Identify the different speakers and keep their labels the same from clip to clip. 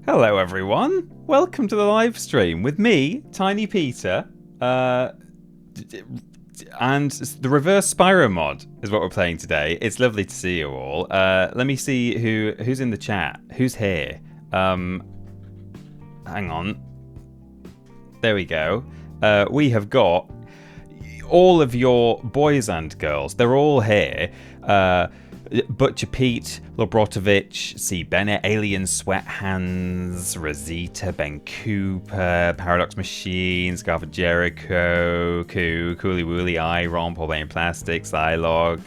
Speaker 1: Hello everyone, welcome to the live stream with me, Tiny Peter, and the reverse Spyro mod is what we're playing today. It's lovely to see you all. Let me see who's in the chat, who's here. Hang on. There we go. We have got all of your boys and girls. They're all here. Butcher Pete, Lobrotovich, C. Bennett, Alien Sweat Hands, Rosita, Ben Cooper, Paradox Machines, Garver Jericho, Cooley Wooly, Iron, Paul Bain Plastic, Zylog,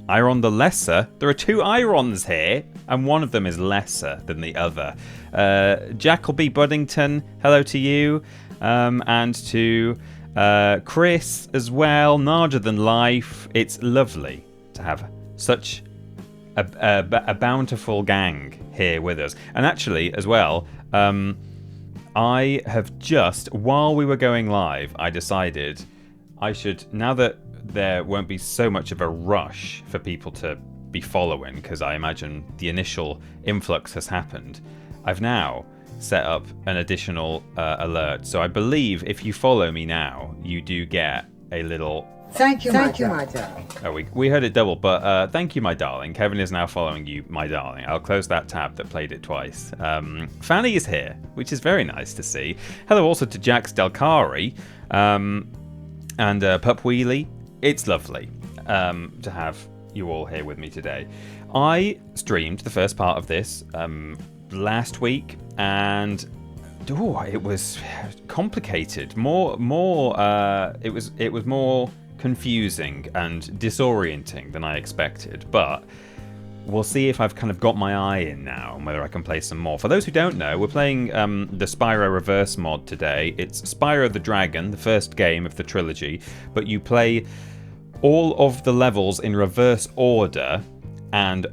Speaker 1: Iron the Lesser. There are two Irons here, and one of them is lesser than the other. Jackleby Buddington, hello to you, and to Chris as well, Larger Than Life. It's lovely to have such a bountiful gang here with us. And actually, as well, I have just, while we were going live, I decided I should, now that there won't be so much of a rush for people to be following, because I imagine the initial influx has happened, I've now set up an additional alert. So I believe if you follow me now, you do get a little...
Speaker 2: Thank you, my darling.
Speaker 1: Oh, we heard it double, but thank you, my darling. Kevin is now following you, my darling. I'll close that tab that played it twice. Fanny is here, which is very nice to see. Hello also to Jax Delcari and Pup Wheelie. It's lovely to have you all here with me today. I streamed the first part of this last week, and it was complicated. It was more confusing and disorienting than I expected, but we'll see if I've kind of got my eye in now and whether I can play some more. For those who don't know, we're playing the Spyro Reverse mod today. It's Spyro the Dragon, the first game of the trilogy, but you play all of the levels in reverse order, and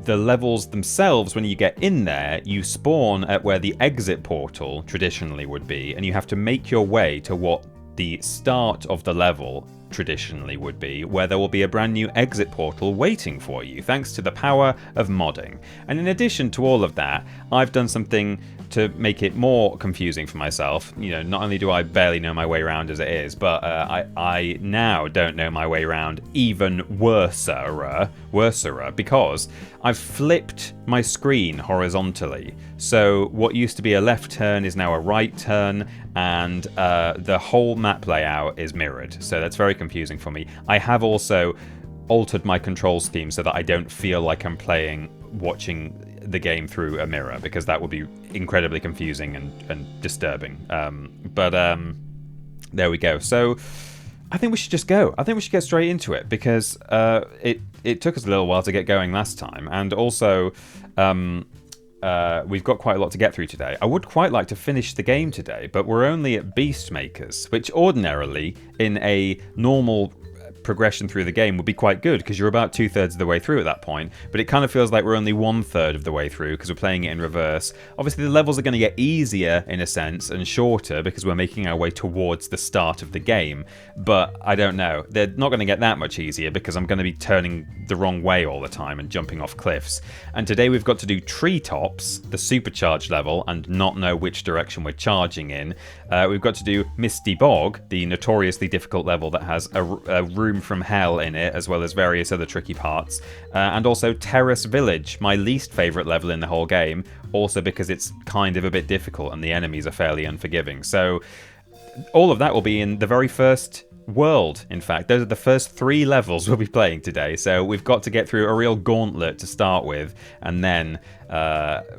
Speaker 1: the levels themselves, when you get in there, you spawn at where the exit portal traditionally would be, and you have to make your way to what the start of the level traditionally would be, where there will be a brand new exit portal waiting for you, thanks to the power of modding. And in addition to all of that, I've done something to make it more confusing for myself. You know, not only do I barely know my way around as it is, but I now don't know my way around even worser, because I've flipped my screen horizontally. So what used to be a left turn is now a right turn, and the whole map layout is mirrored. So that's very confusing for me. I have also altered my control scheme so that I don't feel like I'm watching the game through a mirror, because that would be incredibly confusing and disturbing. But there we go. So I think we should just go. I think we should get straight into it, because it took us a little while to get going last time, and also we've got quite a lot to get through today. I would quite like to finish the game today, but we're only at Beast Makers, which ordinarily in a normal progression through the game would be quite good, because you're about 2/3 of the way through at that point, but it kind of feels like we're only 1/3 of the way through because we're playing it in reverse. Obviously the levels are going to get easier in a sense and shorter because we're making our way towards the start of the game, but I don't know, they're not going to get that much easier because I'm going to be turning the wrong way all the time and jumping off cliffs. And today we've got to do Treetops, the supercharged level, and not know which direction we're charging in. We've got to do Misty Bog, the notoriously difficult level that has a room from hell in it, as well as various other tricky parts, and also Terrace Village, my least favourite level in the whole game, also because it's kind of a bit difficult and the enemies are fairly unforgiving. So all of that will be in the very first world. In fact, those are the first 3 levels we'll be playing today, so we've got to get through a real gauntlet to start with, and then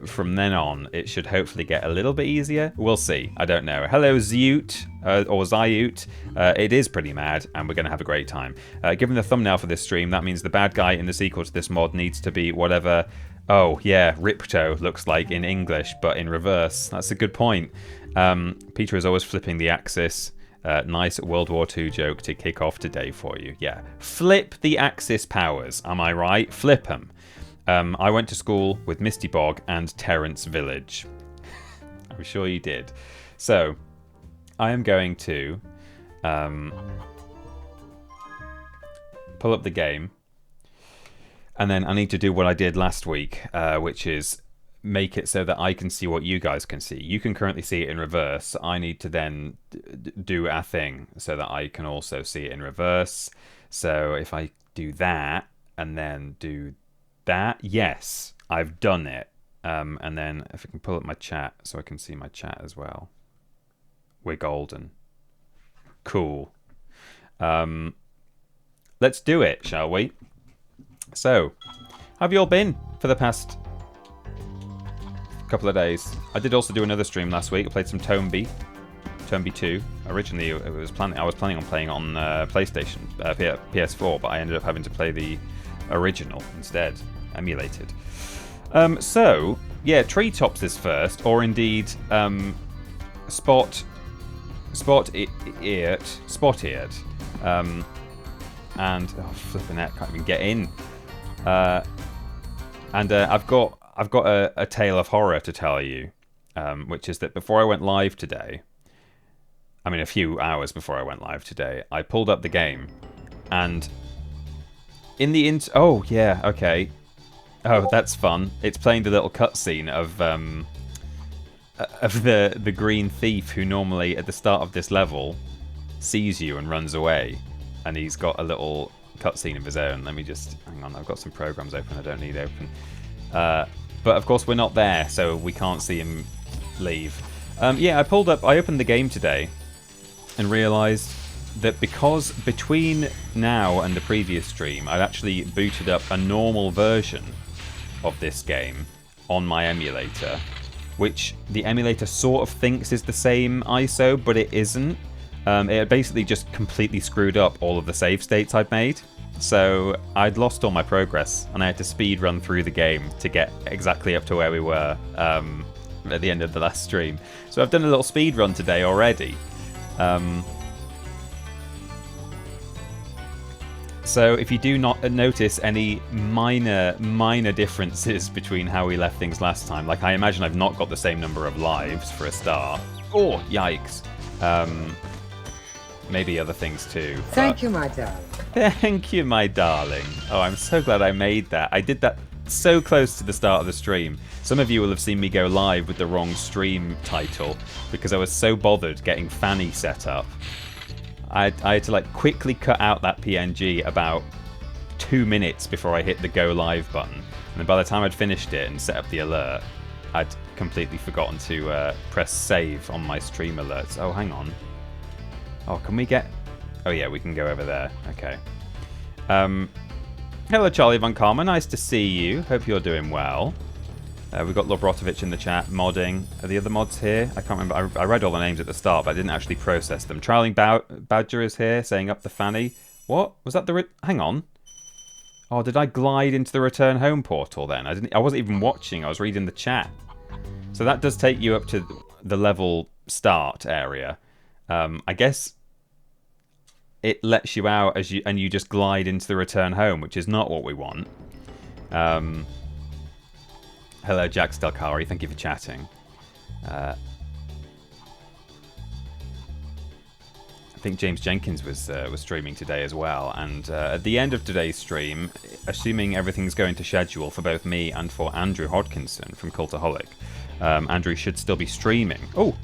Speaker 1: from then on it should hopefully get a little bit easier. We'll see, I don't know. Hello Zyut, or Zyut. It is pretty mad, and we're going to have a great time. Given the thumbnail for this stream, that means the bad guy in the sequel to this mod needs to be whatever, oh yeah, Ripto looks like in English, but in reverse. That's a good point. Peter is always flipping the Axis. Nice World War II joke to kick off today for you. Yeah, flip the Axis powers, am I right? Flip them. I went to school with Misty Bog and Terrence Village. I'm sure you did. So, I am going to pull up the game, and then I need to do what I did last week, which is make it so that I can see what you guys can see. You can currently see it in reverse. I need to then do a thing so that I can also see it in reverse. So if I do that and then do that, yes, I've done it. And then if I can pull up my chat so I can see my chat as well. We're golden. Cool. Let's do it, shall we? So, how have you all been for the past couple of days? I did also do another stream last week. I played some Tomby 2. Originally, I was planning on playing on PlayStation, PS4, but I ended up having to play the original instead, emulated. So, yeah, Treetops is first, or indeed, Spot Eared. And oh, flipping heck, can't even get in. I've got a tale of horror to tell you, which is that before I went live today, I mean a few hours before I went live today, I pulled up the game, and in the oh yeah, okay, oh that's fun. It's playing the little cutscene of the green thief who normally at the start of this level sees you and runs away, and he's got a little cutscene of his own. Let me just hang on. I've got some programs open I don't need open. But of course we're not there, so we can't see him leave. Yeah, I opened the game today and realised that because between now and the previous stream, I'd actually booted up a normal version of this game on my emulator, which the emulator sort of thinks is the same ISO, but it isn't. It basically just completely screwed up all of the save states I'd made. So I'd lost all my progress, and I had to speed run through the game to get exactly up to where we were at the end of the last stream. So I've done a little speed run today already. So if you do not notice any minor differences between how we left things last time, like I imagine I've not got the same number of lives for a start. Oh, yikes. Maybe other things too.
Speaker 2: Thank you, my darling.
Speaker 1: Thank you, my darling. Oh, I'm so glad I made that. I did that so close to the start of the stream. Some of you will have seen me go live with the wrong stream title because I was so bothered getting Fanny set up. I had to like quickly cut out that PNG about 2 minutes before I hit the go live button. And then by the time I'd finished it and set up the alert, I'd completely forgotten to press save on my stream alerts. Oh, hang on. Oh, can we get... Oh, yeah, we can go over there. Okay. Hello, Charlie Von Karma. Nice to see you. Hope you're doing well. We've got Lobrotovich in the chat, modding. Are the other mods here? I can't remember. I read all the names at the start, but I didn't actually process them. Trailing Badger is here, saying up the fanny. What? Was that the... Hang on. Oh, did I glide into the return home portal then? I wasn't even watching. I was reading the chat. So that does take you up to the level start area. I guess it lets you out and you just glide into the return home, which is not what we want. Hello, Jack Stelkari. Thank you for chatting. I think James Jenkins was streaming today as well. And at the end of today's stream, assuming everything's going to schedule for both me and for Andrew Hodkinson from Cultaholic, Andrew should still be streaming. Oh,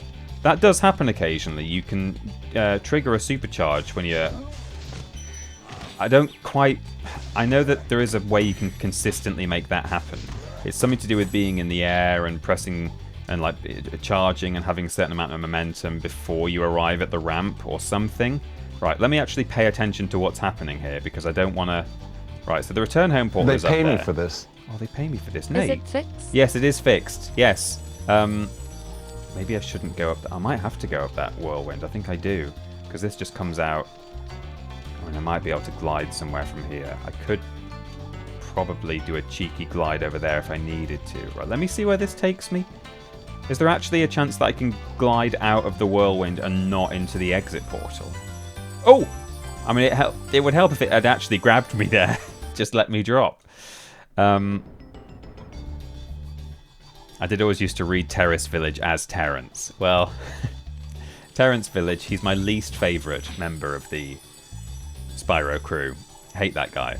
Speaker 1: that does happen occasionally. You can trigger a supercharge when you're... I know that there is a way you can consistently make that happen. It's something to do with being in the air and pressing and like charging and having a certain amount of momentum before you arrive at the ramp or something. Right, let me actually pay attention to what's happening here because I don't want to... Right, so the return home portal is up there.
Speaker 3: They pay me for this.
Speaker 1: Oh, they pay me for this.
Speaker 4: Is it fixed?
Speaker 1: Yes, it is fixed. Yes. Maybe I shouldn't go up... I might have to go up that whirlwind. I think I do. Because this just comes out... I mean, I might be able to glide somewhere from here. I could probably do a cheeky glide over there if I needed to. Right, let me see where this takes me. Is there actually a chance that I can glide out of the whirlwind and not into the exit portal? Oh! I mean, it would help if it had actually grabbed me there. Just let me drop. I did always used to read Terrace Village as Terrence. Well, Terrence Village, he's my least favourite member of the Spyro crew. Hate that guy.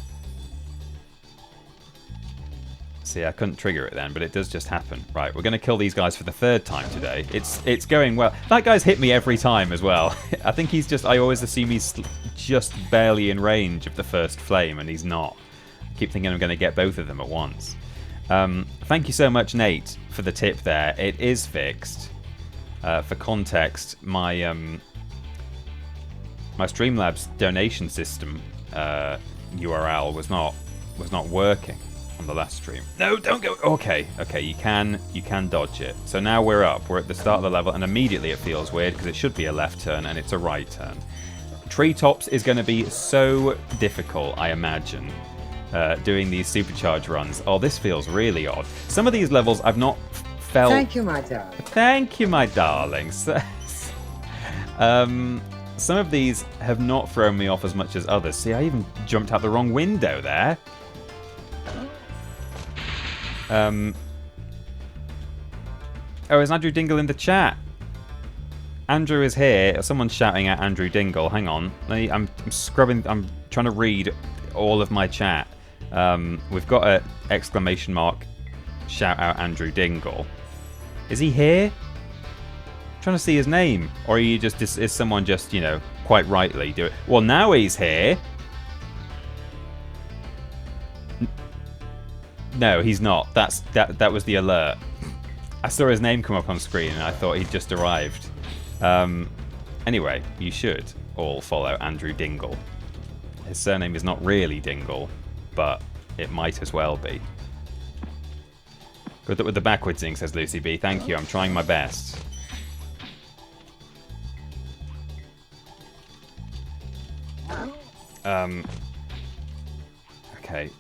Speaker 1: See, I couldn't trigger it then, but it does just happen. Right, we're going to kill these guys for the 3rd time today. It's going well. That guy's hit me every time as well. I think he's just... I always assume he's just barely in range of the first flame, and he's not. I keep thinking I'm going to get both of them at once. Thank you so much, Nate, for the tip there. It is fixed. For context, my my Streamlabs donation system URL was not working on the last stream. No, don't go. Okay, you can dodge it. So now we're up. We're at the start of the level, and immediately it feels weird because it should be a left turn and it's a right turn. Treetops is going to be so difficult, I imagine, doing these supercharge runs. Oh, this feels really odd. Some of these levels I've not felt...
Speaker 2: Thank you, my darling.
Speaker 1: Thank you, my darlings. Some of these have not thrown me off as much as others. See, I even jumped out the wrong window there. Oh, is Andrew Dingle in the chat? Andrew is here. Someone's shouting at Andrew Dingle. Hang on. I'm scrubbing. I'm trying to read all of my chat. We've got an exclamation mark. Shout out Andrew Dingle. Is he here? I'm trying to see his name. Or are you just is someone just, you know, quite rightly do it? Well, now he's here. No, he's not. That was the alert. I saw his name come up on screen and I thought he'd just arrived. Anyway, you should all follow Andrew Dingle. His surname is not really Dingle, but it might as well be. Good luck with the backwardsing, says Lucy B. Thank you, I'm trying my best. Okay.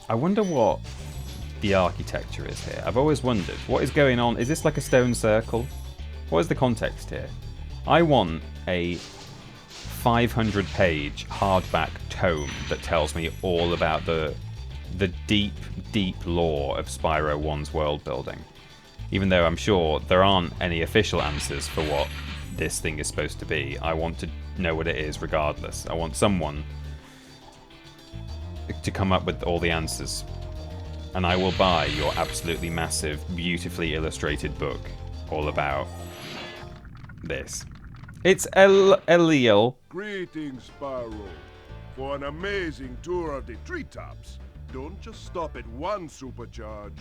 Speaker 1: I wonder what the architecture is here. I've always wondered, what is going on? Is this like a stone circle? What is the context here? I want a 500-page hardback tome that tells me all about the deep, deep lore of Spyro 1's world building. Even though I'm sure there aren't any official answers for what this thing is supposed to be, I want to know what it is regardless. I want someone to come up with all the answers. And I will buy your absolutely massive, beautifully illustrated book all about this. It's Eliel.
Speaker 3: Greetings, Spyro. For an amazing tour of the treetops. Don't just stop at one supercharge.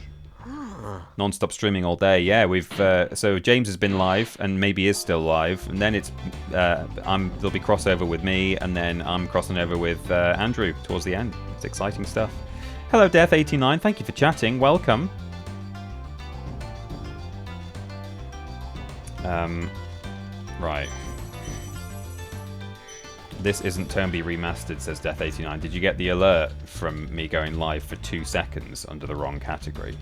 Speaker 1: Non-stop streaming all day. Yeah, we've so James has been live and maybe is still live, and then it's there'll be crossover with me, and then I'm crossing over with Andrew towards the end. It's exciting stuff. Hello, Death89. Thank you for chatting. Welcome. Right. This isn't Turnby remastered, says Death89. Did you get the alert from me going live for 2 seconds under the wrong category?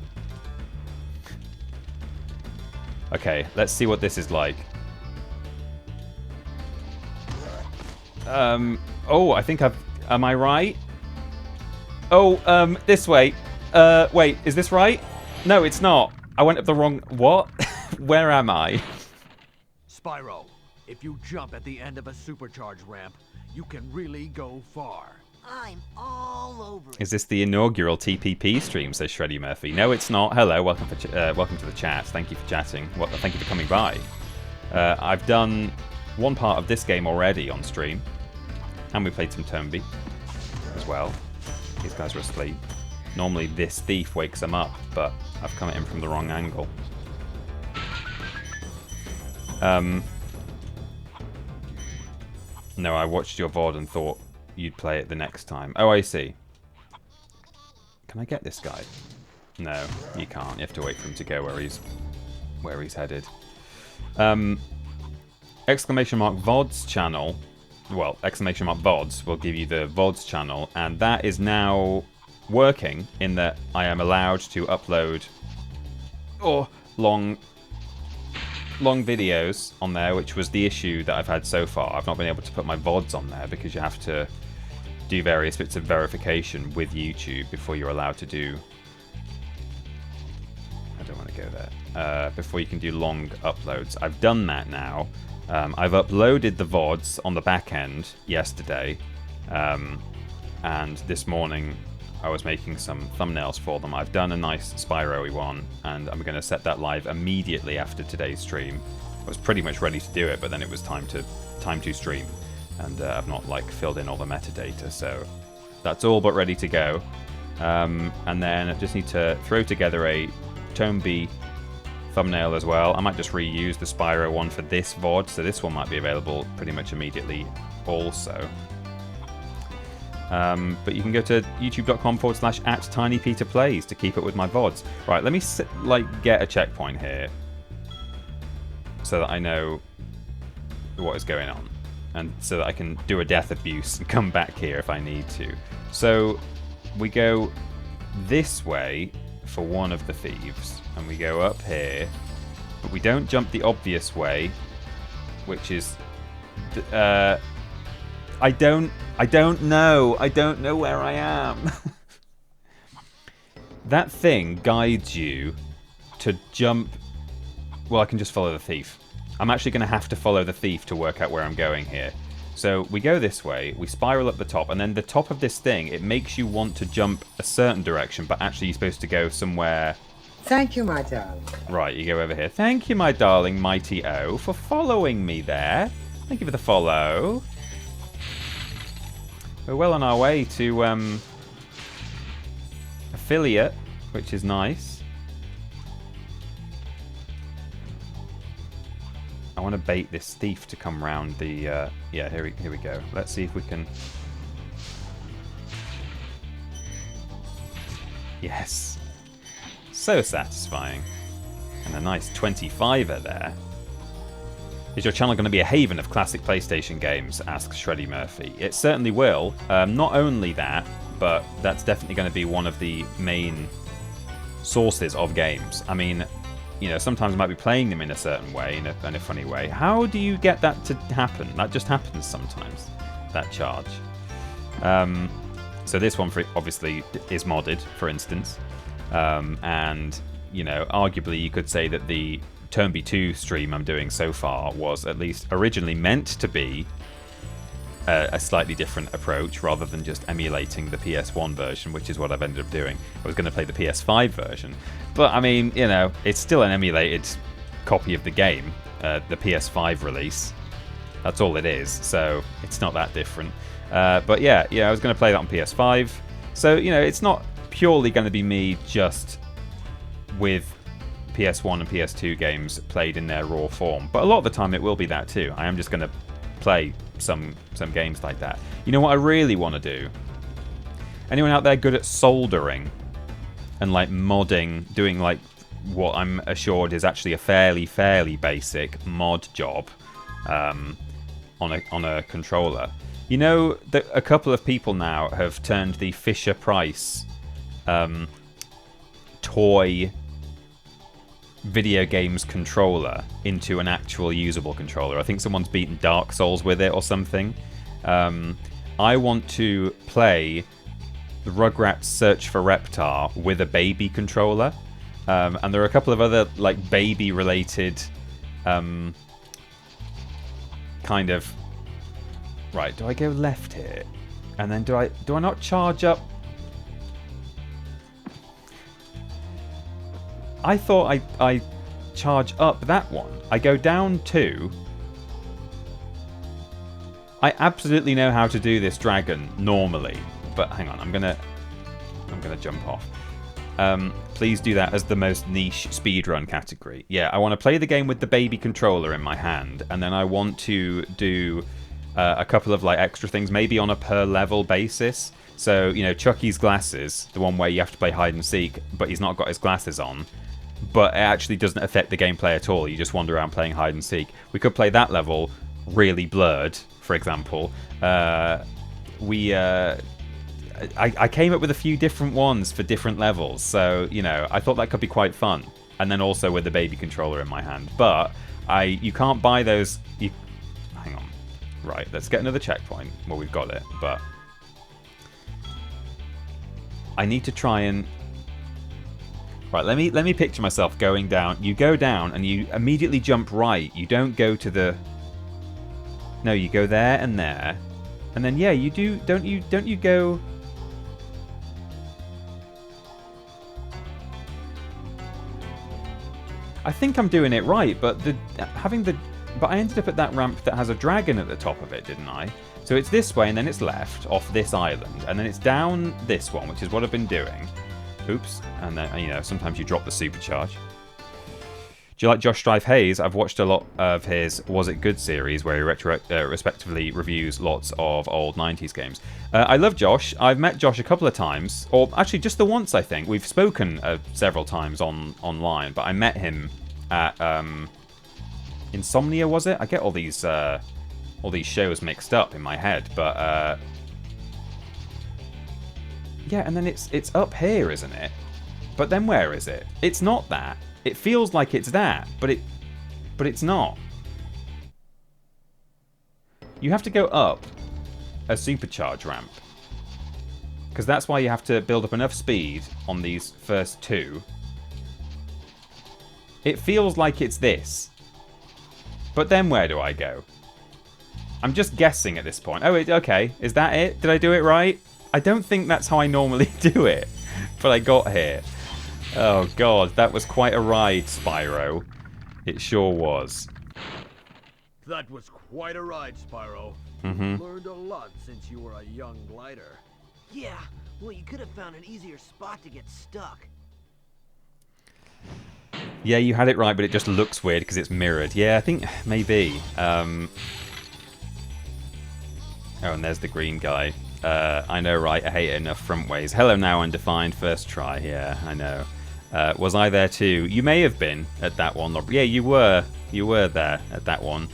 Speaker 1: Okay, let's see what this is like. Oh, I think I've... Am I right? Oh, this way. Wait, is this right? No, it's not. I went up the wrong... What? Where am I?
Speaker 4: Spyro, if you jump at the end of a supercharge ramp, you can really go far.
Speaker 5: I'm all over it.
Speaker 1: Is this the inaugural TPP stream, says Shreddy Murphy? No, it's not. Hello, welcome to the chat. Thank you for chatting. Thank you for coming by. I've done one part of this game already on stream. And we played some Turnby as well. These guys are asleep. Normally this thief wakes them up, but I've come at him from the wrong angle. No, I watched your VOD and thought you'd play it the next time. Oh, I see. Can I get this guy? No, you can't. You have to wait for him to go where he's headed. Exclamation mark VODs channel. Well, exclamation mark VODs will give you the VODs channel, and that is now working in that I am allowed to upload long videos on there, which was the issue that I've had so far. I've not been able to put my VODs on there because you have to do various bits of verification with YouTube before you're allowed to do... I don't want to go there. Before you can do long uploads. I've done that now. I've uploaded the VODs on the back end yesterday. and this morning I was making some thumbnails for them. I've done a nice Spyro-y one, and I'm going to set that live immediately after today's stream. I was pretty much ready to do it, but then it was time to stream, and I've not like filled in all the metadata, so that's all but ready to go. And then I just need to throw together a Tone B thumbnail as well. I might just reuse the Spyro one for this VOD, so this one might be available pretty much immediately also. But you can go to youtube.com/@TinyPeterPlays to keep up with my VODs. Right, let me get a checkpoint here so that I know what is going on, and so that I can do a death abuse and come back here if I need to. So we go this way for one of the thieves, and we go up here, but we don't jump the obvious way, which is I don't know where I am. That thing guides you to jump. Well, I can just follow the thief. I'm actually going to have to follow the thief to work out where I'm going here. So we go this way, we spiral up the top, and then the top of this thing, it makes you want to jump a certain direction, but actually you're supposed to go somewhere.
Speaker 2: Thank you, my darling.
Speaker 1: Right, you go over here. Thank you, my darling Mighty O, for following me there. Thank you for the follow. We're well on our way to affiliate, which is nice. I want to bait this thief to come round the... yeah, here we go. Let's see if we can... Yes. So satisfying. And a nice 25er there. Is your channel going to be a haven of classic PlayStation games? Asks Shreddy Murphy. It certainly will. Not only that, but that's definitely going to be one of the main sources of games. I mean, you know, sometimes I might be playing them in a certain way, in a funny way. How do you get that to happen? That just happens sometimes, that charge. So this one obviously is modded, for instance. And, you know, arguably you could say that the Turnby 2 stream I'm doing so far was at least originally meant to be a slightly different approach rather than just emulating the PS1 version, which is what I've ended up doing. I was going to play the PS5 version, but I mean, you know, it's still an emulated copy of the game, the PS5 release. That's all it is, so it's not that different. But yeah, I was going to play that on PS5, so, you know, it's not purely going to be me just with PS1 and PS2 games played in their raw form, but a lot of the time it will be that too. I am just going to play some games like that. You know what I really want to do? Anyone out there good at soldering and like modding, doing like what I'm assured is actually a fairly basic mod job on a controller? You know that a couple of people now have turned the Fisher-Price toy video games controller into an actual usable controller. I think someone's beaten Dark Souls with it or something. I want to play the Rugrats Search for Reptar with a baby controller. And there are a couple of other like baby related kind of... Right, do I go left here? And then do I not charge up? I thought I charge up that one. I go down 2. I absolutely know how to do this dragon normally, but hang on, I'm gonna jump off. Please do that as the most niche speedrun category. Yeah, I want to play the game with the baby controller in my hand, and then I want to do a couple of like extra things, maybe on a per level basis. So, you know, Chucky's glasses, the one where you have to play hide and seek, but he's not got his glasses on. But it actually doesn't affect the gameplay at all. You just wander around playing hide and seek. We could play that level really blurred, for example. I came up with a few different ones for different levels. So, you know, I thought that could be quite fun. And then also with the baby controller in my hand. But you can't buy those... Hang on. Right, let's get another checkpoint. Well, we've got it, but... I need to try and... Right, let me picture myself going down. You go down and you immediately jump right. You don't go to the... No, you go there and there. And then, yeah, you do... Don't you go... I think I'm doing it right, but but I ended up at that ramp that has a dragon at the top of it, didn't I? So it's this way, and then it's left off this island, and then it's down this one, which is what I've been doing. Oops, and then, you know, sometimes you drop the supercharge. Do you like Josh Strife Hayes? I've watched a lot of his Was It Good series where he respectively reviews lots of old 90s games. I love Josh. I've met Josh a couple of times, or actually just the once, I think. We've spoken several times online, but I met him at Insomnia, was it? I get all these shows mixed up in my head, but yeah, and then it's up here, isn't it? But then where is it? It's not that. It feels like it's that, but it's not. You have to go up a supercharge ramp, because that's why you have to build up enough speed on these first two. It feels like it's this, but then where do I go? I'm just guessing at this point. Oh, okay. Is that it? Did I do it right? I don't think that's how I normally do it, but I got here. Oh god, that was quite a ride, Spyro. It sure was.
Speaker 4: That was quite a ride, Spyro.
Speaker 1: Mm-hmm.
Speaker 4: Learned a lot since you were a young glider.
Speaker 5: Yeah, well, you could have found an easier spot to get stuck.
Speaker 1: Yeah, you had it right, but it just looks weird because it's mirrored. Yeah, I think maybe. Oh, and there's the green guy. I know, right? I hate it enough front ways. Hello now, undefined. First try. Yeah, I know. Was I there too? You may have been at that one. Yeah, you were. You were there at that one.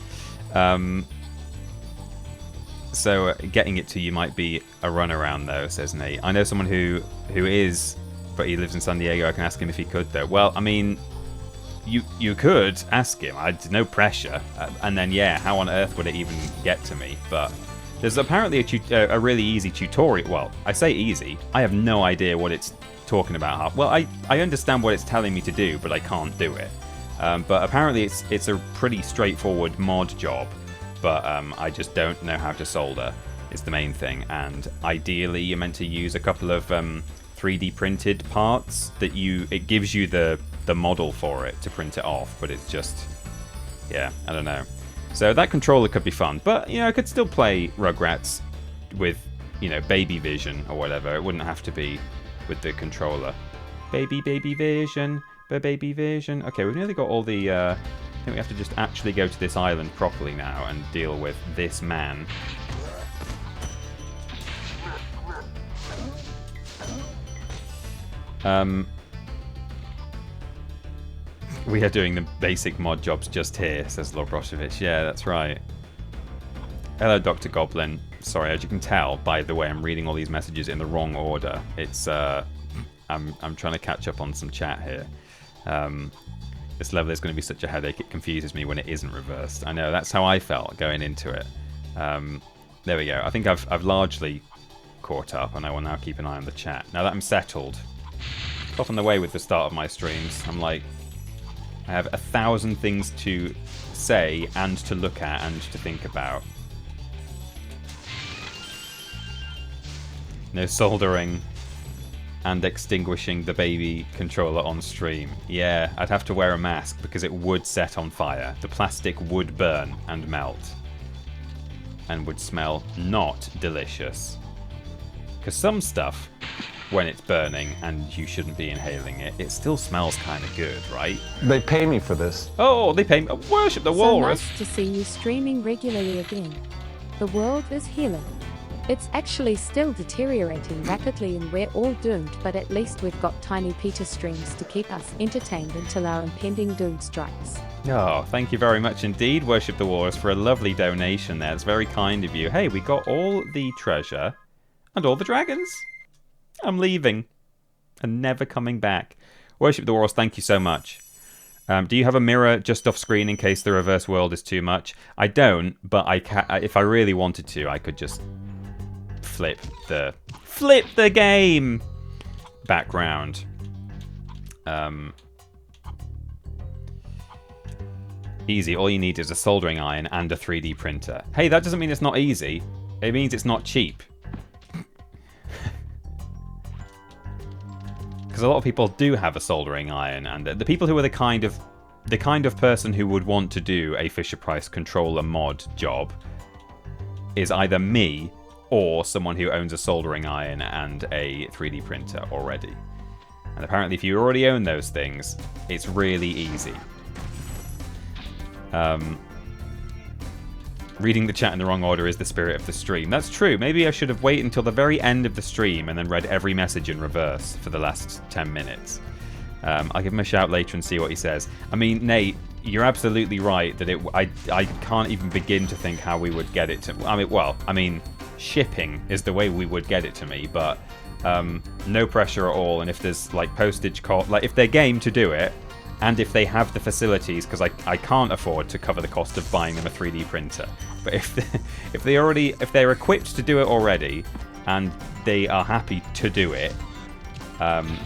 Speaker 1: So getting it to you might be a runaround, though, says Nate. I know someone who is, but he lives in San Diego. I can ask him if he could, though. Well, I mean, you could ask him. No pressure. And then, yeah, how on earth would it even get to me? But there's apparently a really easy tutorial. Well, I say easy. I have no idea what it's talking about. Well, I understand what it's telling me to do, but I can't do it. But apparently it's a pretty straightforward mod job. But I just don't know how to solder. Is the main thing. And ideally, you're meant to use a couple of 3D printed parts that it gives you the model for it to print it off. But it's just, yeah, I don't know. So that controller could be fun, but you know, I could still play Rugrats with, you know, baby vision or whatever. It wouldn't have to be with the controller. Baby vision, baby vision. Okay, we've nearly got all the. I think we have to just actually go to this island properly now and deal with this man. We are doing the basic mod jobs just here, says Lobroshevich. Yeah, that's right. Hello, Dr. Goblin. Sorry, as you can tell, by the way, I'm reading all these messages in the wrong order. It's I'm trying to catch up on some chat here. This level is going to be such a headache. It confuses me when it isn't reversed. I know, that's how I felt going into it. There we go. I think I've largely caught up, and I will now keep an eye on the chat. Now that I'm settled, it's often the way with the start of my streams. I'm like, I have 1,000 things to say and to look at and to think about. No soldering and extinguishing the baby controller on stream. Yeah, I'd have to wear a mask because it would set on fire. The plastic would burn and melt. And would smell not delicious. Because some stuff, when it's burning and you shouldn't be inhaling it, it still smells kind of good, right?
Speaker 6: They pay me for this.
Speaker 1: Oh, they pay me. Worship the walrus.
Speaker 7: So nice to see you streaming regularly again. The world is healing. It's actually still deteriorating rapidly and we're all doomed, but at least we've got Tiny Peter streams to keep us entertained until our impending doom strikes.
Speaker 1: Oh, thank you very much indeed, Worship the Walrus, for a lovely donation there. It's very kind of you. Hey, we got all the treasure and all the dragons. I'm leaving and never coming back. Worship the Walrus, thank you so much. Do you have a mirror just off screen in case the reverse world is too much? I don't, but I can. If I really wanted to, I could just flip the game background. Easy. All you need is a soldering iron and a 3D printer. Hey, that doesn't mean it's not easy. It means it's not cheap. Because a lot of people do have a soldering iron, and the people who are the kind of the kind of person who would want to do a Fisher-Price controller mod job is either me or someone who owns a soldering iron and a 3D printer already. And apparently if you already own those things, it's really easy. Reading the chat in the wrong order is the spirit of the stream. That's true. Maybe I should have waited until the very end of the stream and then read every message in reverse for the last 10 minutes. I'll give him a shout later and see what he says. I mean, Nate, you're absolutely right that I can't even begin to think how we would get it to... I mean, shipping is the way we would get it to me, but no pressure at all. And if there's, like, postage cost... Like, if they're game to do it, and if they have the facilities, because I can't afford to cover the cost of buying them a 3D printer. But if they're equipped to do it already, and they are happy to do it,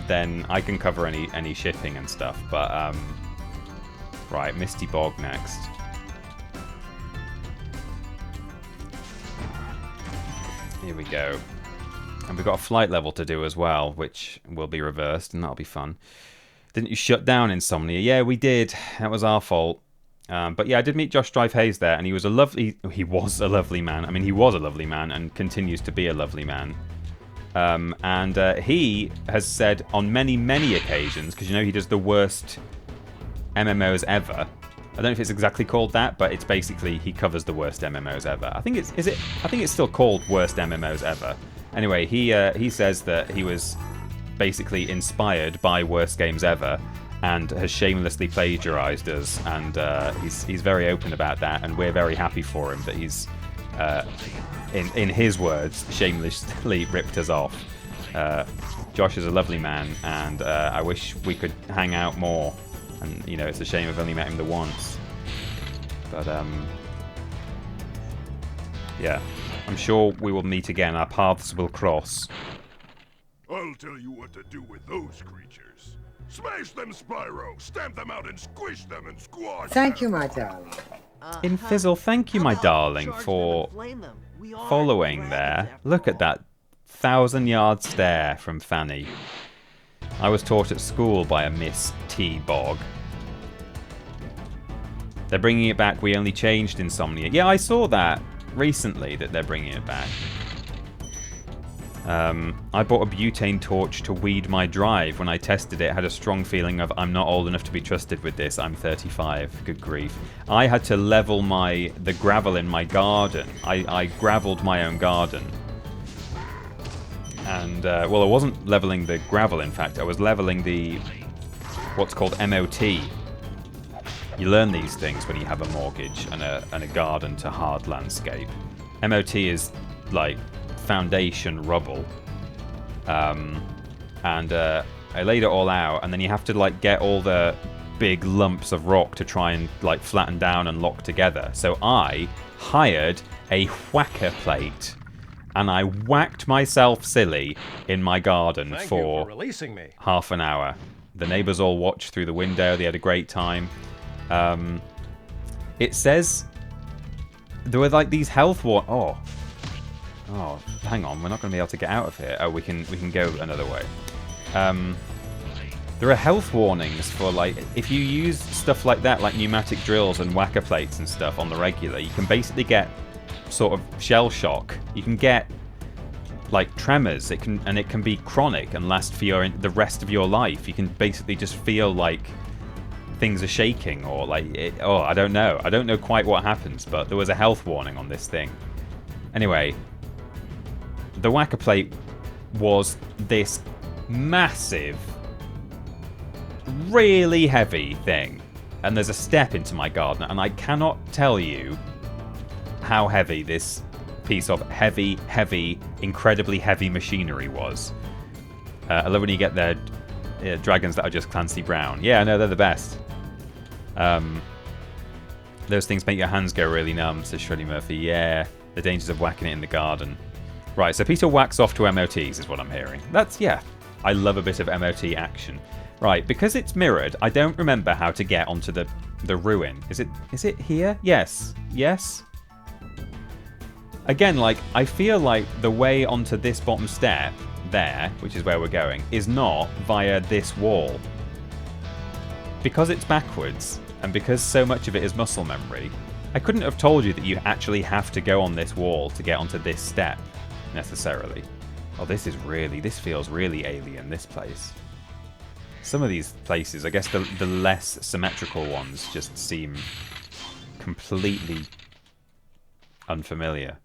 Speaker 1: then I can cover any shipping and stuff. But right, Misty Bog next. Here we go, and we've got a flight level to do as well, which will be reversed, and that'll be fun. Didn't you shut down Insomnia? Yeah, we did. That was our fault. But yeah, I did meet Josh Drive-Hayes there, and he was a lovely man. I mean, he was a lovely man and continues to be a lovely man. He has said on many, many occasions, because you know he does the worst MMOs ever. I don't know if it's exactly called that, but it's basically he covers the worst MMOs ever. I think it's still called worst MMOs ever. Anyway, he says that he was basically inspired by worst games ever and has shamelessly plagiarized us, and he's very open about that, and we're very happy for him that he's in his words shamelessly ripped us off. Josh is a lovely man, and I wish we could hang out more, and you know, it's a shame I've only met him the once, but yeah, I'm sure we will meet again. Our paths will cross.
Speaker 3: I'll tell you what to do with those creatures. Smash them, Spyro! Stamp them out and squish them and squash
Speaker 2: Thank
Speaker 3: them!
Speaker 2: you, my darling.
Speaker 1: Infizzle, thank you, my darling, for following there. Look at that 1,000-yard stare from Fanny. I was taught at school by a Miss T. Bog. They're bringing it back. We only changed Insomnia. Yeah, I saw that recently, that they're bringing it back. I bought a butane torch to weed my drive. When I tested it, I had a strong feeling of I'm not old enough to be trusted with this. I'm 35. Good grief. I had to level the gravel in my garden. I gravelled my own garden. And, well, I wasn't levelling the gravel, in fact. I was levelling what's called MOT. You learn these things when you have a mortgage and a garden to hard landscape. MOT is, like, foundation rubble, and I laid it all out, and then you have to like get all the big lumps of rock to try and like flatten down and lock together. So I hired a whacker plate, and I whacked myself silly in my garden for
Speaker 6: releasing me.
Speaker 1: half an hour. The neighbours all watched through the window. They had a great time. It says there were like these health Oh, hang on, we're not going to be able to get out of here. Oh, we can go another way. There are health warnings for, like, if you use stuff like that, like pneumatic drills and whacker plates and stuff on the regular, you can basically get sort of shell shock. You can get, like, tremors. It can be chronic and last for the rest of your life. You can basically just feel like things are shaking, or like, I don't know. I don't know quite what happens, but there was a health warning on this thing. Anyway, the whacker plate was this massive, really heavy thing. And there's a step into my garden, and I cannot tell you how heavy this piece of heavy, incredibly heavy machinery was. I love when you get their dragons that are just Clancy Brown. Yeah, I know, they're the best. Those things make your hands go really numb, says Shreddy Murphy. Yeah, the dangers of whacking it in the garden. Right, so Peter whacks off to MOTs is what I'm hearing. Yeah, I love a bit of MOT action. Right, because it's mirrored, I don't remember how to get onto the ruin. Is it here? Yes. Yes? Again, like, I feel like the way onto this bottom step there, which is where we're going, is not via this wall. Because it's backwards, and because so much of it is muscle memory, I couldn't have told you that you actually have to go on this wall to get onto this step, necessarily. Oh, this feels really alien, this place. Some of these places, I guess the less symmetrical ones just seem completely unfamiliar.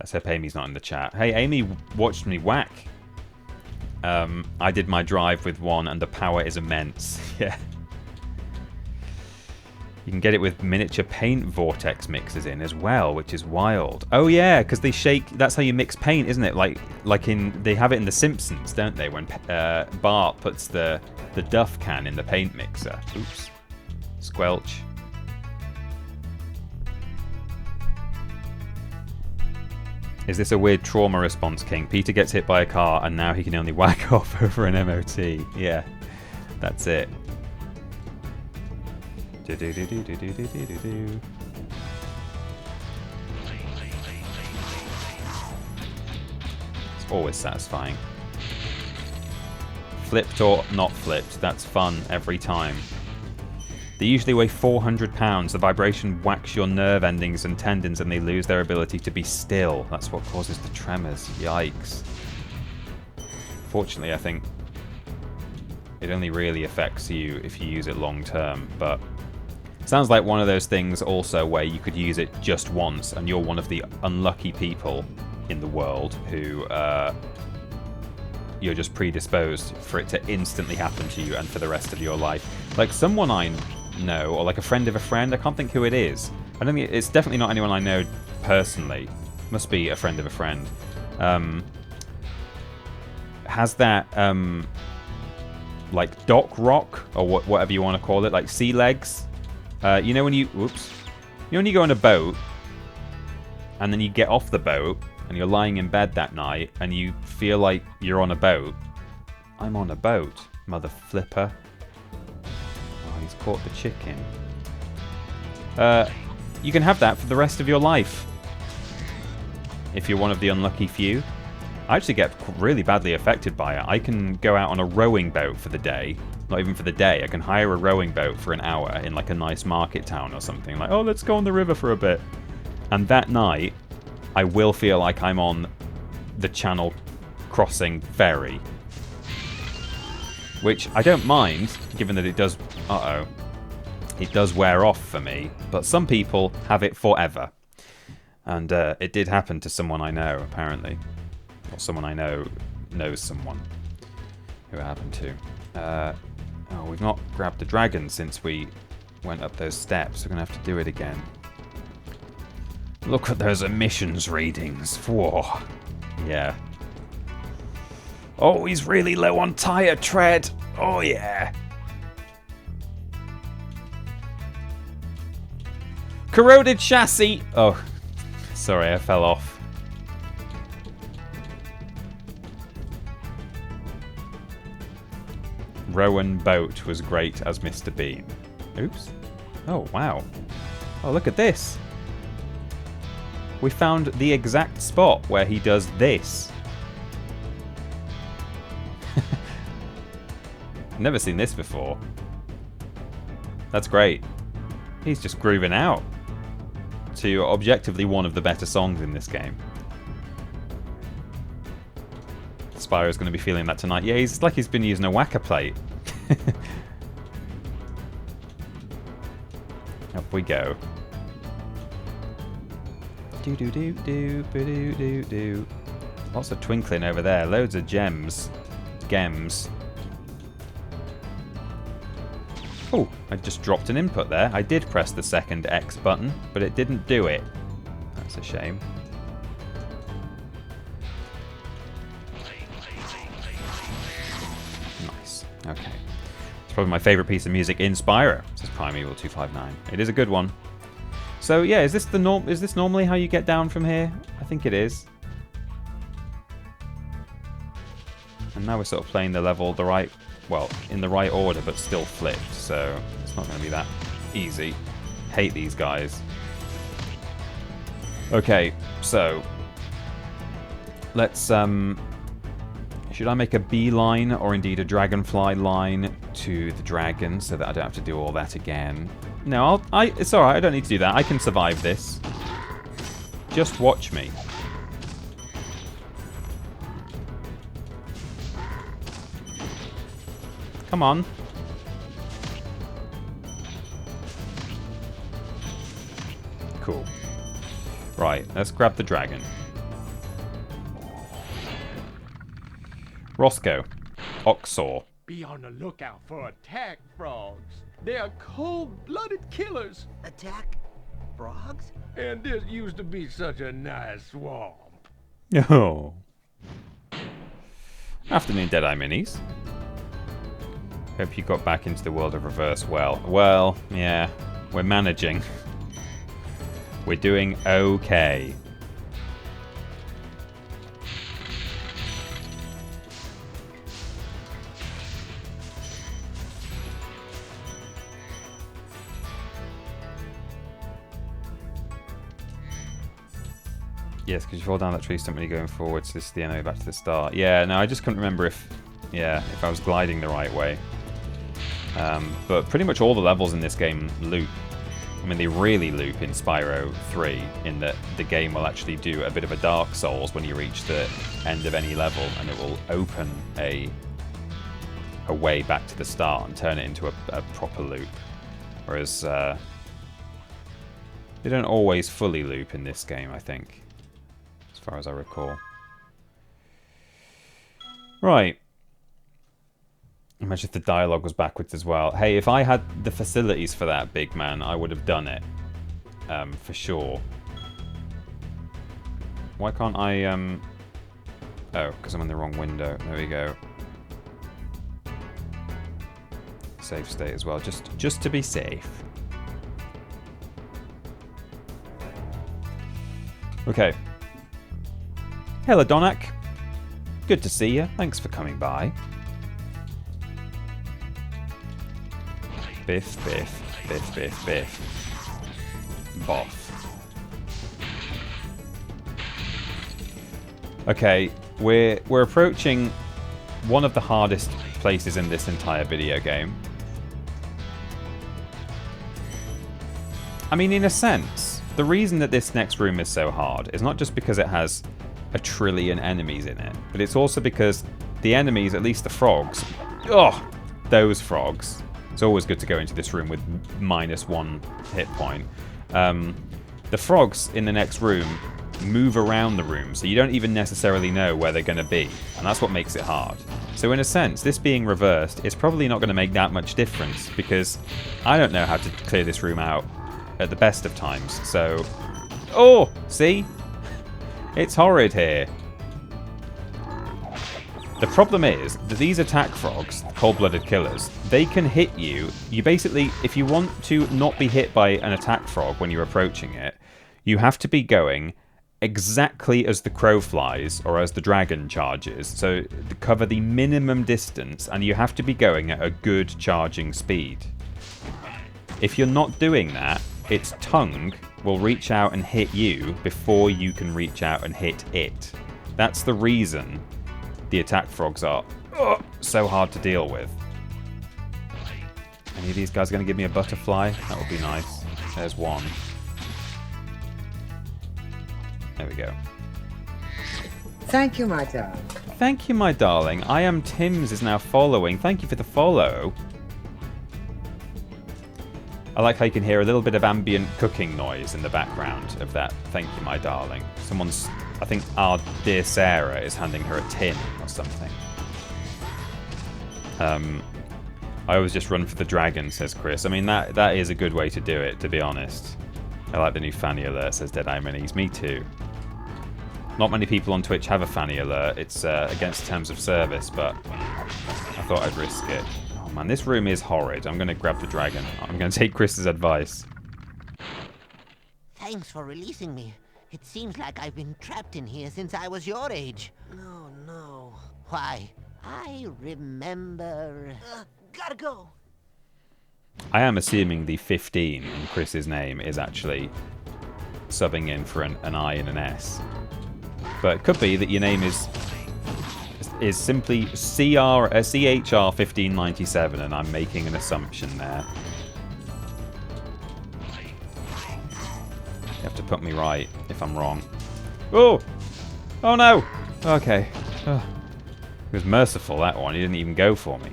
Speaker 1: Let's hope Amy's not in the chat. Hey, Amy watched me whack. I did my drive with one and the power is immense. Yeah. You can get it with miniature paint vortex mixers in as well, which is wild. Oh yeah, because they shake. That's how you mix paint, isn't it? Like in they have it in The Simpsons, don't they? When Bart puts the Duff can in the paint mixer. Oops. Squelch. Is this a weird trauma response, King? Peter gets hit by a car and now he can only whack off over an MOT. Yeah, that's it. It's always satisfying. Flipped or not flipped, that's fun every time. They usually weigh 400 pounds. The vibration whacks your nerve endings and tendons and they lose their ability to be still. That's what causes the tremors. Yikes. Fortunately, I think it only really affects you if you use it long term, but sounds like one of those things also where you could use it just once and you're one of the unlucky people in the world who you're just predisposed for it to instantly happen to you and for the rest of your life. Like someone I know, or like a friend of a friend, I can't think who it is. I don't think it's definitely not anyone I know personally. Must be a friend of a friend. Has that like dock rock or whatever you want to call it, like sea legs. You know when you when you go on a boat and then you get off the boat and you're lying in bed that night and you feel like you're on a boat. I'm on a boat, mother flipper. Oh, he's caught the chicken. You can have that for the rest of your life if you're one of the unlucky few. I actually get really badly affected by it. I can go out on a rowing boat for the day. Not even for the day. I can hire a rowing boat for an hour in like a nice market town or something. Like, oh, let's go on the river for a bit. And that night, I will feel like I'm on the Channel Crossing ferry. Which I don't mind, given that it does... it does wear off for me. But some people have it forever. And it did happen to someone I know, apparently. Or someone I know knows someone who it happened to. Oh, we've not grabbed the dragon since we went up those steps. We're going to have to do it again. Look at those emissions readings. Whoa. Yeah. Oh, he's really low on tyre tread. Oh, yeah. Corroded chassis. Oh, sorry, I fell off. Rowan boat was great as Mr. Bean. Oops. Oh, wow. Oh, look at this. We found the exact spot where he does this. Never seen this before. That's great. He's just grooving out to objectively one of the better songs in this game. Spyro's going to be feeling that tonight. Yeah, he's like he's been using a whacker plate. Up we go. Do do do do do do do. Lots of twinkling over there. Loads of gems. Gems. Oh, I just dropped an input there. I did press the second X button, but it didn't do it. That's a shame. Nice. Okay. It's probably my favourite piece of music in Spyro, says Primeval 259. It is a good one. So yeah, is this normally how you get down from here? I think it is. And now we're sort of playing the level in the right order, but still flipped, so it's not going to be that easy. Hate these guys. Okay, so let's Should I make a beeline or indeed a dragonfly line to the dragon so that I don't have to do all that again? No, it's alright, I don't need to do that. I can survive this. Just watch me. Come on. Cool. Right, let's grab the dragon. Roscoe. Oxor.
Speaker 6: Be on the lookout for attack frogs. They are cold-blooded killers.
Speaker 5: Attack frogs?
Speaker 6: And this used to be such a nice swamp.
Speaker 1: Oh. Afternoon, Deadeye Minis. Hope you got back into the world of reverse well. Well, yeah, we're managing. We're doing okay. Yes, because you fall down that tree stump when you're going forwards. This is the enemy back to the start. Yeah, no, I just couldn't remember if I was gliding the right way. But pretty much all the levels in this game loop. I mean, they really loop in Spyro 3, in that the game will actually do a bit of a Dark Souls when you reach the end of any level, and it will open a way back to the start and turn it into a proper loop. Whereas they don't always fully loop in this game, I think, as far as I recall. Right. Imagine if the dialogue was backwards as well. Hey, if I had the facilities for that, big man, I would have done it. For sure. Why can't I, Oh, because I'm in the wrong window. There we go. Save state as well, just to be safe. Okay. Hello, Donak. Good to see you. Thanks for coming by. Biff, biff, biff, biff, biff. Boff. Okay, we're approaching one of the hardest places in this entire video game. I mean, in a sense, the reason that this next room is so hard is not just because it has a trillion enemies in it, but it's also because the enemies, at least the frogs, those frogs. It's always good to go into this room with -1 hit point. The frogs in the next room move around the room, so you don't even necessarily know where they're going to be, and that's what makes it hard. So in a sense, this being reversed is probably not going to make that much difference, because I don't know how to clear this room out at the best of times, so... Oh! See? It's horrid here. The problem is that these attack frogs, cold-blooded killers, they can hit you. You basically, if you want to not be hit by an attack frog when you're approaching it, you have to be going exactly as the crow flies or as the dragon charges. So cover the minimum distance, and you have to be going at a good charging speed. If you're not doing that, its tongue will reach out and hit you before you can reach out and hit it. That's the reason the attack frogs are so hard to deal with. Any of these guys going to give me a butterfly? That would be nice. There's one. There we go.
Speaker 2: Thank you, my darling.
Speaker 1: Thank you, my darling. I am Tim's is now following. Thank you for the follow. I like how you can hear a little bit of ambient cooking noise in the background of that. Thank you, my darling. Someone's... I think our dear Sarah is handing her a tin or something. I always just run for the dragon, says Chris. I mean, that is a good way to do it, to be honest. I like the new Fanny alert, says Deadeye Minis. Me too. Not many people on Twitch have a Fanny alert. It's against terms of service, but I thought I'd risk it. Oh man, this room is horrid. I'm going to grab the dragon. I'm going to take Chris's advice.
Speaker 5: Thanks for releasing me. It seems like I've been trapped in here since I was your age. No, no. Why, I remember... gotta go.
Speaker 1: I am assuming the 15 in Chris's name is actually subbing in for an I and an S. But it could be that your name is is simply CHR 1597, and I'm making an assumption there. You have to put me right if I'm wrong. Oh! Oh no! Okay. Oh. It was merciful, that one. He didn't even go for me.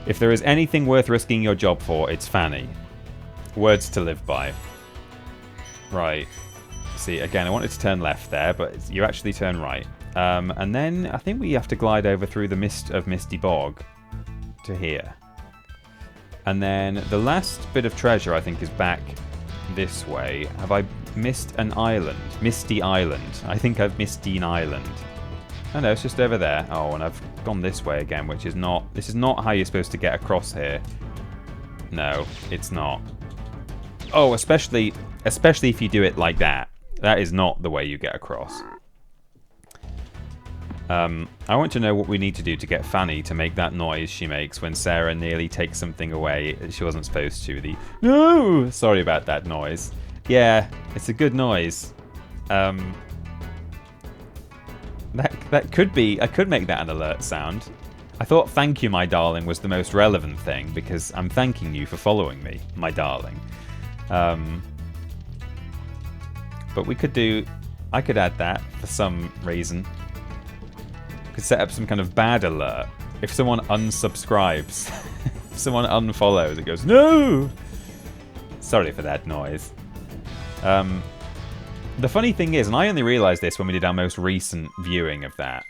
Speaker 1: If there is anything worth risking your job for, it's Fanny. Words to live by. Right. See, again, I wanted to turn left there, but you actually turn right. And then I think we have to glide over through the mist of Misty Bog to here. And then the last bit of treasure, I think, is back this way. Have I missed an island? Misty Island. I think I've missed an island. Oh no, it's just over there. Oh, and I've gone this way again, which is not... This is not how you're supposed to get across here. No, it's not. Oh, especially if you do it like that. That is not the way you get across. I want to know what we need to do to get Fanny to make that noise she makes when Sarah nearly takes something away she wasn't supposed to. The no! Sorry about that noise. Yeah, it's a good noise. That could be... I could make that an alert sound. I thought "thank you, my darling" was the most relevant thing because I'm thanking you for following me, my darling. But we could do... I could add that for some reason. Could set up some kind of bad alert. If someone unsubscribes, if someone unfollows, it goes, "No!" Sorry for that noise. The funny thing is, and I only realised this when we did our most recent viewing of that.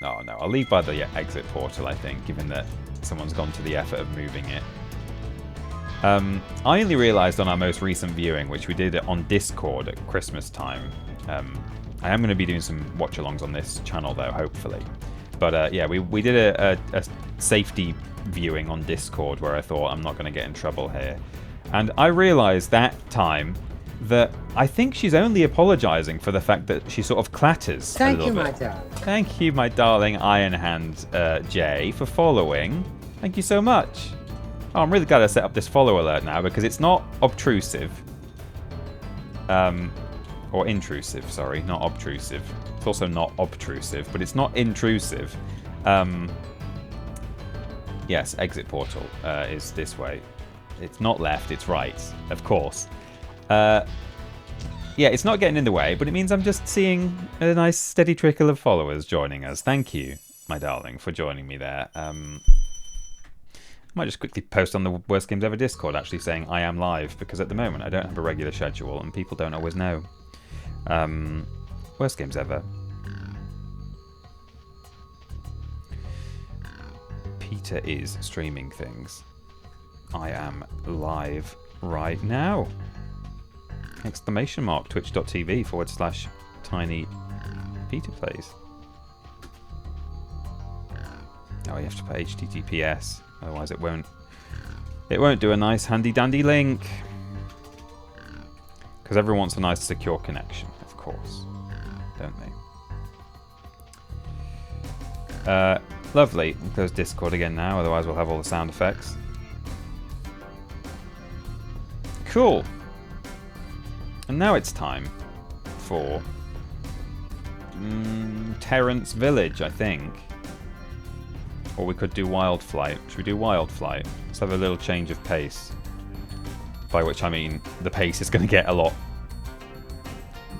Speaker 1: Oh no, I'll leave by the exit portal, I think, given that someone's gone to the effort of moving it. I only realised on our most recent viewing, which we did on Discord at Christmas time. I am going to be doing some watch-alongs on this channel, though, hopefully. But yeah, we did a safety viewing on Discord where I thought I'm not going to get in trouble here. And I realised that time that I think she's only apologising for the fact that she sort of clatters a little bit.
Speaker 2: Thank you, my darling.
Speaker 1: Thank you, my darling Iron Hand Jay, for following. Thank you so much. Oh, I'm really glad I set up this follow alert now because it's not obtrusive. Or intrusive, sorry, not obtrusive. It's also not obtrusive, but it's not intrusive. Yes, exit portal is this way. It's not left, it's right, of course. Yeah, it's not getting in the way, but it means I'm just seeing a nice steady trickle of followers joining us. Thank you, my darling, for joining me there. I might just quickly post on the Worst Games Ever Discord actually saying I am live, because at the moment I don't have a regular schedule and people don't always know. Worst Games Ever. Peter is streaming things. I am live right now. Exclamation mark twitch.tv/TinyPeterPlays. Oh, you have to put HTTPS, otherwise it won't do a nice handy dandy link. Because everyone wants a nice secure connection, of course, don't they? Lovely. We'll close Discord again now, otherwise we'll have all the sound effects. Cool. And now it's time for Terrence Village, I think. Or we could do Wild Flight. Should we do Wild Flight? Let's have a little change of pace. By which I mean the pace is going to get a lot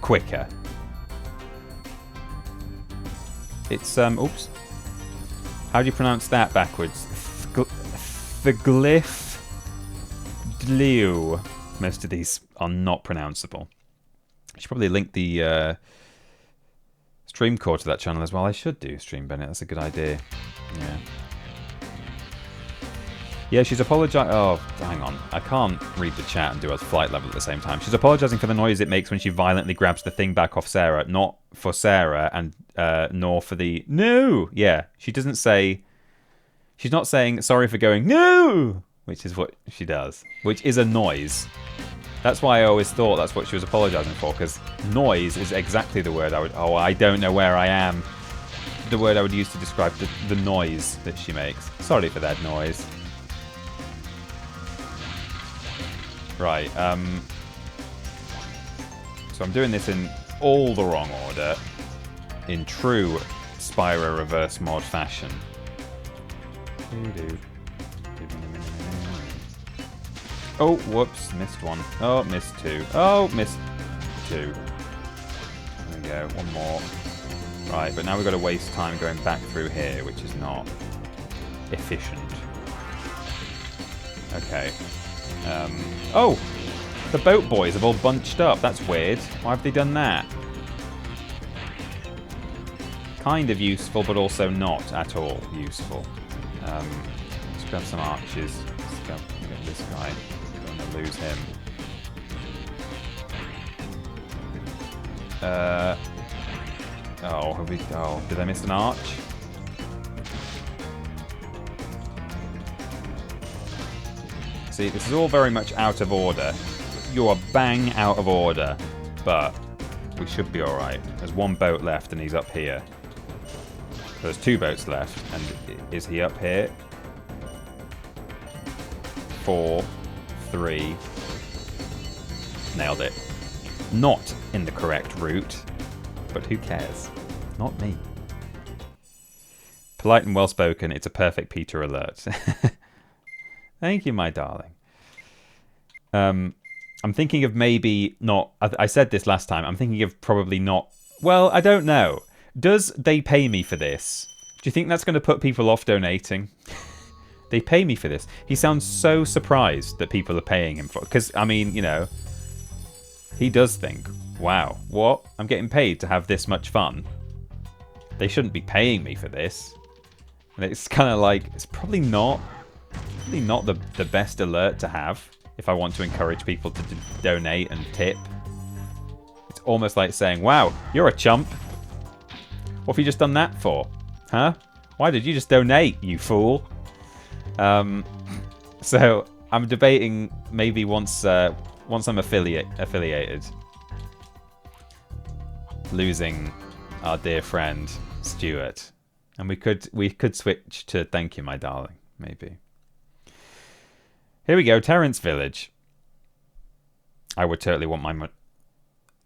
Speaker 1: quicker. It's, oops. How do you pronounce that backwards? The glyph Dliu. Most of these are not pronounceable. I should probably link the stream core to that channel as well. I should do, Stream Bennett. That's a good idea. Yeah. Yeah, she's apologising. Oh, hang on. I can't read the chat and do a flight level at the same time. She's apologising for the noise it makes when she violently grabs the thing back off Sarah. Not for Sarah and nor for the... No! Yeah, she doesn't say... She's not saying sorry for going, no! Which is what she does. Which is a noise. That's why I always thought that's what she was apologising for, because noise is exactly the word I would... Oh, I don't know where I am. The word I would use to describe the noise that she makes. Sorry for that noise. Right, so I'm doing this in all the wrong order. In true Spyro reverse mod fashion. Oh, whoops, missed one. Oh, missed two. Oh, missed two. There we go, one more. Right, but now we've got to waste time going back through here, which is not efficient. Okay. Oh! The boat boys have all bunched up. That's weird. Why have they done that? Kind of useful, but also not at all useful. Let's grab some archers. Let's go get this guy. Don't want to lose him. Oh, have we... Oh, did I miss an arch? See, this is all very much out of order. You are bang out of order, but we should be alright. There's one boat left and he's up here. There's two boats left, and is he up here? 4, 3. Nailed it. Not in the correct route, but who cares? Not me. Polite and well-spoken, it's a perfect Peter alert. Thank you, my darling. I'm thinking of maybe not... I said this last time. I'm thinking of probably not... Well, I don't know. Does they pay me for this? Do you think that's going to put people off donating? They pay me for this. He sounds so surprised that people are paying him for... Because, I mean, you know... He does think, wow, what? I'm getting paid to have this much fun? They shouldn't be paying me for this. And it's kind of like... It's probably not the best alert to have if I want to encourage people to donate and tip. It's almost like saying, wow, you're a chump. What have you just done that for? Huh? Why did you just donate, you fool? So I'm debating maybe once I'm affiliated, losing our dear friend Stuart, and we could switch to thank you, my darling, maybe. Here we go, Terrence Village. I would totally want my money.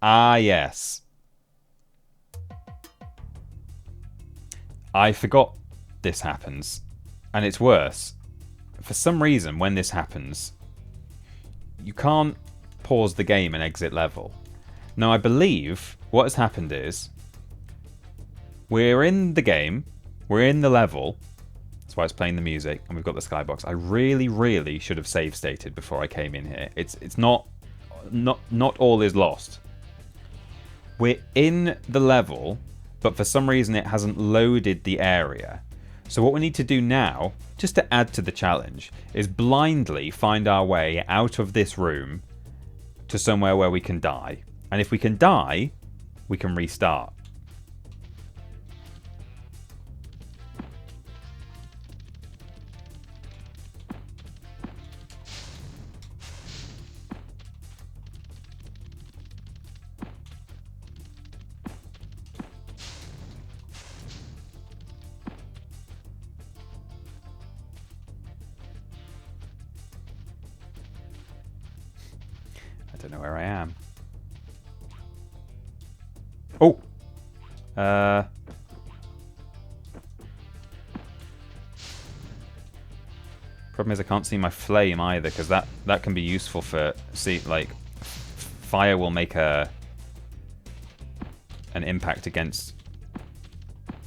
Speaker 1: Ah, yes. I forgot this happens, and it's worse. For some reason, when this happens, you can't pause the game and exit level. Now, I believe what has happened is we're in the game, we're in the level. That's why it's playing the music, and we've got the skybox. I really, really should have save stated before I came in here. It's not all is lost. We're in the level, but for some reason it hasn't loaded the area. So what we need to do now, just to add to the challenge, is blindly find our way out of this room to somewhere where we can die. And if we can die, we can restart. I don't know where I am. Oh! Problem is I can't see my flame either, because that can be useful for... See, like, fire will make an impact against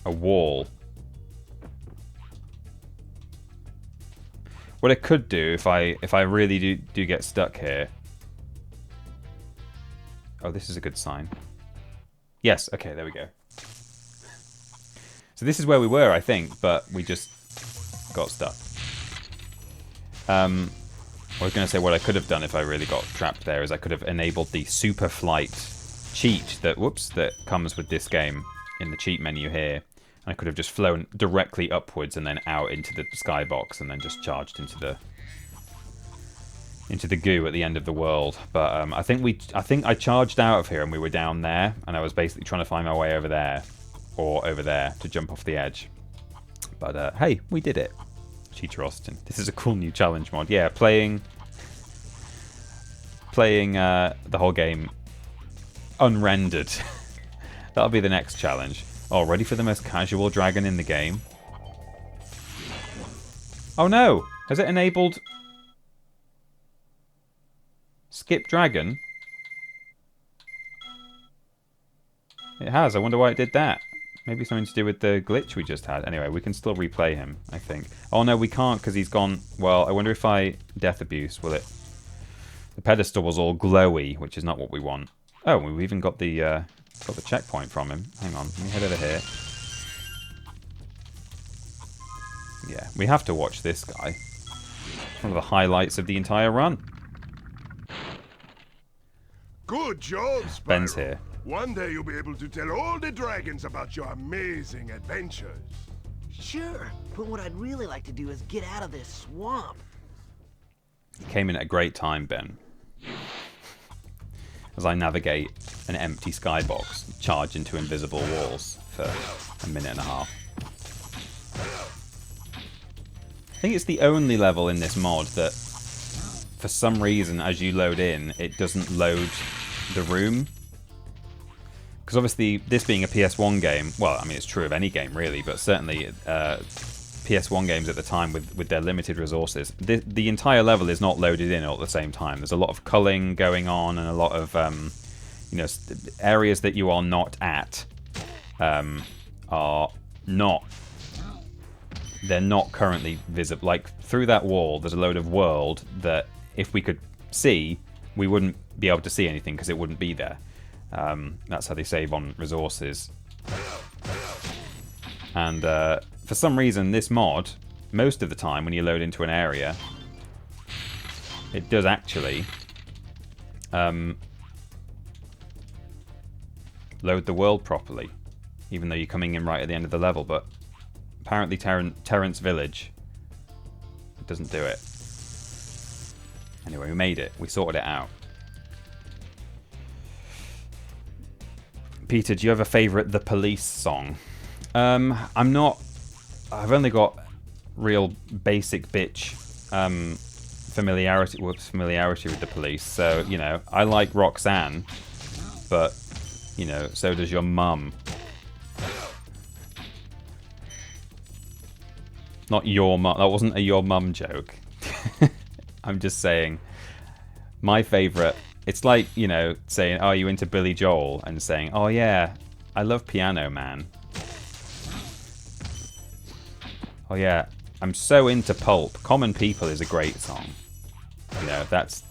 Speaker 1: a wall. What I could do if I really do get stuck here... Oh, this is a good sign. Yes, okay, there we go. So this is where we were, I think, but we just got stuck. I was going to say what I could have done if I really got trapped there is I could have enabled the super flight cheat that comes with this game in the cheat menu here. And I could have just flown directly upwards and then out into the skybox and then just charged into the goo at the end of the world. But I think I charged out of here and we were down there, and I was basically trying to find my way over there or over there to jump off the edge. But hey, we did it. Cheater Austin. This is a cool new challenge mod. Yeah, playing the whole game unrendered. That'll be the next challenge. Oh, ready for the most casual dragon in the game? Oh no! Has it enabled... Skip dragon? It has. I wonder why it did that. Maybe something to do with the glitch we just had. Anyway, we can still replay him, I think. Oh no, we can't because he's gone... Well, I wonder if I... Death abuse, will it... The pedestal was all glowy, which is not what we want. Oh, we've even got the checkpoint from him. Hang on, let me head over here. Yeah, we have to watch this guy. One of the highlights of the entire run.
Speaker 3: Good job, Spyro.
Speaker 1: Ben's here.
Speaker 3: One day you'll be able to tell all the dragons about your amazing adventures.
Speaker 8: Sure, but what I'd really like to do is get out of this swamp.
Speaker 1: You came in at a great time, Ben. As I navigate an empty skybox, charge into invisible walls for a minute and a half. I think it's the only level in this mod that, for some reason, as you load in, it doesn't load the room. Because obviously, this being a PS1 game, well, I mean, it's true of any game, really, but certainly PS1 games at the time with their limited resources, the entire level is not loaded in all at the same time. There's a lot of culling going on and a lot of, areas that you are not at are not... They're not currently visible. Like, through that wall, there's a load of world that, if we could see, we wouldn't be able to see anything because it wouldn't be there. That's how they save on resources. And for some reason, this mod, most of the time when you load into an area, it does actually load the world properly, even though you're coming in right at the end of the level. But apparently Terrence Village, it doesn't do it. Anyway, we made it. We sorted it out. Peter, do you have a favourite The Police song? I'm not... I've only got real basic bitch familiarity with The Police. So, you know, I like Roxanne, but, you know, so does your mum. Not your mum. That wasn't a your mum joke. I'm just saying, my favourite... It's like, you know, saying, "Oh, are you into Billy Joel?" and saying, "Oh yeah, I love Piano Man." Oh yeah, I'm so into Pulp. Common People is a great song. You know, that's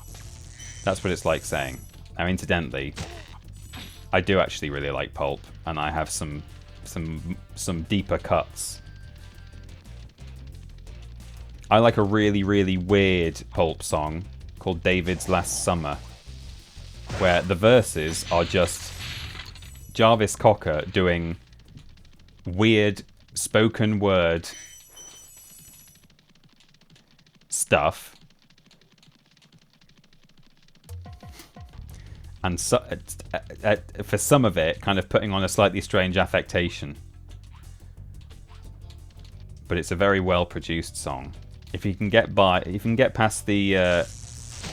Speaker 1: what it's like saying. Now, incidentally, I do actually really like Pulp, and I have some deeper cuts. I like a really, really weird Pulp song called David's Last Summer, where the verses are just Jarvis Cocker doing weird spoken word stuff, and so, for some of it, kind of putting on a slightly strange affectation. But it's a very well-produced song. If you can get past the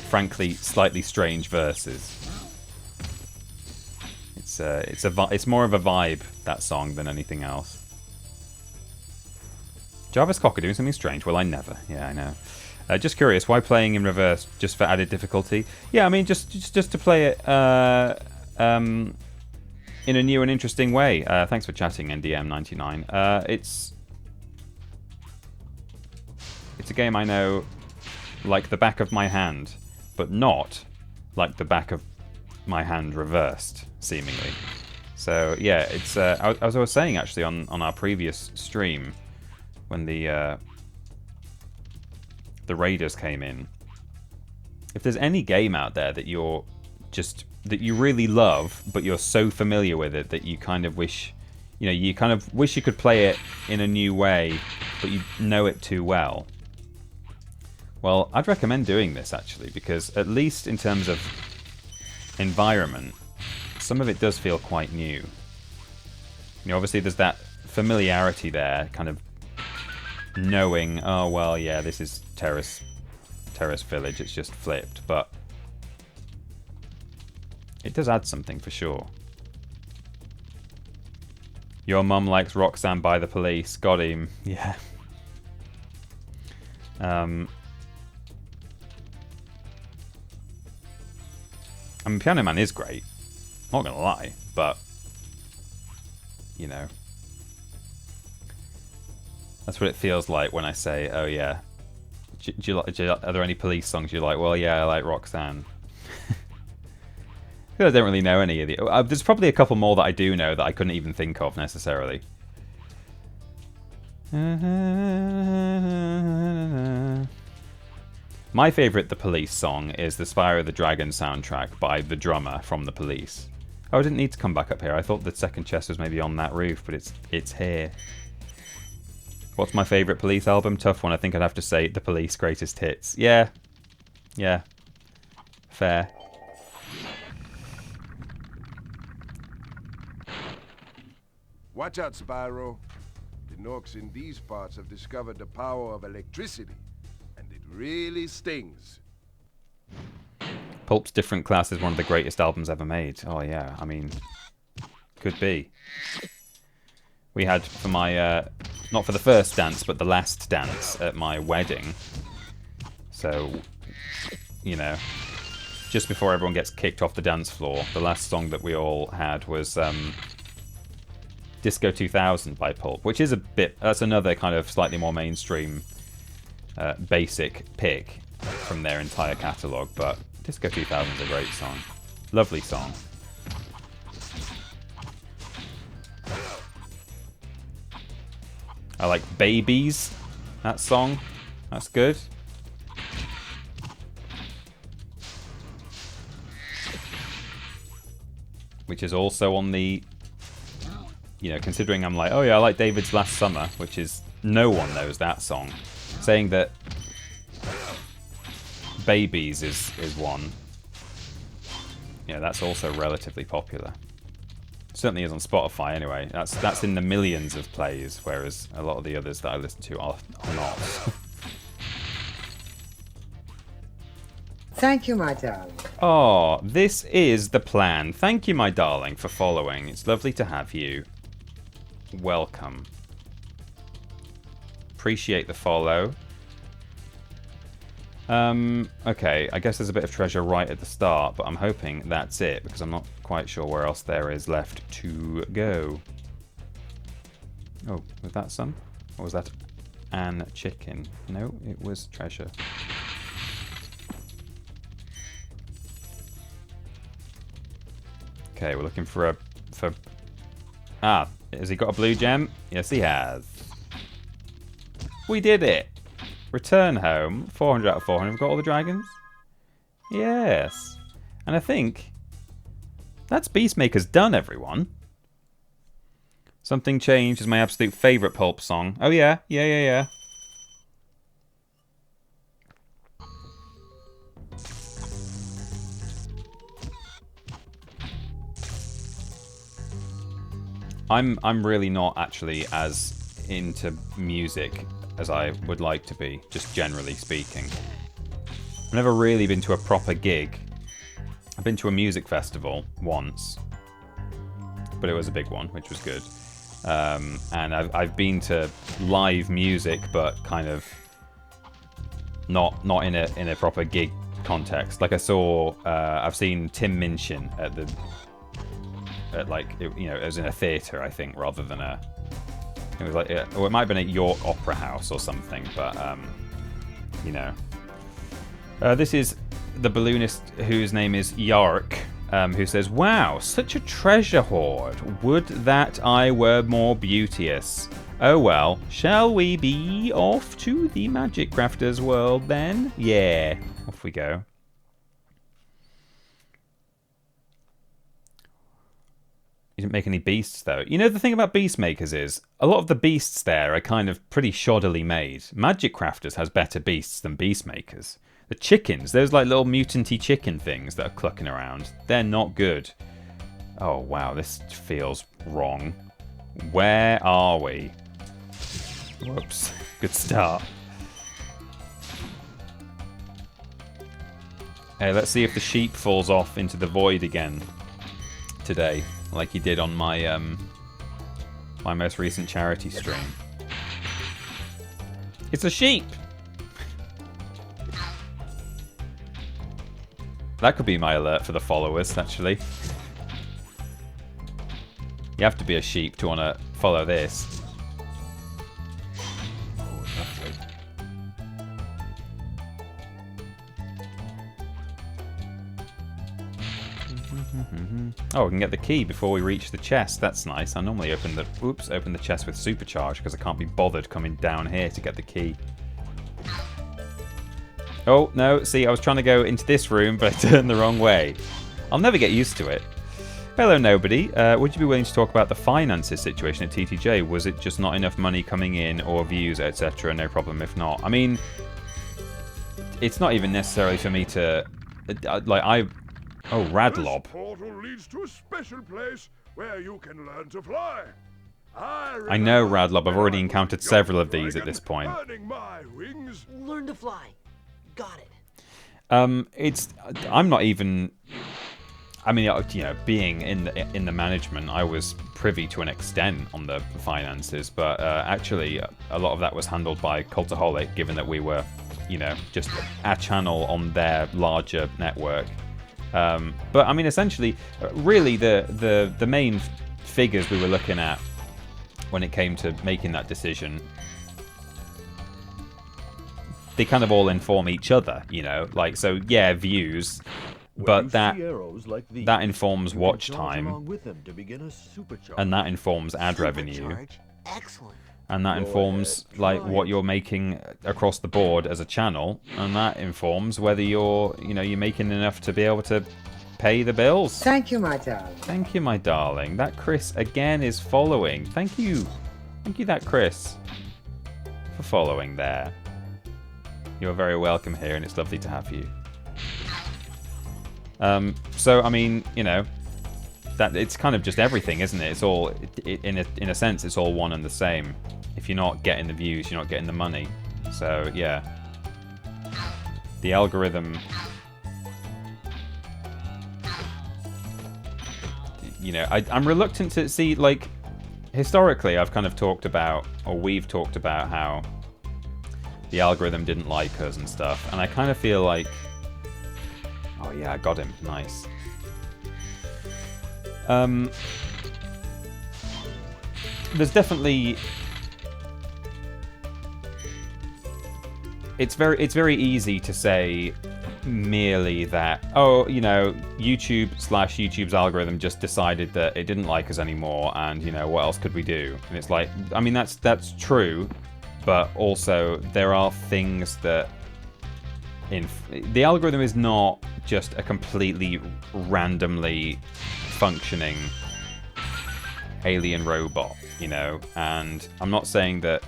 Speaker 1: frankly slightly strange verses, it's more of a vibe, that song, than anything else. Jarvis Cocker doing something strange? Well, I never. Yeah, I know. Just curious, why playing in reverse? Just for added difficulty? Yeah, I mean, just to play it in a new and interesting way. Thanks for chatting, NDM99. It's a game I know like the back of my hand, but not like the back of my hand reversed, seemingly. So yeah, it's as I was saying actually on our previous stream, when the raiders came in, if there's any game out there that you really love, but you're so familiar with it that you kind of wish, you could play it in a new way, but you know it too well. Well, I'd recommend doing this actually, because at least in terms of environment, some of it does feel quite new. Obviously there's that familiarity there, kind of knowing, oh well, yeah, this is Terrace Village, it's just flipped, but it does add something for sure. Your mum likes Roxanne by the Police. Got him. Yeah. I mean, Piano Man is great. Not gonna lie, but you know, that's what it feels like when I say, "Oh yeah, are there any Police songs you like?" Well, yeah, I like Roxanne. I don't really know any of the. There's probably a couple more that I do know that I couldn't even think of necessarily. My favourite The Police song is the Spyro the Dragon soundtrack by the drummer from The Police. Oh, I didn't need to come back up here. I thought the second chest was maybe on that roof, but it's here. What's my favourite Police album? Tough one. I think I'd have to say The Police Greatest Hits. Yeah. Yeah. Fair.
Speaker 3: Watch out, Spyro. The Norks in these parts have discovered the power of electricity, and it really stings.
Speaker 1: Pulp's Different Class is one of the greatest albums ever made. Oh yeah, I mean, could be. We had for my, not for the first dance, but the last dance at my wedding. So, you know, just before everyone gets kicked off the dance floor, the last song that we all had was Disco 2000 by Pulp, which is a bit, that's another kind of slightly more mainstream basic pick from their entire catalogue, but Disco 2000 is a great song. Lovely song. I like Babies, that song. That's good. Which is also on the, you know, considering I'm like, oh yeah, I like David's Last Summer, which is, no one knows that song. Saying that Babies is one. Yeah, that's also relatively popular. Certainly is on Spotify anyway. That's in the millions of plays, whereas a lot of the others that I listen to are not.
Speaker 2: Thank you, my darling.
Speaker 1: Oh, this is the plan. Thank you, my darling, for following. It's lovely to have you. Welcome. Appreciate the follow. Okay, I guess there's a bit of treasure right at the start, but I'm hoping that's it, because I'm not quite sure where else there is left to go. Oh, was that some? Or was that an chicken? No, it was treasure. Okay, we're looking for Ah, has he got a blue gem? Yes, he has. We did it! Return home. 400 out of 400. We've got all the dragons? Yes. And I think that's Beastmaker's done, everyone. Something Changed is my absolute favourite Pulp song. Oh yeah, yeah. I'm really not actually as into music as I would like to be, just generally speaking. I've never really been to a proper gig. I've been to a music festival once, but it was a big one, which was good. And I've been to live music, but kind of not in a proper gig context. Like I've seen Tim Minchin at like, you know, it was in a theatre, I think, rather than it was like, or it might have been at York Opera House or something, but you know. This is the balloonist whose name is Yark, who says, "Wow, such a treasure hoard. Would that I were more beauteous. Oh well, shall we be off to the Magic Crafters world then? Yeah, off we go." You didn't make any beasts, though. You know, the thing about Beastmakers is, a lot of the beasts there are kind of pretty shoddily made. Magic Crafters has better beasts than Beastmakers. The chickens, those like little mutanty chicken things that are clucking around, they're not good. Oh, wow, this feels wrong. Where are we? Whoops. Good start. Hey, let's see if the sheep falls off into the void again today. Like he did on my My most recent charity stream. It's a sheep! That could be my alert for the followers, actually. You have to be a sheep to want to follow this. Oh, lovely. Oh, we can get the key before we reach the chest. That's nice. I normally open the chest with supercharge because I can't be bothered coming down here to get the key. Oh, no. See, I was trying to go into this room, but I turned the wrong way. I'll never get used to it. Hello, nobody. Would you be willing to talk about the finances situation at TTJ? Was it just not enough money coming in or views, etc.? No problem if not. I mean, it's not even necessarily for me to... Oh, Radlob.
Speaker 3: This portal leads to a special place where you can learn to fly.
Speaker 1: I know, Radlob. I've already encountered several of these at this point.
Speaker 8: Learn to fly. Got it.
Speaker 1: I'm not even... I mean, you know, being in the management, I was privy to an extent on the finances, but actually, a lot of that was handled by Cultaholic, given that we were, you know, just a channel on their larger network. But I mean, essentially, really, the main figures we were looking at when it came to making that decision, they kind of all inform each other, you know, like, so yeah, views. But that informs watch time, and that informs ad revenue, and that informs like what you're making across the board as a channel, and that informs whether you're making enough to be able to pay the bills.
Speaker 2: Thank you, my darling.
Speaker 1: Thank you, my darling. That Chris again is following. Thank you, that Chris, for following there. You're very welcome here, and it's lovely to have you. So I mean, you know, that it's kind of just everything, isn't it? It's all, in a sense, it's all one and the same. If you're not getting the views, you're not getting the money. So yeah, the algorithm, you know, I'm reluctant to see, like, historically, I've kind of talked about, or we've talked about how the algorithm didn't like us and stuff, and I kind of feel like, oh yeah, I got him. Nice. There's definitely... It's very easy to say merely that, oh, you know, YouTube's algorithm just decided that it didn't like us anymore, and, you know, what else could we do? And it's like, I mean, that's true, but also there are things that... the algorithm is not just a completely randomly functioning alien robot, you know, and I'm not saying that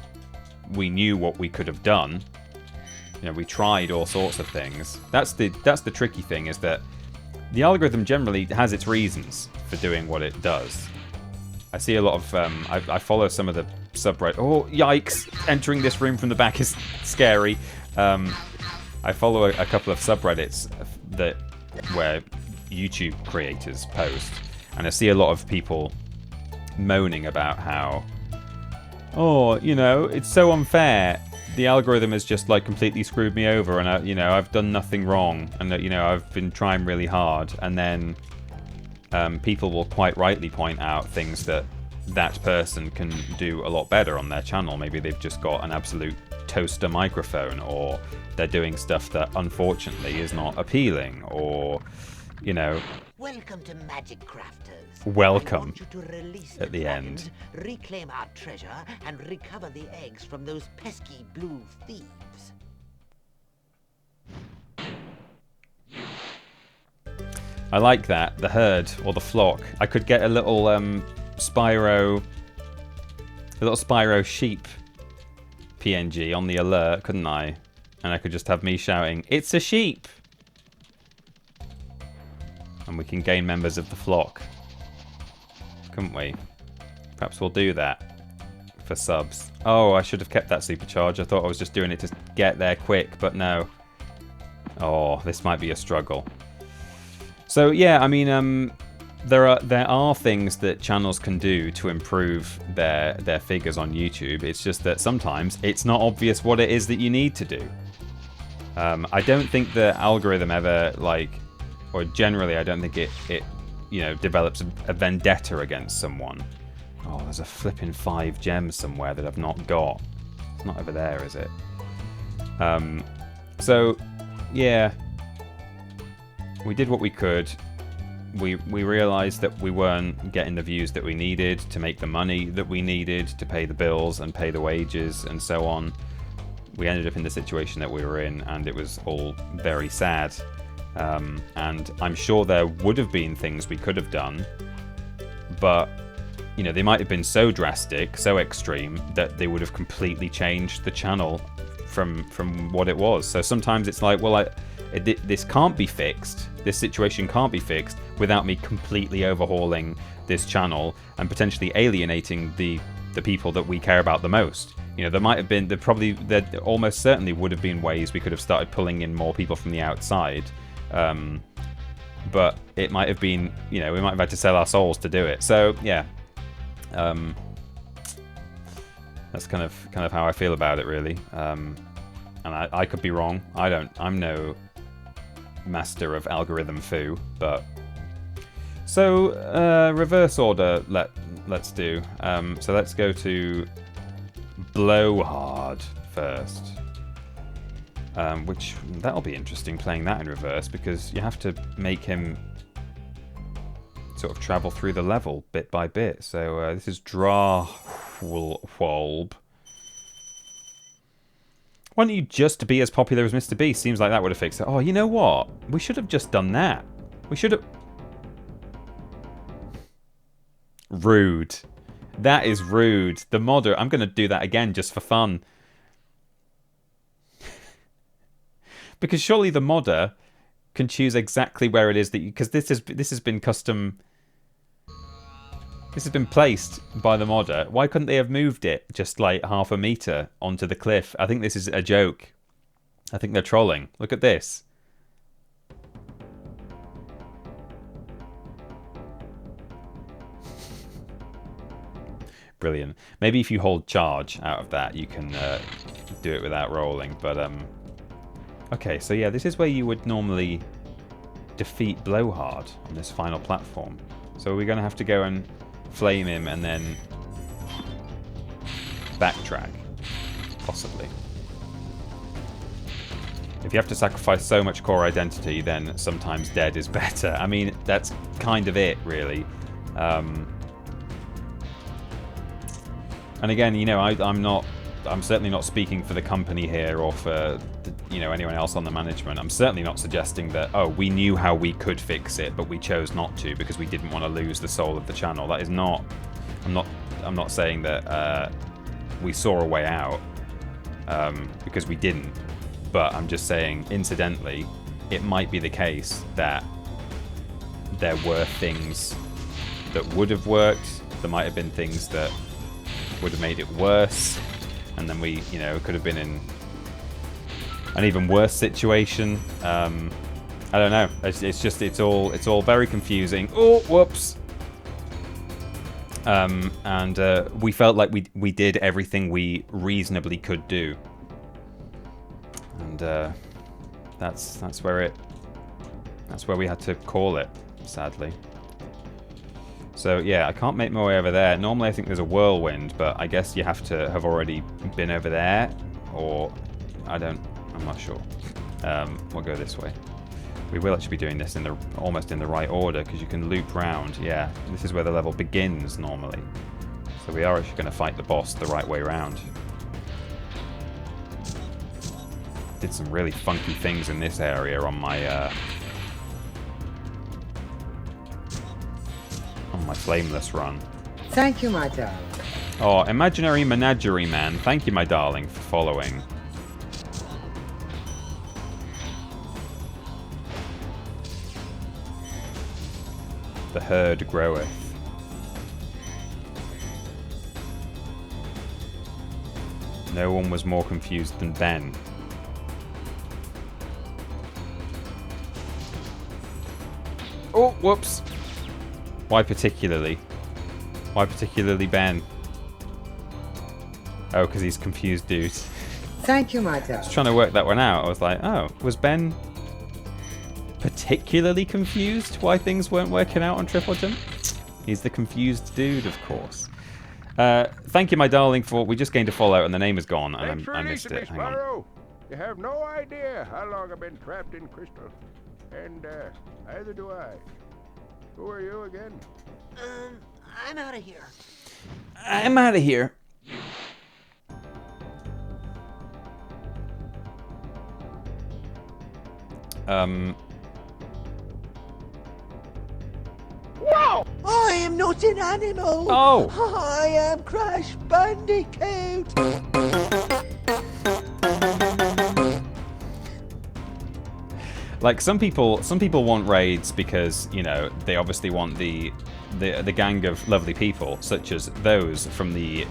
Speaker 1: we knew what we could have done. You know, we tried all sorts of things. That's the tricky thing, is that the algorithm generally has its reasons for doing what it does. I see a lot of I follow some of the subreddit. Oh, yikes! Entering this room from the back is scary. I follow a couple of subreddits where YouTube creators post, and I see a lot of people moaning about how, oh, you know, it's so unfair. The algorithm has just like completely screwed me over, and I've done nothing wrong, and you know, I've been trying really hard. And then people will quite rightly point out things that person can do a lot better on their channel. Maybe they've just got an absolute toaster microphone, or they're doing stuff that unfortunately is not appealing, or, you know.
Speaker 5: Welcome to Magic Crafters.
Speaker 1: Welcome.
Speaker 5: I want you to release
Speaker 1: at the
Speaker 5: dragons,
Speaker 1: end.
Speaker 5: reclaim our treasure, and recover the eggs from those pesky blue thieves.
Speaker 1: I like that, the herd or the flock. I could get a little Spyro sheep PNG on the alert, couldn't I? And I could just have me shouting, "It's a sheep!" And we can gain members of the flock. Couldn't we? Perhaps we'll do that for subs. Oh, I should have kept that supercharge. I thought I was just doing it to get there quick, but no. Oh, this might be a struggle. So yeah, I mean, there are things that channels can do to improve their figures on YouTube. It's just that sometimes it's not obvious what it is that you need to do. I don't think the algorithm ever, like, or generally I don't think it you know, develops a vendetta against someone. Oh, there's a flipping 5 gems somewhere that I've not got. It's not over there, is it? So, yeah. We did what we could. We realised that we weren't getting the views that we needed to make the money that we needed to pay the bills and pay the wages and so on. We ended up in the situation that we were in, and it was all very sad. And I'm sure there would have been things we could have done, but you know, they might have been so drastic, so extreme, that they would have completely changed the channel from what it was. So sometimes it's like, well, this can't be fixed. This situation can't be fixed without me completely overhauling this channel and potentially alienating the people that we care about the most. You know, there might have been, there almost certainly would have been ways we could have started pulling in more people from the outside. But it might have been, you know, we might have had to sell our souls to do it. So yeah, that's kind of how I feel about it, really. And I could be wrong. I'm no master of algorithm foo, but so reverse order. Let's do. So let's go to Blowhard first. Which that'll be interesting playing that in reverse, because you have to make him sort of travel through the level bit by bit. So this is Drahwolb. Why don't you just be as popular as Mr. Beast? Seems like that would have fixed it. Oh, you know what? We should have just done that. We should have... Rude. That is rude. The modder... I'm going to do that again just for fun. Because surely the modder can choose exactly where it is that you... Because this has been custom... This has been placed by the modder. Why couldn't they have moved it just like half a meter onto the cliff? I think this is a joke. I think they're trolling. Look at this. Brilliant. Maybe if you hold charge out of that, you can do it without rolling. But okay, so yeah, this is where you would normally defeat Blowhard on this final platform. So we're going to have to go and flame him and then backtrack, possibly. If you have to sacrifice so much core identity, then sometimes dead is better. I mean, that's kind of it, really. And again, you know, I'm certainly not speaking for the company here or for you know, anyone else on the management. I'm certainly not suggesting that, oh, we knew how we could fix it, but we chose not to because we didn't want to lose the soul of the channel. That is not... I'm not saying that we saw a way out, because we didn't. But I'm just saying, incidentally, it might be the case that there were things that would have worked. There might have been things that would have made it worse, and then we, you know, could have been in an even worse situation. I don't know. It's all very confusing. Oh, whoops. And we felt like we did everything we reasonably could do, and that's where we had to call it, sadly. So yeah, I can't make my way over there. Normally I think there's a whirlwind, but I guess you have to have already been over there, or I'm not sure. We'll go this way. We will actually be doing this almost in the right order, because you can loop round. Yeah, this is where the level begins normally. So we are actually going to fight the boss the right way around. Did some really funky things in this area on my flameless run.
Speaker 2: Thank you, my darling.
Speaker 1: Oh, Imaginary Menagerie Man, thank you, my darling, for following. The herd groweth. No one was more confused than Ben. Oh, whoops. Why particularly? Why particularly Ben? Oh, because he's confused, dude.
Speaker 2: Thank you, my
Speaker 1: I was
Speaker 2: darling.
Speaker 1: trying to work that one out. I was like, oh, was Ben particularly confused why things weren't working out on Triple Jump? He's the confused dude, of course. Thank you, my darling, for... We just gained a Fallout and the name is gone, and
Speaker 3: Thanks for
Speaker 1: I missed
Speaker 3: releasing
Speaker 1: it.
Speaker 3: me,
Speaker 1: Hang on.
Speaker 3: Spyro. You have no idea how long I've been trapped in Crystal. And, neither do I. Who are you again?
Speaker 5: I'm out of here.
Speaker 1: I'm out of here.
Speaker 8: Whoa! I am not an animal.
Speaker 1: Oh!
Speaker 8: I am Crash Bandicoot.
Speaker 1: Like some people want raids because, you know, they obviously want the gang of lovely people, such as those from the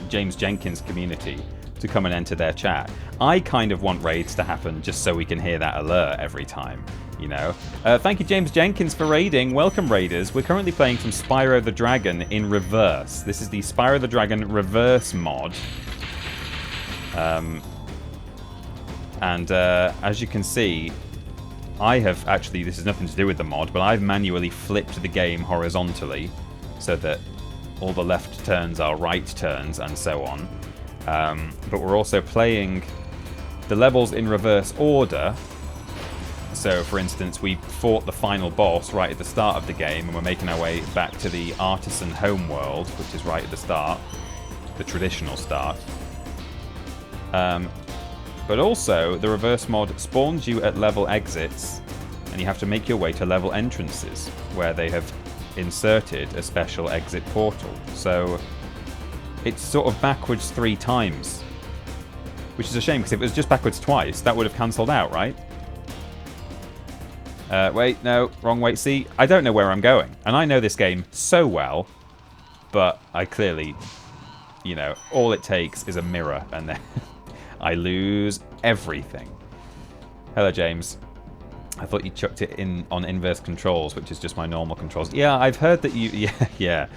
Speaker 1: James Jenkins community, to come and enter their chat. I kind of want raids to happen just so we can hear that alert every time, you know. Thank you, James Jenkins, for raiding. Welcome, raiders. We're currently playing some Spyro the Dragon in reverse. This is the Spyro the Dragon reverse mod. And as you can see, I have actually, this has nothing to do with the mod, but I've manually flipped the game horizontally so that all the left turns are right turns and so on. But we're also playing the levels in reverse order. So, for instance, we fought the final boss right at the start of the game, and we're making our way back to the Artisan home world, which is right at the start, the traditional start. But also, the reverse mod spawns you at level exits, and you have to make your way to level entrances, where they have inserted a special exit portal. So, it's sort of backwards 3 times. Which is a shame, because if it was just backwards twice, that would have cancelled out, right? Wait, no, wrong way. See, I don't know where I'm going. And I know this game so well, but I clearly, you know, all it takes is a mirror, and then I lose everything. Hello, James. I thought you chucked it in on inverse controls, which is just my normal controls. Yeah, I've heard that you... Yeah.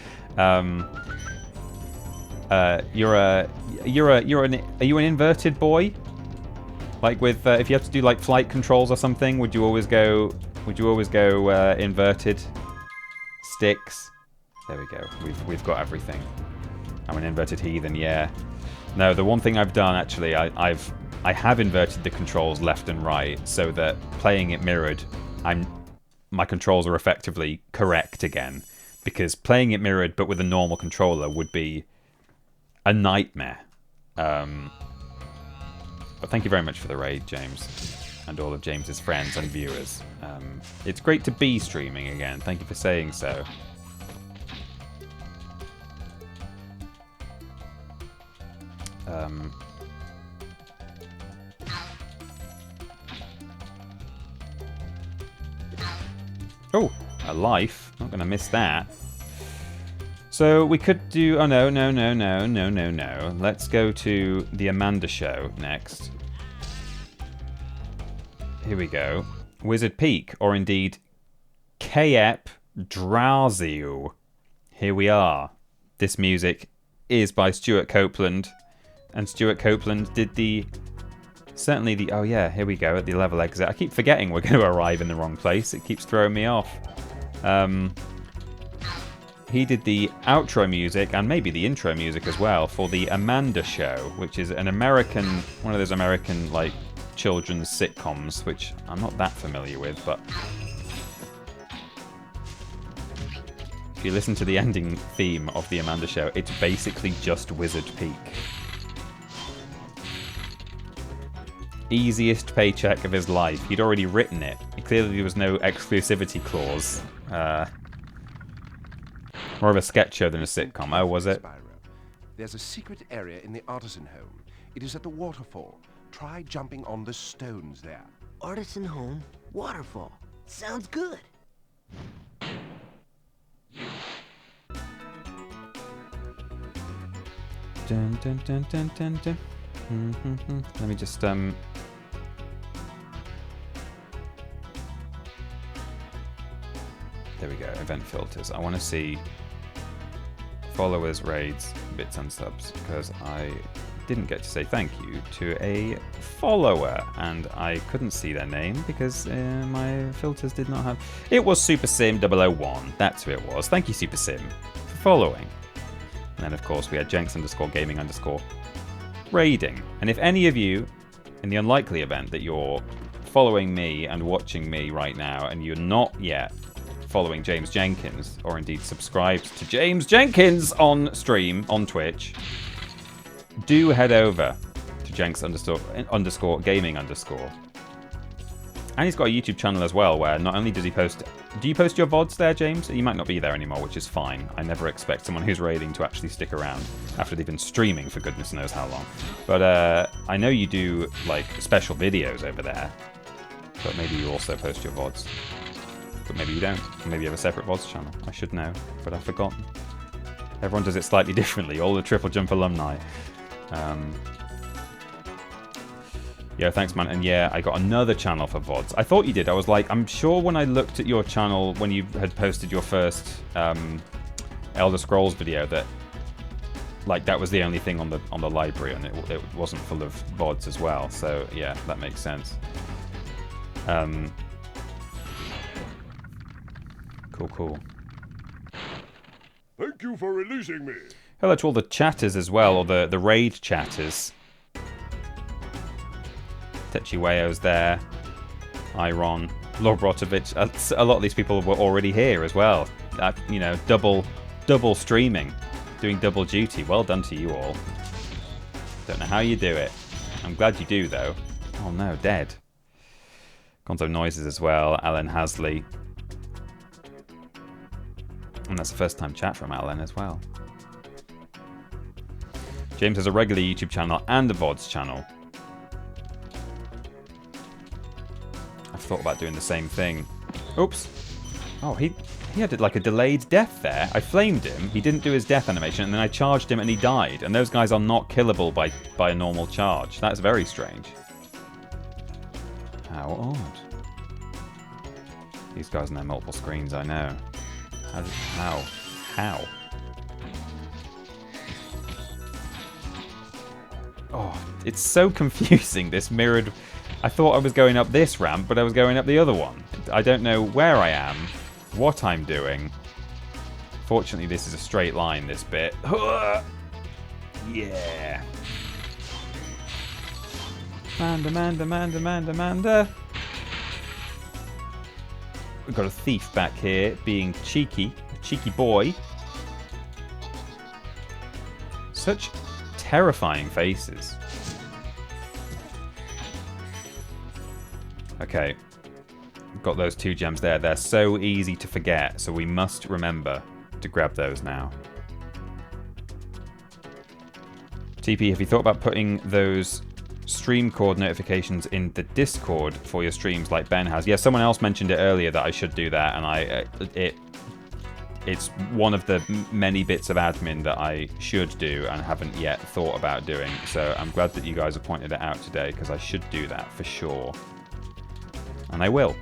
Speaker 1: Are you an inverted boy? Like with if you have to do like flight controls or something, would you always go inverted sticks? There we go. We've got everything. I'm an inverted heathen, yeah. No, the one thing I've done actually, I have inverted the controls left and right so that playing it mirrored, my controls are effectively correct again. Because playing it mirrored but with a normal controller would be a nightmare. But thank you very much for the raid, James, and all of James's friends and viewers. It's great to be streaming again. Thank you for saying so. Oh, a life. Not going to miss that. So we could do... Oh, no. Let's go to the Amanda show next. Here we go. Wizard Peak, or indeed K.E.P. Drowsy. Here we are. This music is by Stuart Copeland. And Stuart Copeland did the... Certainly the... Oh, yeah, here we go, at the level exit. I keep forgetting we're going to arrive in the wrong place. It keeps throwing me off. He did the outro music, and maybe the intro music as well, for the Amanda Show, which is an American... One of those American, like, children's sitcoms, which I'm not that familiar with, but... If you listen to the ending theme of the Amanda Show, it's basically just Wizard Peak. Easiest paycheck of his life. He'd already written it. Clearly there was no exclusivity clause. More of a sketch show than a sitcom. Oh, was it?
Speaker 3: Spyro, there's a secret area in the Artisan home. It is at the waterfall. Try jumping on the stones there.
Speaker 8: Artisan home, waterfall. Sounds good.
Speaker 1: Dun, dun, dun, dun, dun, dun. Let me just There we go. event filters. I want to see followers, raids, bits and subs, because I didn't get to say thank you to a follower, and I couldn't see their name because my filters did not have... It was SuperSim001. That's who it was. Thank you, SuperSim, for following. And then, of course, we had Jenks_gaming_ raiding. And if any of you, in the unlikely event that you're following me and watching me right now and you're not yet following James Jenkins, or indeed subscribed to James Jenkins on stream, on Twitch, do head over to Jenks_gaming_. And he's got a YouTube channel as well, where not only does he post... Do you post your VODs there, James? You might not be there anymore, which is fine. I never expect someone who's raiding to actually stick around after they've been streaming for goodness knows how long. But I know you do, like, special videos over there. But maybe you also post your VODs. But maybe you don't. Maybe you have a separate VODs channel. I should know, but I've forgotten. Everyone does it slightly differently. All the Triple Jump alumni. Yeah, thanks, man. And yeah, I got another channel for VODs. I thought you did. I was like, I'm sure when I looked at your channel when you had posted your first Elder Scrolls video that, like, that was the only thing on the library, and it wasn't full of VODs as well. So yeah, that makes sense. Cool.
Speaker 3: Thank you for releasing me.
Speaker 1: Hello to all the chatters as well, or the raid chatters. Techiweo's there. Iron. Lobrotovich. A lot of these people were already here as well. You know, double streaming. Doing double duty. Well done to you all. Don't know how you do it. I'm glad you do, though. Oh no, dead. Gonzo Noises as well. Alan Hasley. And that's the first time chat from Alan as well. James has a regular YouTube channel and a VODs channel. I've thought about doing the same thing. Oops. Oh, he had like a delayed death there. I flamed him. He didn't do his death animation, and then I charged him and he died. And those guys are not killable by a normal charge. That's very strange. How odd. These guys on their multiple screens, I know. How? Oh, it's so confusing, this mirrored... I thought I was going up this ramp, but I was going up the other one. I don't know where I am, what I'm doing. Fortunately, this is a straight line, this bit. Yeah. Amanda. We've got a thief back here, being cheeky. A cheeky boy. Such terrifying faces. Okay. Got those 2 gems there. They're so easy to forget, so we must remember to grab those now. TP, have you thought about putting those stream cord notifications in the Discord for your streams like Ben has? Yeah, someone else mentioned it earlier that I should do that, and it's one of the many bits of admin that I should do and haven't yet thought about doing. So I'm glad that you guys have pointed it out today, because I should do that for sure. And I will.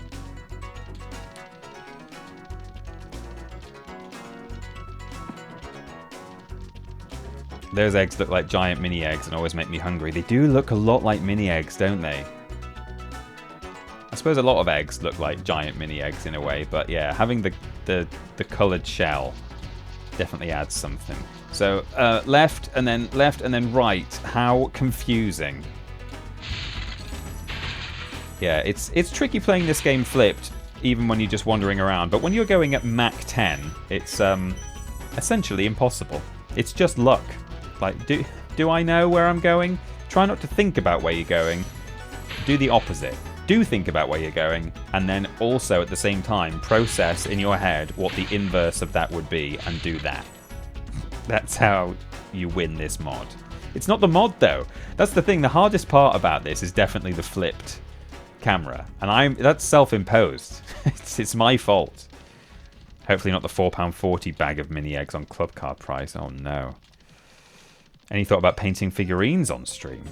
Speaker 1: Those eggs look like giant mini eggs and always make me hungry. They do look a lot like mini eggs, don't they? I suppose a lot of eggs look like giant mini eggs in a way, but yeah, having the coloured shell definitely adds something. So left and then right. How confusing. Yeah, it's tricky playing this game flipped, even when you're just wandering around. But when you're going at Mach 10, it's essentially impossible. It's just luck. Like, do I know where I'm going? Try not to think about where you're going. Do the opposite. Do think about where you're going, and then also at the same time process in your head what the inverse of that would be, and do that. That's how you win this mod. It's not the mod though. That's the thing. The hardest part about this is definitely the flipped camera, and that's self-imposed. It's my fault. Hopefully not the £4.40 bag of mini eggs on club card price. Oh no. Any thought about painting figurines on stream?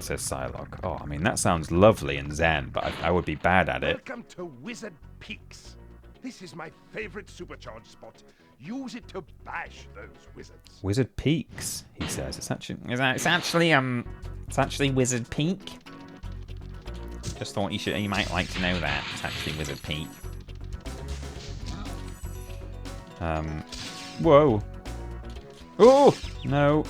Speaker 1: Says Psylocke. Oh, I mean, that sounds lovely and zen, but I would be bad at it.
Speaker 3: Welcome to Wizard Peaks. This is my favorite supercharged spot. Use it to bash those wizards.
Speaker 1: Wizard Peaks, he says. It's actually Wizard Peak. Just thought you might like to know that. It's actually Wizard Peak. Whoa. Oh no.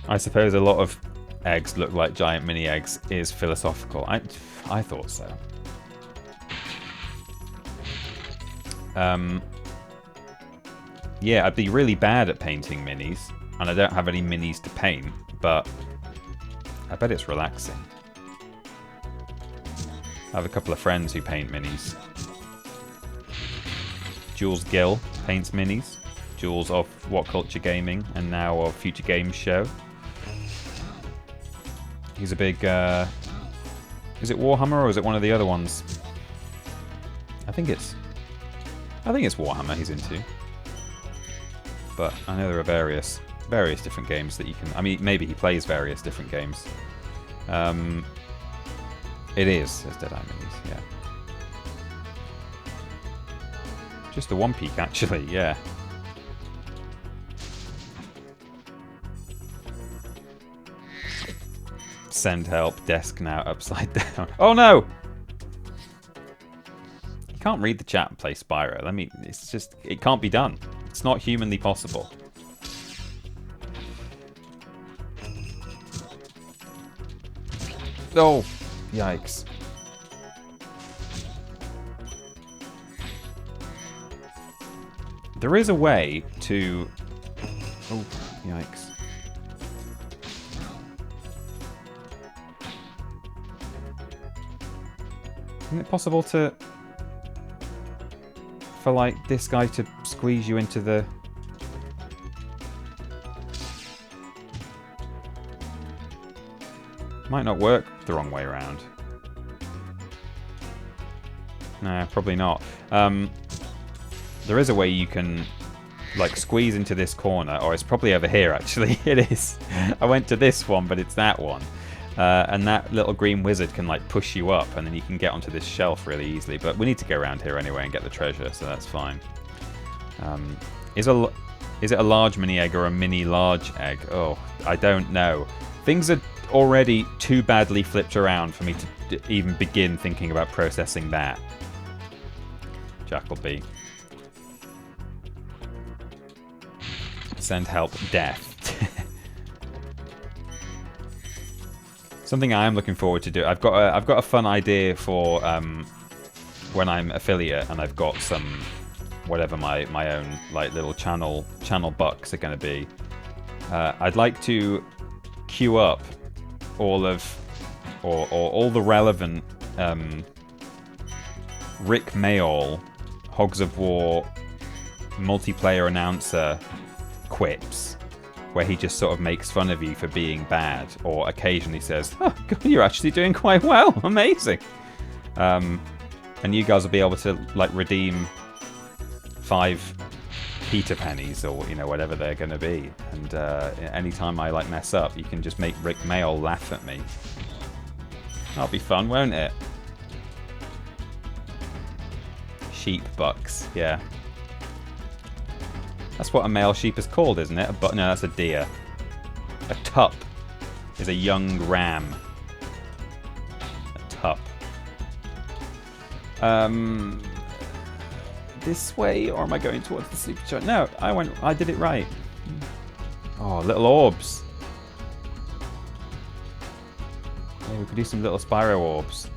Speaker 1: I suppose a lot of eggs look like giant mini eggs is philosophical. I thought so. Yeah, I'd be really bad at painting minis, and I don't have any minis to paint, but I bet it's relaxing. I have a couple of friends who paint minis. Jules Gill paints minis. Jules of What Culture Gaming, and now of Future Games Show. He's a big... is it Warhammer, or is it one of the other ones? I think it's Warhammer he's into. But I know there are various different games that you can... I mean, maybe he plays various different games. It is, says Deadeye Minis, yeah. Just the one peak, actually, yeah. Send help, desk now upside down. Oh no! You can't read the chat and play Spyro. It's just, it can't be done. It's not humanly possible. Oh, yikes. There is a way to... Oh, yikes. Isn't it possible to... for, like, this guy to squeeze you into the... Might not work the wrong way around. No, probably not. There is a way you can, like, squeeze into this corner, or it's probably over here, actually. It is. I went to this one, but it's that one. And that little green wizard can, like, push you up, and then you can get onto this shelf really easily. But we need to go around here anyway and get the treasure, so that's fine. Is it a large mini egg or a mini large egg? Oh, I don't know. Things are already too badly flipped around for me to even begin thinking about processing that. Jackalby. Send help, death. Something I am looking forward to do. I've got a fun idea for when I'm affiliate and I've got some whatever my own like little channel bucks are going to be. I'd like to queue up all of or all the relevant Rick Mayall Hogs of War multiplayer announcer quips where he just sort of makes fun of you for being bad, or occasionally says, "Oh, God, you're actually doing quite well, amazing." And you guys will be able to like redeem 5 Peter pennies, or you know whatever they're going to be. And anytime I like mess up, you can just make Rick Mayall laugh at me. That'll be fun, won't it? Sheep bucks, yeah. That's what a male sheep is called, isn't it? No, that's a deer. A tup is a young ram. A tup. This way, or am I going towards the supercharger? No, I did it right. Oh, little orbs. Yeah, we could do some little Spyro orbs.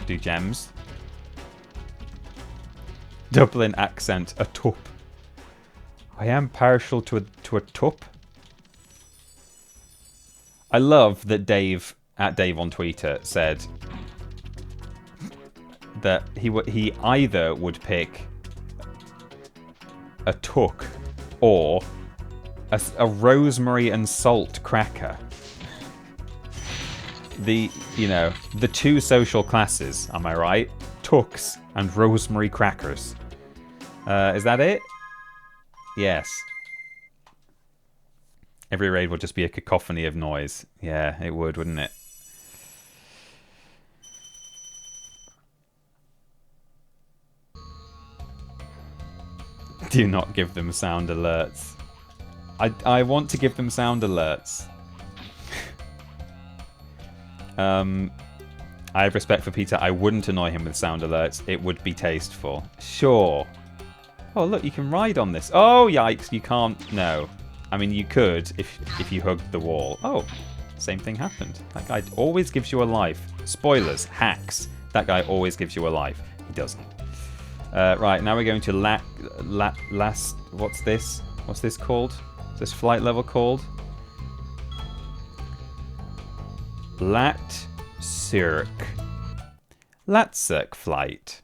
Speaker 1: Do gems. Dublin accent, a tup. I am partial to a tup. I love that Dave, at Dave on Twitter, said that he either would pick a tuck or a rosemary and salt cracker. The two social classes, am I right? Tucks and rosemary crackers. Is that it? Yes. Every raid would just be a cacophony of noise. Yeah, it would, wouldn't it? Do not give them sound alerts. I want to give them sound alerts. I have respect for Peter. I wouldn't annoy him with sound alerts. It would be tasteful. Sure. Oh, look, you can ride on this. Oh, yikes, you can't. No. I mean, you could if you hugged the wall. Oh, same thing happened. That guy always gives you a life. Spoilers, hacks. That guy always gives you a life. He doesn't. Right, now we're going to last... What's this? What's this called? What's this flight level called? Latsirk flight.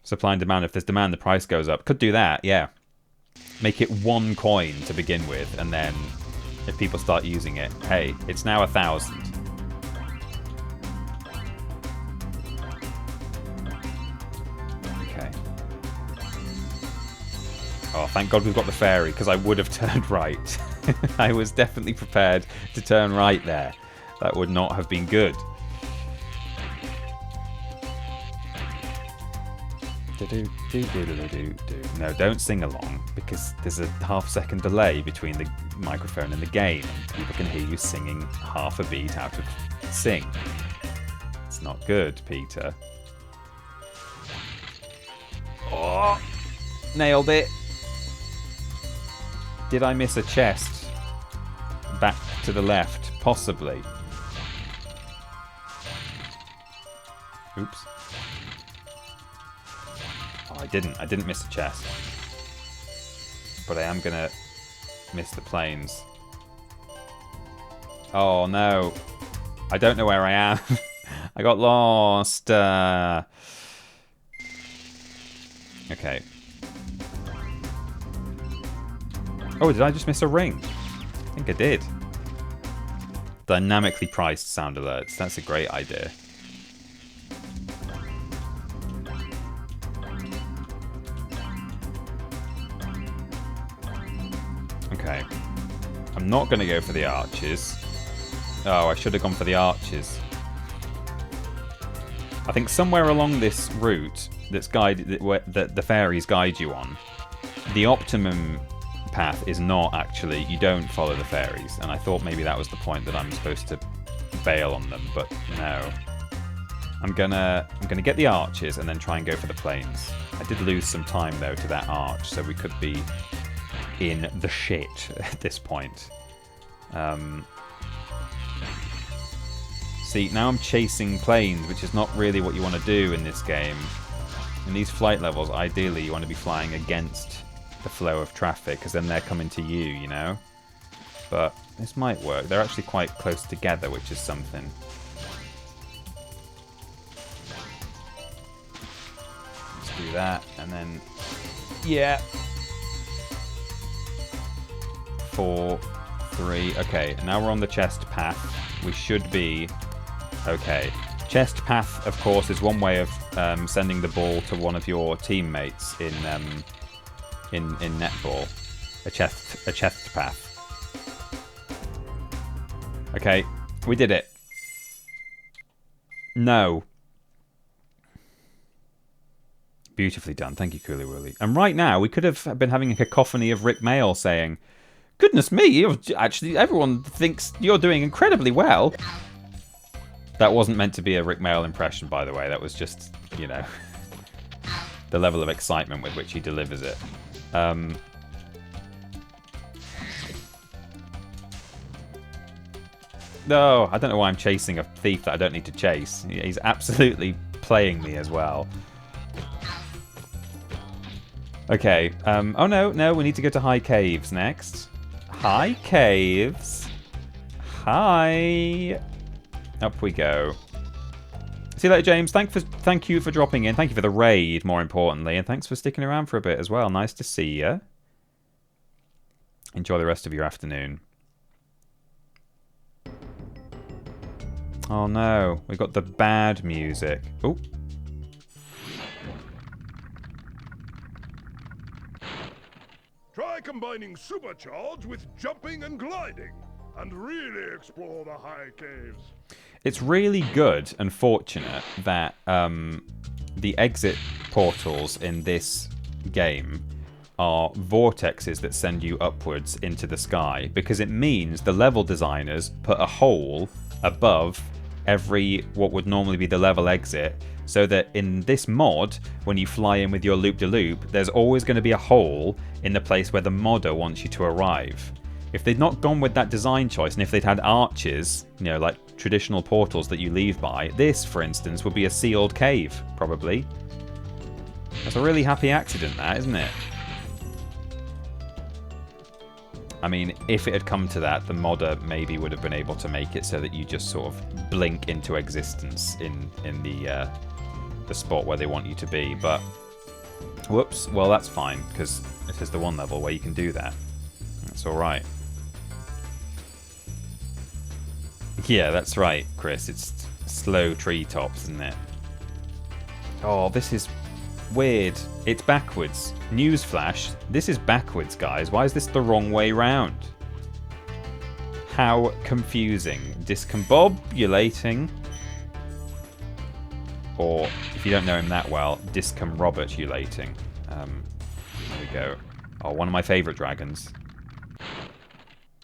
Speaker 1: Supply and demand. If there's demand, the price goes up. Could do that, yeah. Make it 1 coin to begin with, and then if people start using it, hey, it's now 1,000. Okay. Oh, thank God we've got the ferry, because I would have turned right. I was definitely prepared to turn right there. That would not have been good. No, don't sing along, because there's a half-second delay between the microphone and the game. People can hear you singing half a beat out of sync. It's not good, Peter. Oh, nailed it. Did I miss a chest? Back to the left, possibly. Oops. Oh, I didn't miss a chest. But I am gonna miss the planes. Oh no. I don't know where I am. I got lost. Okay. Oh, did I just miss a ring? I think I did. Dynamically priced sound alerts. That's a great idea. Okay. I'm not going to go for the arches. Oh, I should have gone for the arches. I think somewhere along this route that's guided, that the fairies guide you on, the optimum path is not actually, you don't follow the fairies, and I thought maybe that was the point, that I'm supposed to bail on them, but no. I'm gonna get the arches and then try and go for the planes. I did lose some time though to that arch, so we could be in the shit at this point. See, now I'm chasing planes, which is not really what you want to do in this game. In these flight levels, ideally you want to be flying against the flow of traffic, because then they're coming to you, you know? But this might work. They're actually quite close together, which is something. Let's do that, and then... Yeah! 4, 3... Okay, now we're on the chest path. We should be... Okay. Chest path, of course, is one way of sending the ball to one of your teammates in netball. A chest path. Okay, we did it. No. Beautifully done. Thank you, Cooley Wooly. And right now, we could have been having a cacophony of Rick Mail saying, "Goodness me, actually, everyone thinks you're doing incredibly well." That wasn't meant to be a Rick Mail impression, by the way. That was just, you know, the level of excitement with which he delivers it. No, I don't know why I'm chasing a thief that I don't need to chase. He's absolutely playing me as well. Okay. Oh, no, we need to go to High Caves next. High Caves. Hi. Up we go. See you later, James. Thank you for dropping in. Thank you for the raid, more importantly. And thanks for sticking around for a bit as well. Nice to see you. Enjoy the rest of your afternoon. Oh no, we got the bad music. Oh.
Speaker 3: Try combining supercharge with jumping and gliding, and really explore the high caves.
Speaker 1: It's really good and fortunate that the exit portals in this game are vortexes that send you upwards into the sky, because it means the level designers put a hole above every what would normally be the level exit, so that in this mod, when you fly in with your loop-de-loop, there's always going to be a hole in the place where the modder wants you to arrive. If they'd not gone with that design choice, and if they'd had arches, you know, like traditional portals that you leave by, this, for instance, would be a sealed cave, probably. That's a really happy accident, that, isn't it? I mean, if it had come to that, the modder maybe would have been able to make it so that you just sort of blink into existence in the spot where they want you to be. But, whoops, well, that's fine, because this is the one level where you can do that. That's alright. Yeah, that's right, Chris. It's slow treetops, isn't it? Oh, this is weird. It's backwards. Newsflash. This is backwards, guys. Why is this the wrong way round? How confusing. Discombobulating. Or, if you don't know him that well, discomrobotulating. There we go. Oh, one of my favourite dragons.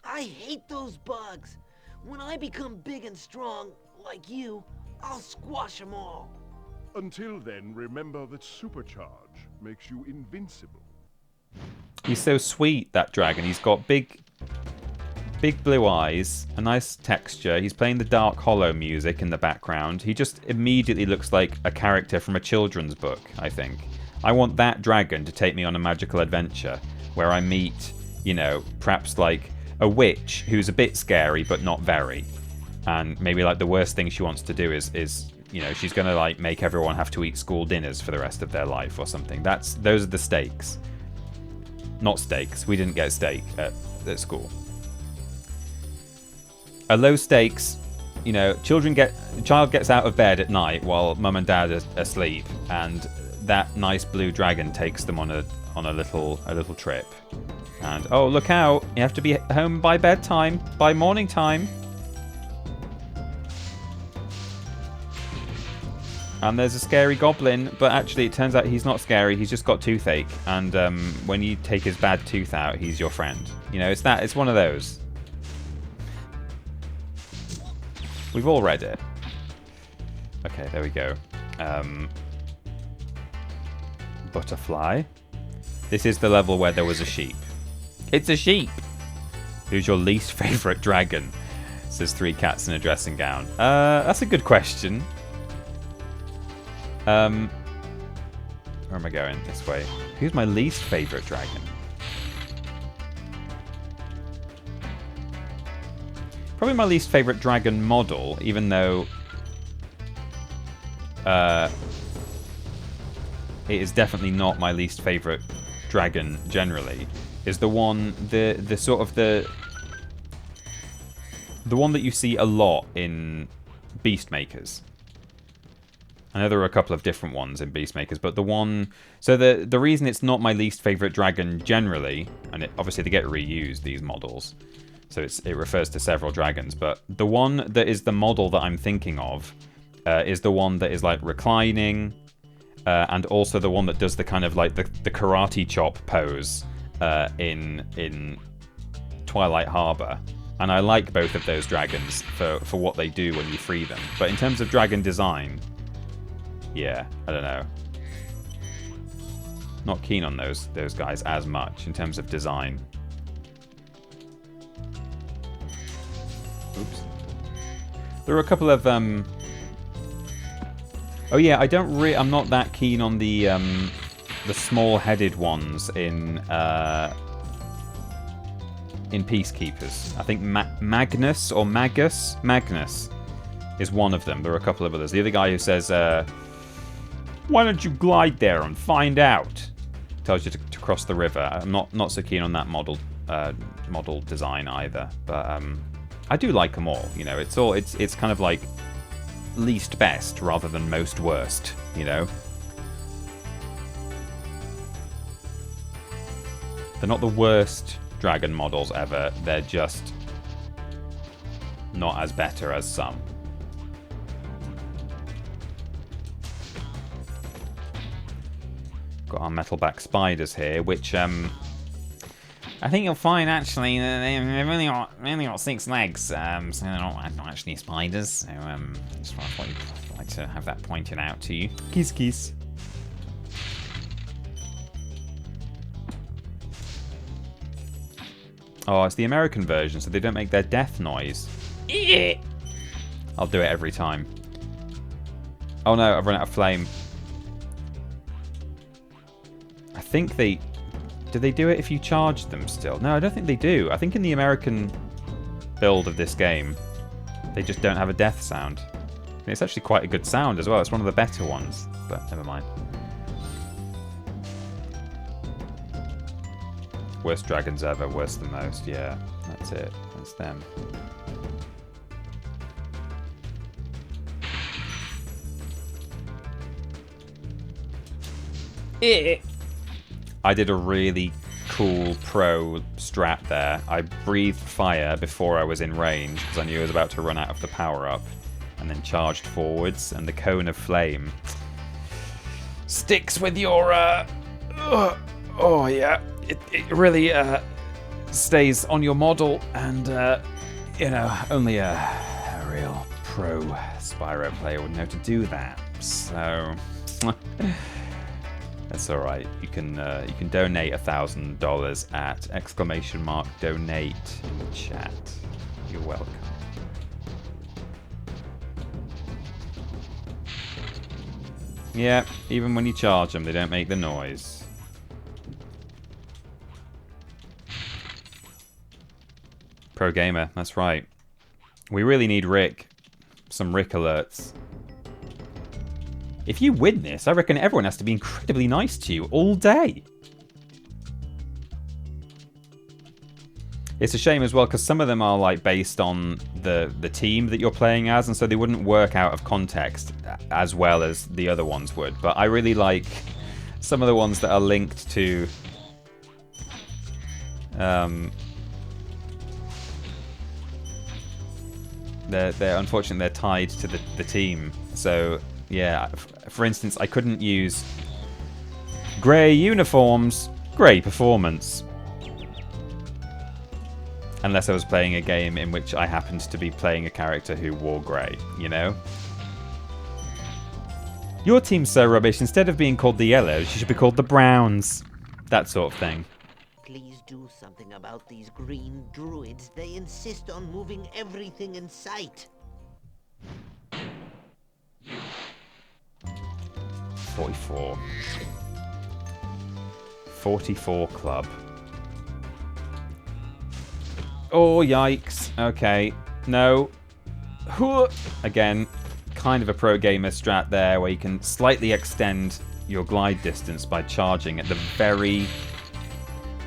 Speaker 8: I hate those bugs. When I become big and strong, like you, I'll squash them all.
Speaker 3: Until then, remember that supercharge makes you invincible.
Speaker 1: He's so sweet, that dragon. He's got big blue eyes, a nice texture. He's playing the Dark Hollow music in the background. He just immediately looks like a character from a children's book, I think. I want that dragon to take me on a magical adventure where I meet, you know, perhaps like a witch who's a bit scary but not very. And maybe like the worst thing she wants to do is you know, she's going to like make everyone have to eat school dinners for the rest of their life or something. Those are the stakes. Not steaks. We didn't get steak at school. A low stakes, you know, child gets out of bed at night while mum and dad are asleep, and that nice blue dragon takes them on a little trip. And oh, look out, you have to be home by bedtime, by morning time. And there's a scary goblin, but actually it turns out he's not scary, he's just got toothache. And when you take his bad tooth out, he's your friend. You know, it's one of those. We've all read it. Okay, there we go. Butterfly. This is the level where there was a sheep. It's a sheep! Who's your least favourite dragon? Says 3 cats in a dressing gown. That's a good question. Where am I going? This way. Who's my least favourite dragon? Probably my least favourite dragon model, even though it is definitely not my least favourite dragon generally, is the one the one that you see a lot in Beastmakers. I know there are a couple of different ones in Beastmakers, but the one... So the reason it's not my least favourite dragon generally, and obviously they get reused, these models, so it refers to several dragons, but the one that is the model that I'm thinking of is the one that is like reclining, and also the one that does the kind of like the karate chop pose in Twilight Harbour. And I like both of those dragons for what they do when you free them. But in terms of dragon design... Yeah, I don't know. Not keen on those guys as much in terms of design. Oops. There are a couple of oh yeah, I'm not that keen on the small-headed ones in Peacekeepers. I think Magnus or Magus is one of them. There are a couple of others. The other guy who says why don't you glide there and find out? Tells you to cross the river. I'm not so keen on that model design either. But I do like them all. You know, it's kind of like least best rather than most worst. You know, they're not the worst dragon models ever. They're just not as better as some. Got our metal-back spiders here, which I think you'll find actually they've only got 6 legs, so they're not actually spiders. So just thought I'd like to have that pointed out to you. Kiss, kiss. Oh, it's the American version, so they don't make their death noise. I'll do it every time. Oh no, I've run out of flame. I think they... Do they do it if you charge them still? No, I don't think they do. I think in the American build of this game, they just don't have a death sound. And it's actually quite a good sound as well. It's one of the better ones, but never mind. Worst dragons ever, worse than most. Yeah, that's it. That's them. I did a really cool pro strat there. I breathed fire before I was in range because I knew I was about to run out of the power-up, and then charged forwards, and the cone of flame sticks with your... oh yeah, it really stays on your model, and you know, only a real pro Spyro player would know to do that. So... That's all right. You can donate $1,000 at ! Donate in the chat. You're welcome. Yeah, even when you charge them, they don't make the noise. Pro gamer, that's right. We really need Rick. Some Rick alerts. If you win this, I reckon everyone has to be incredibly nice to you all day. It's a shame as well, because some of them are like based on the team that you're playing as, and so they wouldn't work out of context as well as the other ones would. But I really like some of the ones that are linked to... They're unfortunately, they're tied to the team. So... Yeah, for instance, I couldn't use grey uniforms, grey performance. Unless I was playing a game in which I happened to be playing a character who wore grey, you know? Your team's so rubbish, instead of being called the Yellows, you should be called the Browns. That sort of thing.
Speaker 5: Please do something about these green druids. They insist on moving everything in sight.
Speaker 1: 44. 44 club. Oh, yikes. Okay. No. Again, kind of a pro gamer strat there where you can slightly extend your glide distance by charging at the very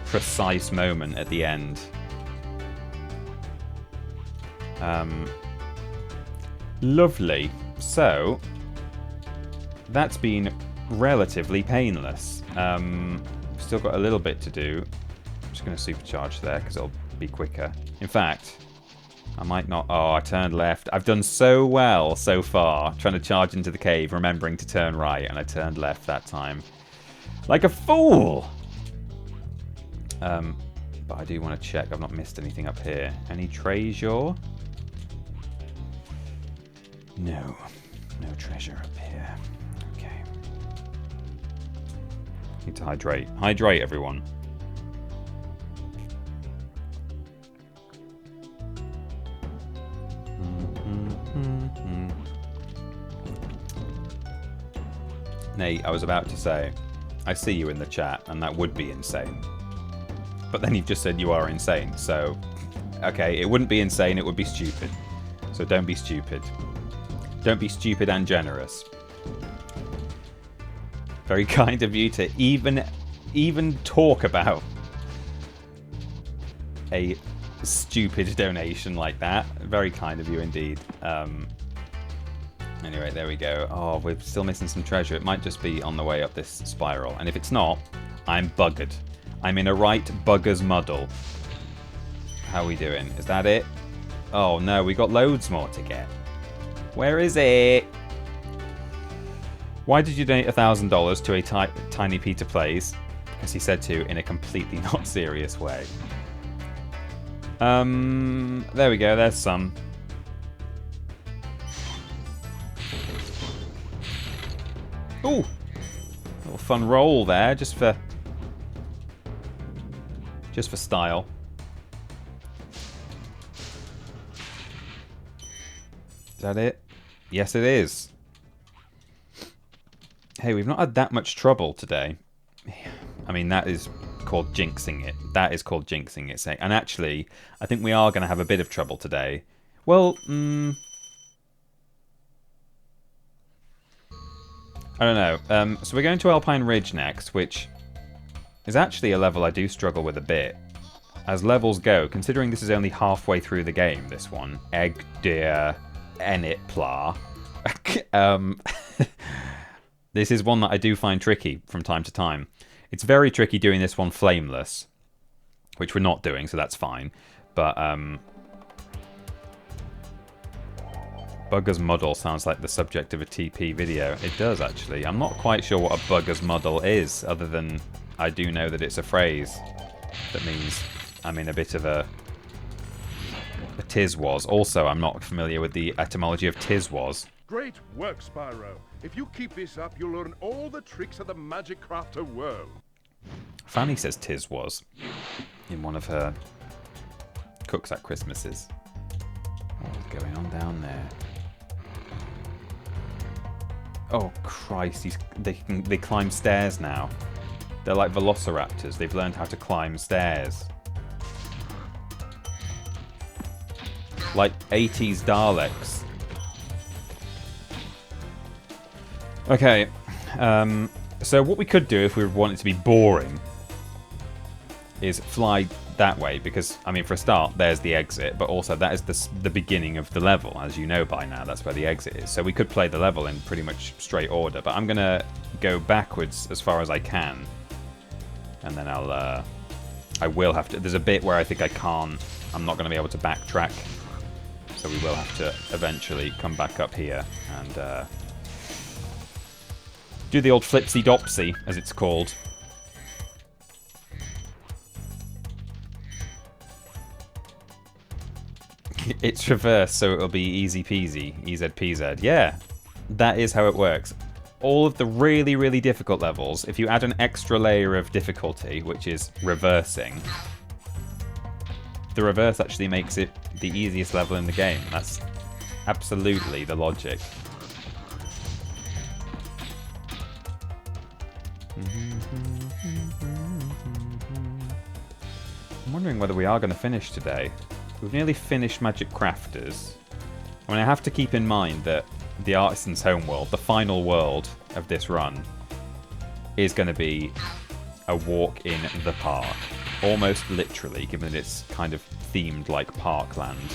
Speaker 1: precise moment at the end. Lovely. So... that's been relatively painless. Still got a little bit to do. I'm just going to supercharge there because it'll be quicker. In fact, I might not... Oh, I turned left. I've done so well so far trying to charge into the cave, remembering to turn right, and I turned left that time. Like a fool! But I do want to check. I've not missed anything up here. Any treasure? No. No treasure up here. Need to hydrate. Hydrate, everyone. Nate, I was about to say, I see you in the chat, and that would be insane. But then you've just said you are insane, so... Okay, it wouldn't be insane, it would be stupid. So don't be stupid. Don't be stupid and generous. Very kind of you to even talk about a stupid donation like that. Very kind of you indeed. Anyway, there we go. Oh, we're still missing some treasure. It might just be on the way up this spiral. And if it's not, I'm buggered. I'm in a right bugger's muddle. How are we doing? Is that it? Oh no, we got loads more to get. Where is it? Why did you donate $1,000 to a TinyPeterPlays? Because he said to in a completely not serious way. There we go, there's some. Ooh! Little fun roll there, just for style. Is that it? Yes, it is. Hey, we've not had that much trouble today. I mean, that is called jinxing it. That is called jinxing it. And actually, I think we are going to have a bit of trouble today. Well, I don't know. So we're going to Alpine Ridge next, which is actually a level I do struggle with a bit. As levels go, considering this is only halfway through the game, this one. Egg, dear, enit, pla. This is one that I do find tricky from time to time. It's very tricky doing this one flameless, which we're not doing, so that's fine. But, Bugger's Muddle sounds like the subject of a TP video. It does, actually. I'm not quite sure what a Bugger's Muddle is, other than I do know that it's a phrase that means I'm in a bit of a tiz-was. Also, I'm not familiar with the etymology of tiz-was.
Speaker 3: Great work, Spyro. If you keep this up, you'll learn all the tricks of the magic crafter world.
Speaker 1: Fanny says tiz-was in one of her Cooks at Christmases. What's going on down there? Oh Christ! They climb stairs now. They're like velociraptors. They've learned how to climb stairs. Like 80s Daleks. Okay. So what we could do if we want it to be boring is fly that way, because, I mean, for a start, there's the exit, but also that is the beginning of the level, as you know by now. That's where the exit is. So we could play the level in pretty much straight order, but I'm going to go backwards as far as I can. And then I will have to... There's a bit where I think I'm not going to be able to backtrack. So we will have to eventually come back up here and do the old flipsy-dopsy, as it's called. It's reversed, so it'll be easy peasy, EZ PZ. Yeah, that is how it works. All of the really, really difficult levels, if you add an extra layer of difficulty, which is reversing, the reverse actually makes it the easiest level in the game. That's absolutely the logic. I'm wondering whether we are going to finish today. We've nearly finished Magic Crafters. I mean, I have to keep in mind that the Artisan's Homeworld, the final world of this run, is going to be a walk in the park. Almost literally, given that it's kind of themed like Parkland.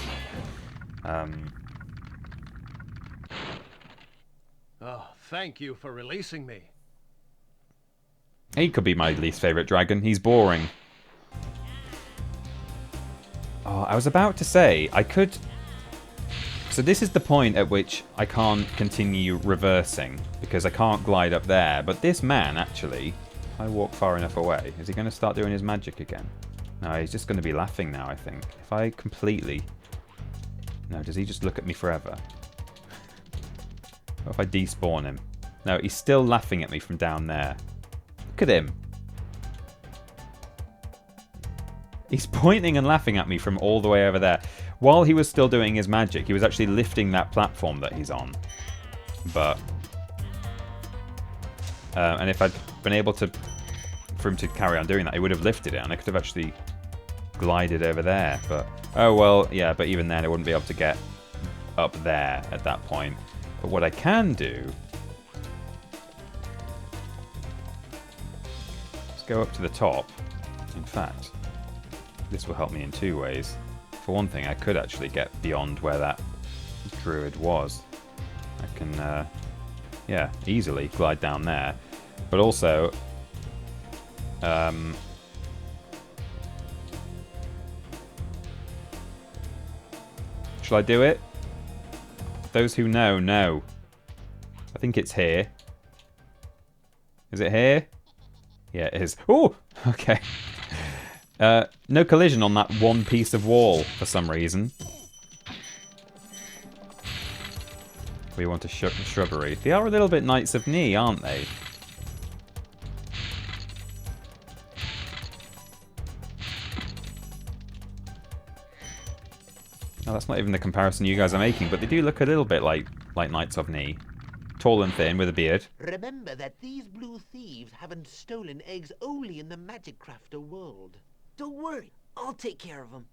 Speaker 6: Oh, thank you for releasing me.
Speaker 1: He could be my least favourite dragon. He's boring. Oh, I was about to say, I could... So this is the point at which I can't continue reversing, because I can't glide up there. But this man, actually, if I walk far enough away, is he going to start doing his magic again? No, he's just going to be laughing now, I think. If I completely... No, does he just look at me forever? What if I despawn him? No, he's still laughing at me from down there. Look at him. He's pointing and laughing at me from all the way over there. While he was still doing his magic, he was actually lifting that platform that he's on. But... and if I'd been able to... For him to carry on doing that, he would have lifted it, and I could have actually glided over there. But... Oh, well, yeah, but even then I wouldn't be able to get up there at that point. But what I can do... Let's go up to the top. In fact... This will help me in two ways. For one thing, I could actually get beyond where that druid was. I can, yeah, easily glide down there. But also, shall I do it? Those who know, know. I think it's here. Is it here? Yeah, it is. Oh, okay. No collision on that one piece of wall for some reason. We want a shrubbery. They are a little bit Knights of Ni, aren't they? Oh, that's not even the comparison you guys are making, but they do look a little bit like Knights of Ni. Tall and thin with a beard.
Speaker 8: Remember that these blue thieves haven't stolen eggs only in the Magic Crafter world. Don't worry, I'll take care of them.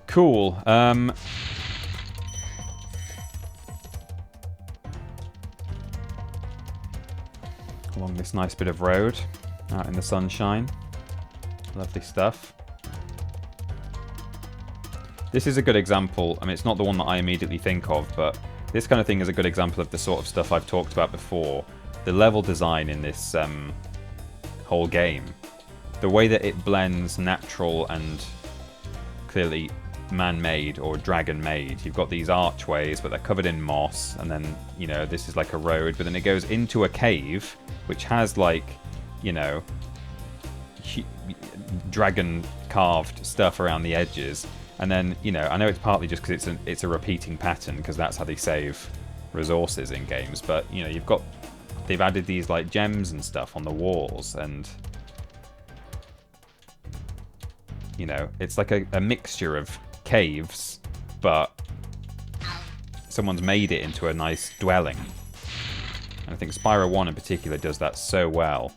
Speaker 1: Cool. Along this nice bit of road, out in the sunshine. Lovely stuff. This is a good example. I mean, it's not the one that I immediately think of, but this kind of thing is a good example of the sort of stuff I've talked about before. The level design in this whole game. The way that it blends natural and clearly man-made or dragon-made. You've got these archways, but they're covered in moss, and then, you know, this is like a road, but then it goes into a cave, which has, like, you know, dragon-carved stuff around the edges. And then, you know, I know it's partly just because it's a repeating pattern, because that's how they save resources in games, but, you know, they've added these, like, gems and stuff on the walls, and, you know, it's like a mixture of caves, but someone's made it into a nice dwelling. And I think Spyro 1 in particular does that so well.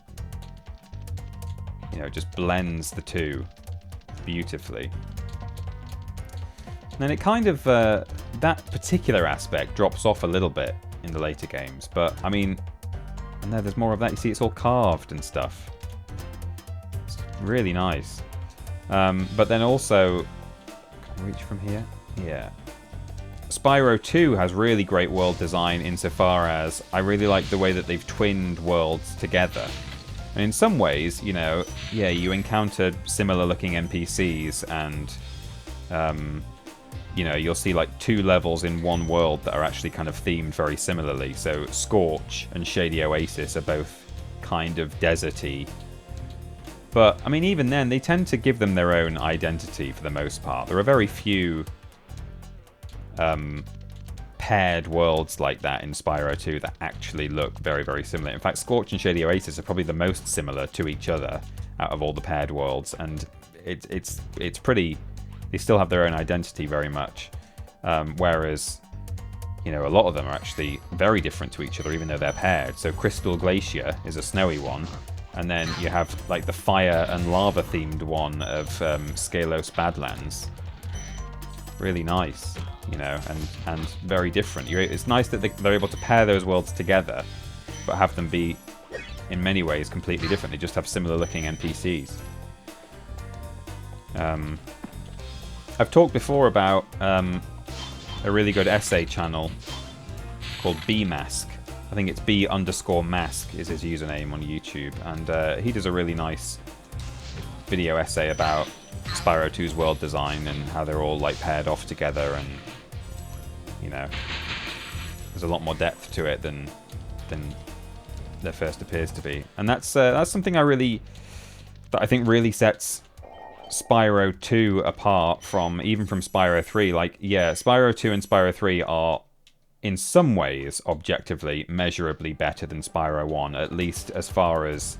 Speaker 1: You know, it just blends the two beautifully. And then it kind of, that particular aspect drops off a little bit in the later games, but, I mean, and there's more of that. You see, it's all carved and stuff. It's really nice. But then also, can I reach from here? Yeah. Spyro 2 has really great world design insofar as I really like the way that they've twinned worlds together. And in some ways, you know, yeah, you encounter similar looking NPCs and, you know, you'll see like 2 levels in one world that are actually kind of themed very similarly. So Scorch and Shady Oasis are both kind of deserty. But, I mean, even then, they tend to give them their own identity for the most part. There are very few paired worlds like that in Spyro 2 that actually look very, very similar. In fact, Scorch and Shady Oasis are probably the most similar to each other out of all the paired worlds. And it's pretty... They still have their own identity very much. Whereas, you know, a lot of them are actually very different to each other, even though they're paired. So Crystal Glacier is a snowy one. And then you have, like, the fire and lava-themed one of Scalos Badlands. Really nice, you know, and very different. It's nice that they're able to pair those worlds together, but have them be, in many ways, completely different. They just have similar-looking NPCs. I've talked before about a really good essay channel called BMask. I think it's B_mask is his username on YouTube, and he does a really nice video essay about Spyro 2's world design and how they're all like paired off together, and you know, there's a lot more depth to it than there first appears to be, and that's something that I think really sets Spyro 2 apart from Spyro 3. Like, yeah, Spyro 2 and Spyro 3 are in some ways objectively measurably better than Spyro 1, at least as far as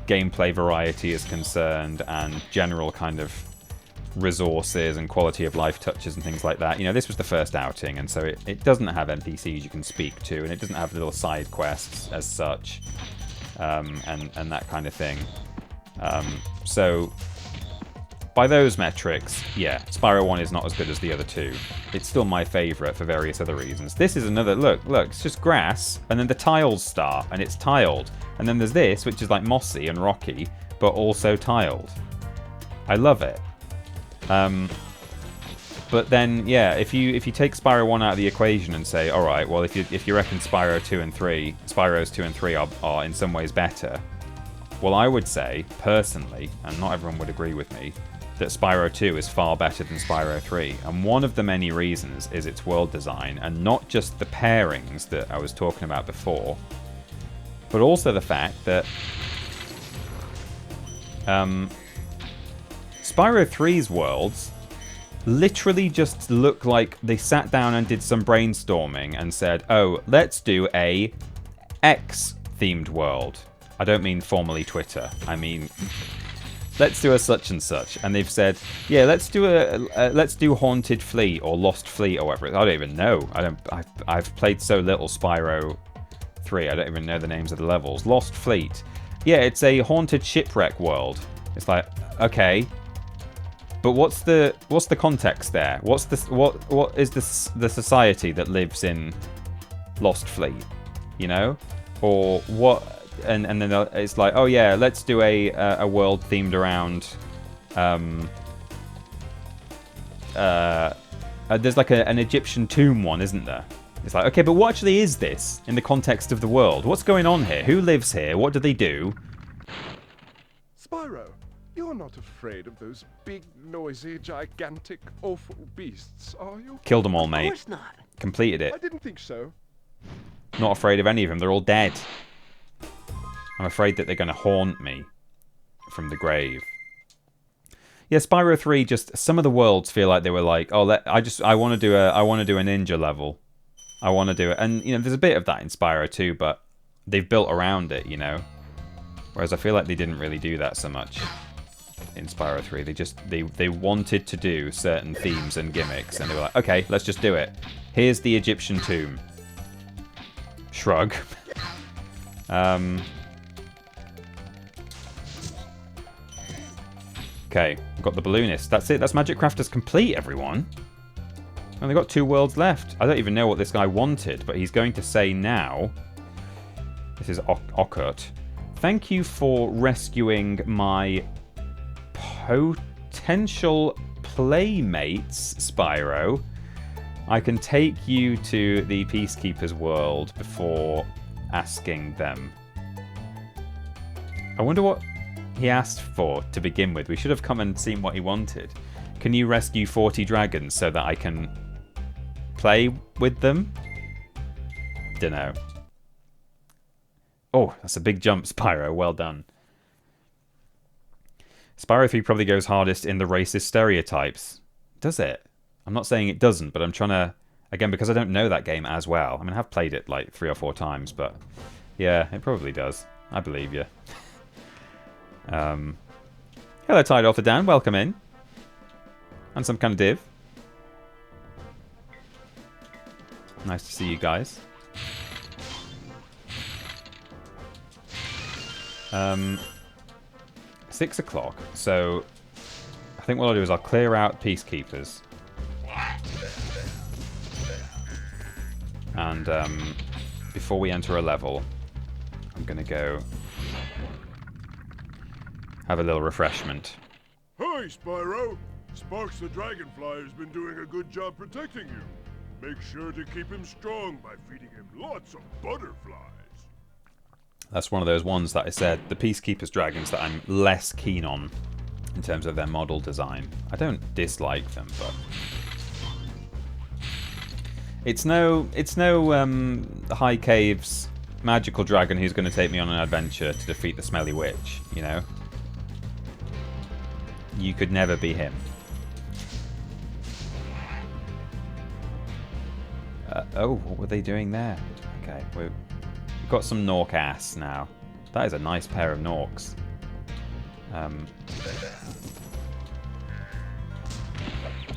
Speaker 1: gameplay variety is concerned and general kind of resources and quality of life touches and things like that. You know, this was the first outing, and so it doesn't have NPCs you can speak to, and it doesn't have little side quests as such, and that kind of thing. So by those metrics, yeah, Spyro 1 is not as good as the other two. It's still my favourite for various other reasons. This is another, look, it's just grass, and then the tiles start, and it's tiled. And then there's this, which is like mossy and rocky, but also tiled. I love it. But then, yeah, if you take Spyro 1 out of the equation and say, alright, well, if you reckon Spyro's 2 and 3 are in some ways better, well, I would say, personally, and not everyone would agree with me, that Spyro 2 is far better than Spyro 3. And one of the many reasons is its world design, and not just the pairings that I was talking about before, but also the fact that Spyro 3's worlds literally just look like they sat down and did some brainstorming and said, oh, let's do a X-themed world. I don't mean formally Twitter. I mean, let's do a such and such. And they've said, yeah, let's do Haunted Fleet or Lost Fleet or whatever. I don't even know. I've played so little Spyro 3. I don't even know the names of the levels. Lost Fleet. Yeah, it's a haunted shipwreck world. It's like, okay. But what's the context there? What is the society that lives in Lost Fleet? You know, or what? And then it's like, oh yeah, let's do a world themed around. There's like an Egyptian tomb one, isn't there? It's like, okay, but what actually is this in the context of the world? What's going on here? Who lives here? What do they do?
Speaker 3: Spyro, you're not afraid of those big, noisy, gigantic, awful beasts, are you?
Speaker 1: Killed them all, mate.
Speaker 8: Of course not.
Speaker 1: Completed it.
Speaker 3: I didn't think so.
Speaker 1: Not afraid of any of them. They're all dead. I'm afraid that they're going to haunt me from the grave. Yeah, Spyro 3, just some of the worlds feel like they were like, oh, I want to do a ninja level. I want to do it. And you know, there's a bit of that in Spyro 2, but they've built around it, you know. Whereas I feel like they didn't really do that so much in Spyro 3. They wanted to do certain themes and gimmicks, and they were like, okay, let's just do it. Here's the Egyptian tomb. Shrug. Okay, we've got the balloonist. That's it. That's Magic Crafters complete, everyone. And they've got 2 worlds left. I don't even know what this guy wanted, but he's going to say now. This is Okurt. Thank you for rescuing my potential playmates, Spyro. I can take you to the Peacekeeper's world before asking them. I wonder what he asked for to begin with. We should have come and seen what he wanted. Can you rescue 40 dragons so that I can play with them? Dunno. Oh, that's a big jump, Spyro. Well done. Spyro 3 probably goes hardest in the racist stereotypes. Does it? I'm not saying it doesn't, but I'm trying to... Again, because I don't know that game as well. I mean, I have played it like 3 or 4 times, but... Yeah, it probably does. I believe you. Hello, Tide Author Dan. Welcome in. And some kind of div. Nice to see you guys. 6 o'clock. So I think what I'll do is I'll clear out Peacekeepers. And before we enter a level, I'm going to go have a little refreshment.
Speaker 3: Hi, Spyro. Sparks the Dragonfly has been doing a good job protecting you. Make sure to keep him strong by feeding him lots of butterflies.
Speaker 1: That's one of those ones that I said, the Peacekeeper's dragons, that I'm less keen on in terms of their model design. I don't dislike them, but it's no High Caves magical dragon who's going to take me on an adventure to defeat the smelly witch, you know? You could never be him. Oh, what were they doing there? Okay, we've got some Nork ass now. That is a nice pair of Norks.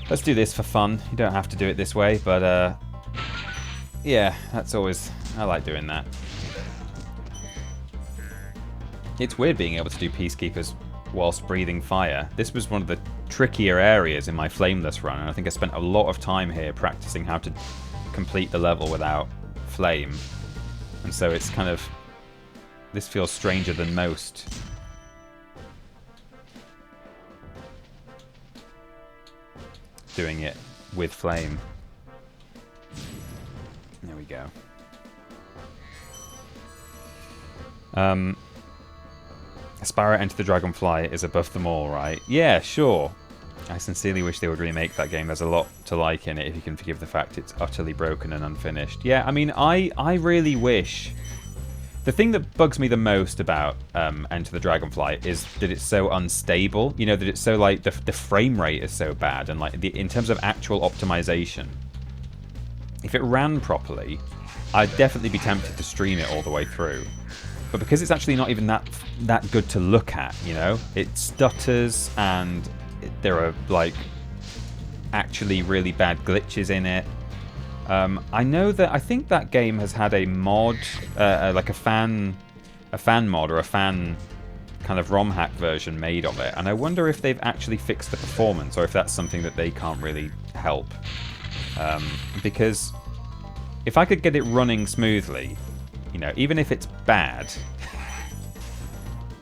Speaker 1: Let's do this for fun. You don't have to do it this way, but yeah, that's always... I like doing that. It's weird being able to do Peacekeepers whilst breathing fire. This was one of the trickier areas in my Flameless run, and I think I spent a lot of time here practicing how to complete the level without flame. And so it's kind of... This feels stranger than most. Doing it with flame. There we go. Spyro Enter the Dragonfly is above them all, right? Yeah, sure. I sincerely wish they would remake that game. There's a lot to like in it, if you can forgive the fact it's utterly broken and unfinished. Yeah, I mean, I really wish... The thing that bugs me the most about Enter the Dragonfly is that it's so unstable. You know, that it's so, like, the frame rate is so bad. And, like, in terms of actual optimization, if it ran properly, I'd definitely be tempted to stream it all the way through. But because it's actually not even that good to look at, you know? It stutters, and there are, like, actually really bad glitches in it. I think that game has had a mod, like a fan mod or a fan kind of ROM hack version made of it, and I wonder if they've actually fixed the performance, or if that's something that they can't really help. Because if I could get it running smoothly, you know, even if it's bad,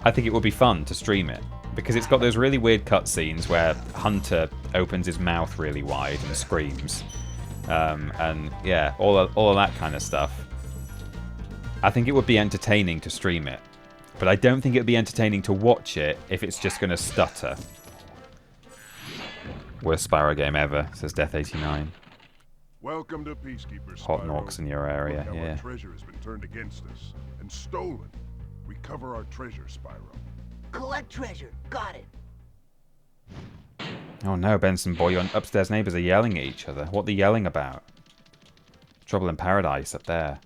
Speaker 1: I think it would be fun to stream it. Because it's got those really weird cutscenes where Hunter opens his mouth really wide and screams. And yeah, all of that kind of stuff. I think it would be entertaining to stream it, but I don't think it would be entertaining to watch it if it's just going to stutter. Worst Spyro game ever, says Death89.
Speaker 3: Welcome to Peacekeeper, Spyro.
Speaker 1: Hot knocks in your area,
Speaker 3: Look how
Speaker 1: yeah.
Speaker 3: our treasure has been turned against us and stolen. Recover our treasure, Spyro.
Speaker 8: Collect treasure. Got it.
Speaker 1: Oh no, Benson boy, your upstairs neighbours are yelling at each other. What are they yelling about? Trouble in paradise up there.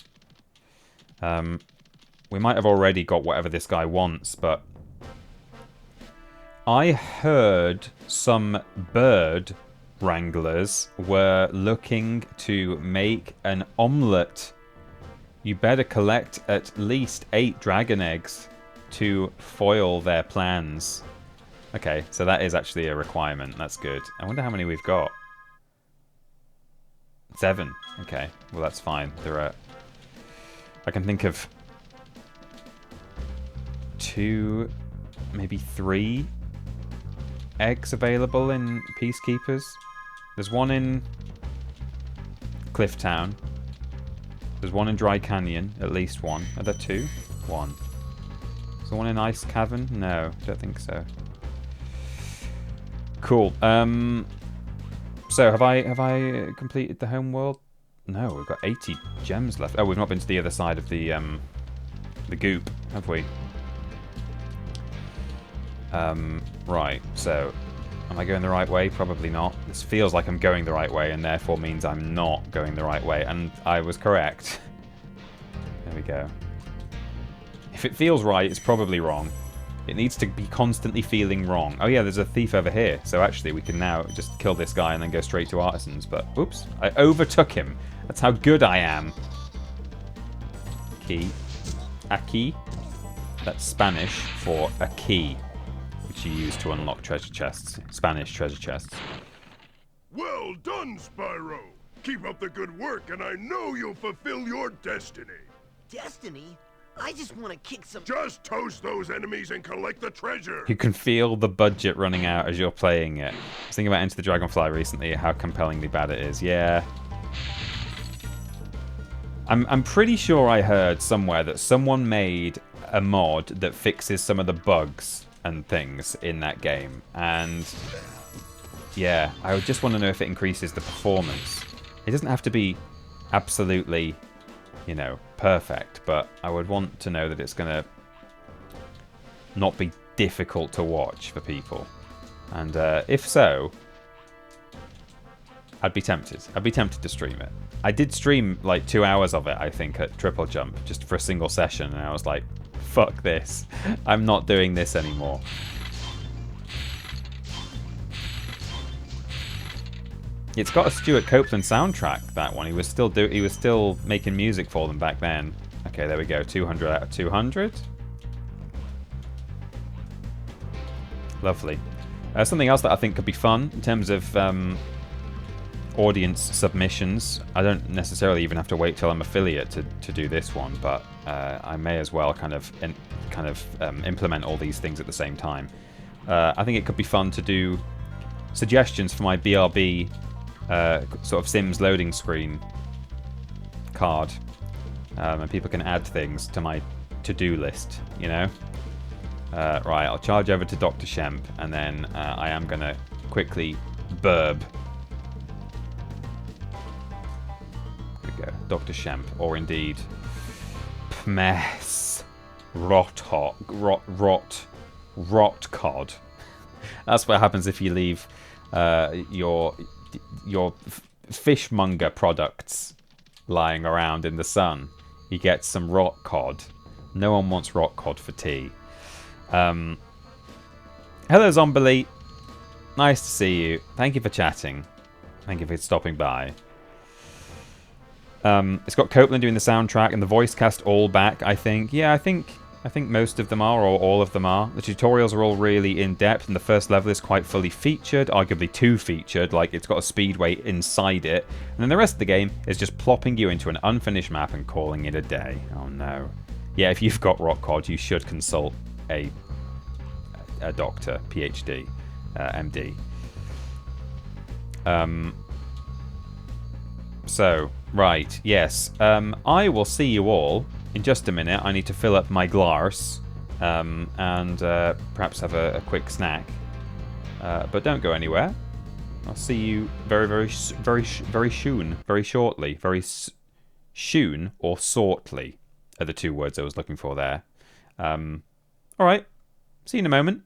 Speaker 1: We might have already got whatever this guy wants, but I heard some bird wranglers were looking to make an omelette. You better collect at least 8 dragon eggs to foil their plans. Okay, so that is actually a requirement. That's good. I wonder how many we've got. 7. Okay, well that's fine. There are... I can think of 2, maybe 3 eggs available in Peacekeepers. There's one in Clifftown. There's one in Dry Canyon, at least one. Are there 2? 1. Is there one in Ice Cavern? No, don't think so. Cool. So have I completed the home world? No, we've got 80 gems left. Oh, we've not been to the other side of the goop, have we? Right. So, am I going the right way? Probably not. This feels like I'm going the right way, and therefore means I'm not going the right way. And I was correct. There we go. If it feels right, it's probably wrong. It needs to be constantly feeling wrong. Oh yeah, there's a thief over here. So actually we can now just kill this guy and then go straight to Artisans. But, oops, I overtook him. That's how good I am. Key. A key. That's Spanish for a key, which you use to unlock treasure chests. Spanish treasure chests.
Speaker 3: Well done, Spyro. Keep up the good work, and I know you'll fulfill your destiny.
Speaker 8: Destiny? I just want to kick some...
Speaker 3: Just toast those enemies and collect the treasure.
Speaker 1: You can feel the budget running out as you're playing it. I was thinking about Enter the Dragonfly recently, how compellingly bad it is. Yeah. I'm pretty sure I heard somewhere that someone made a mod that fixes some of the bugs and things in that game. And yeah, I just want to know if it increases the performance. It doesn't have to be absolutely, you know, perfect, but I would want to know that it's going to not be difficult to watch for people. And if so, I'd be tempted. I'd be tempted to stream it. I did stream like 2 hours of it, I think, at Triple Jump, just for a single session, and I was like, fuck this. I'm not doing this anymore. It's got a Stuart Copeland soundtrack, that one. He was still making music for them back then. Okay, there we go. 200 out of 200. Lovely. Something else that I think could be fun in terms of audience submissions. I don't necessarily even have to wait till I'm affiliate to do this one, but I may as well kind of implement all these things at the same time. I think it could be fun to do suggestions for my BRB sort of Sims loading screen card, and people can add things to my to-do list, you know. Right, I'll charge over to Dr. Shemp, and then I am going to quickly burb. There we go. Dr. Shemp, or indeed Pmess. Rot cod. That's what happens if you leave your fishmonger products lying around in the sun. You get some rot cod. No one wants rot cod for tea. Hello, Zombili. Nice to see you. Thank you for chatting. Thank you for stopping by. It's got Copeland doing the soundtrack and the voice cast all back, I think. Yeah, I think most of them are, or all of them are. The tutorials are all really in-depth, and the first level is quite fully featured, arguably too featured, like it's got a speedway inside it. And then the rest of the game is just plopping you into an unfinished map and calling it a day. Oh no. Yeah, if you've got Rock Cod, you should consult a doctor, PhD, MD. So, right, yes. I will see you all in just a minute. I need to fill up my glass and perhaps have a quick snack. But don't go anywhere. I'll see you very soon. Very shortly. Very soon or shortly are the two words I was looking for there. Alright. See you in a moment.